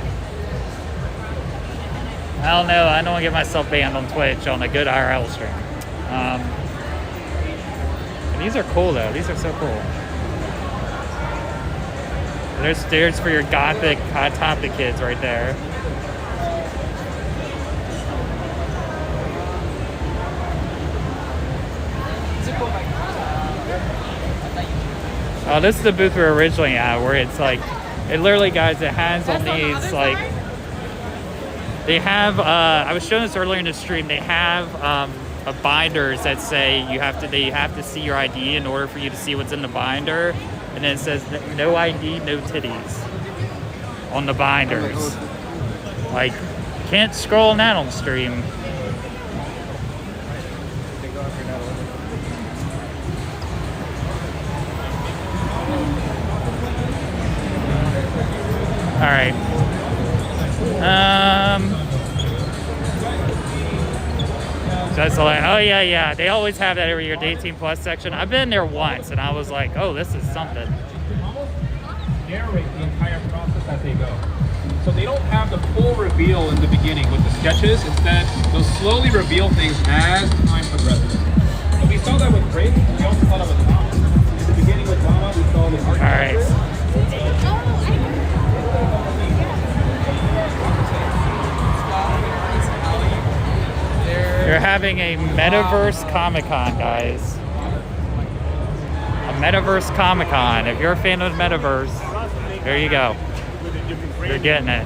don't know. I don't want to get myself banned on Twitch on a good IRL stream. These are cool, though. These are so cool. There's stairs for your gothic Hot Topic kids right there. Oh, this is the booth we were originally at, where it's like, it literally, guys, it has on these, like, they have, I was showing this earlier in the stream, they have binders that say they have to see your ID in order for you to see what's in the binder. And then it says no ID, no titties on the binders. Like, can't scroll on that on stream. All right. So it's like, oh yeah. They always have that every year, the 18 plus section. I've been there once and I was like, oh, this is something. Narrate the entire process as they go. So they don't have the full reveal in the beginning with the sketches. Instead, they'll slowly reveal things as time progresses. So we saw that with Drake. We also saw that with Mama. In the beginning with Mama, we saw the art. All right. You're having a Metaverse Comic Con, guys. A Metaverse Comic Con. If you're a fan of the Metaverse, there you go. You're getting it.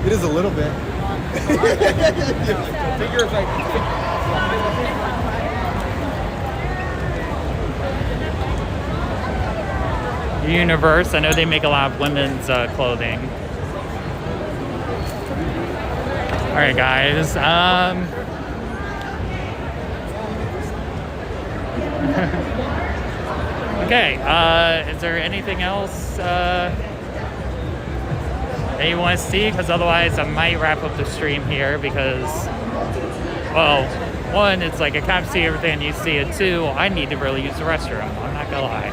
It is a little bit. Figure is like. Universe. I know they make a lot of women's clothing. All right, guys. Okay. Is there anything else that you want to see? Because otherwise, I might wrap up the stream here. Because, well, one, it's like I can't see everything and you see it. Two, I need to really use the restroom. I'm not gonna lie.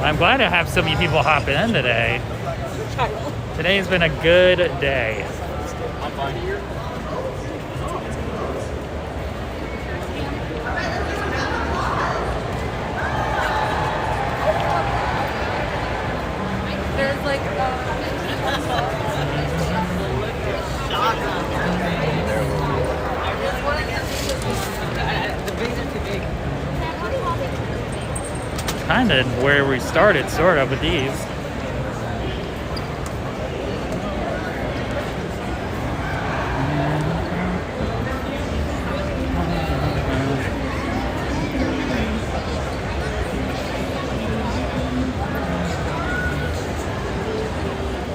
I'm glad to have so many people hopping in today. Today's been a good day. There's like Kind of where we started, sort of, with these.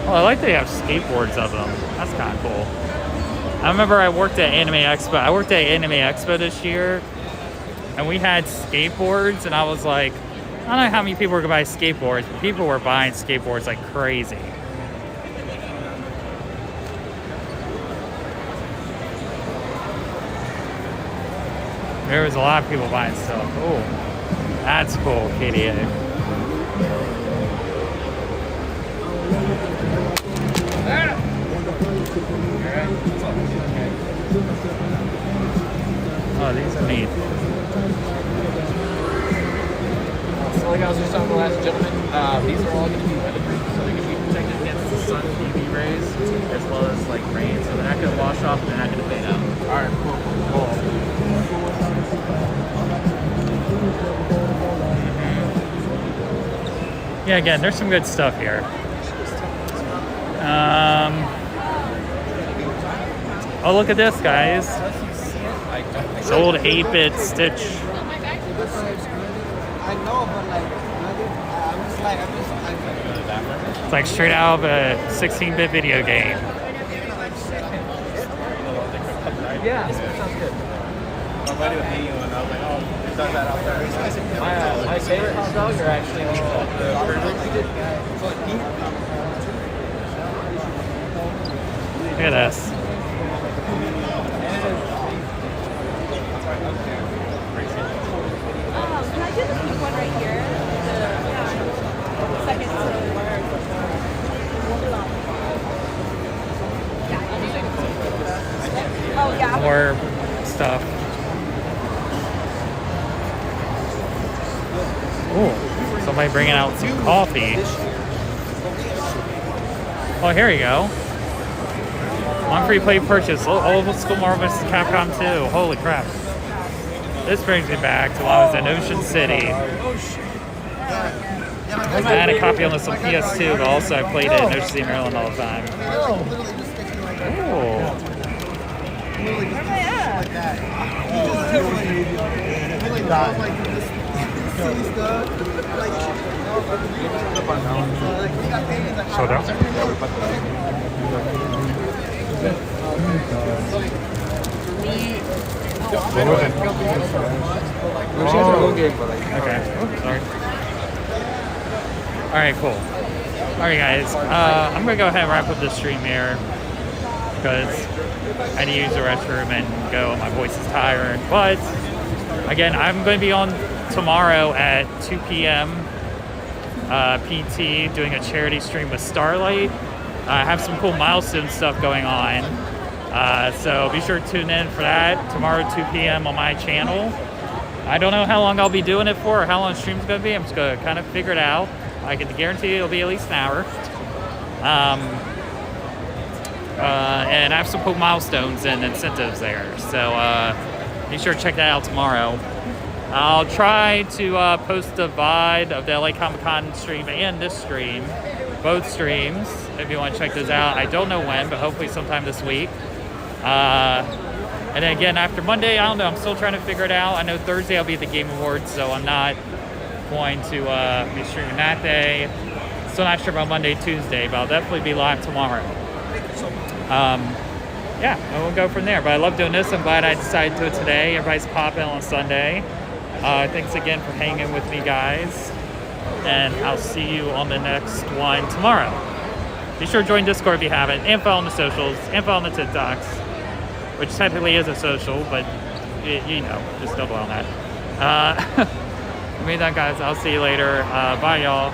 Well, I like they have skateboards of them. That's kind of cool. I remember I worked at Anime Expo. I worked at Anime Expo this year, and we had skateboards, and I was like, I don't know how many people were going to buy skateboards, but people were buying skateboards like crazy. There was a lot of people buying stuff. Oh, that's cool, KDA. Oh, these are neat. So like I was just talking to the last gentleman, these are all going to be weatherproof, so they're going to be protected against the sun UV rays, as well as like rain, so they're not going to wash off, they're not going to fade out. Alright, cool. Yeah, again, there's some good stuff here. Oh, look at this, guys. It's old 8-bit Stitch. I know, but like, I'm just It's like straight out of a 16-bit video game. Yeah, that sounds good. My buddy was eating one, I was like, oh, he does that out there. My favorite hot dogs are actually the Look at this. Can I do the pink one right here? The second to Oh, yeah. More stuff. Ooh, somebody bringing out some coffee. Oh, here you go. One free play purchase. Old school Marvel vs. Capcom 2. Holy crap. This brings me back to when I was in Ocean City. I had a copy on this on PS2, but also I played it in Ocean City, Maryland all the time. Ooh. Slow down. Okay. Sorry. Alright, cool. Alright, guys. I'm going to go ahead and wrap up this stream here because I need to use the restroom and go. My voice is tired. But, again, I'm going to be on tomorrow at 2 p.m. PT doing a charity stream with Starlight. I have some cool milestone stuff going on. So be sure to tune in for that tomorrow at 2 p.m. on my channel. I don't know how long I'll be doing it for or how long the stream's going to be. I'm just going to kind of figure it out. I can guarantee it'll be at least an hour. and I have some cool milestones and incentives there. So be sure to check that out tomorrow. I'll try to post a VOD of the LA Comic Con stream and this stream, both streams, if you want to check those out. I don't know when, but hopefully sometime this week. And then again, after Monday, I don't know, I'm still trying to figure it out. I know Thursday I'll be at the Game Awards, so I'm not going to be streaming that day. Still not sure about Monday, Tuesday, but I'll definitely be live tomorrow. Yeah, and we'll go from there. But I love doing this. I'm glad I decided to do it today. Everybody's popping on Sunday. Thanks again for hanging with me, guys. And I'll see you on the next one tomorrow. Be sure to join Discord if you haven't. And follow on the socials. And follow on the TikToks. Which technically is a social, but you know, just double on that. With that, guys, I'll see you later. Bye, y'all.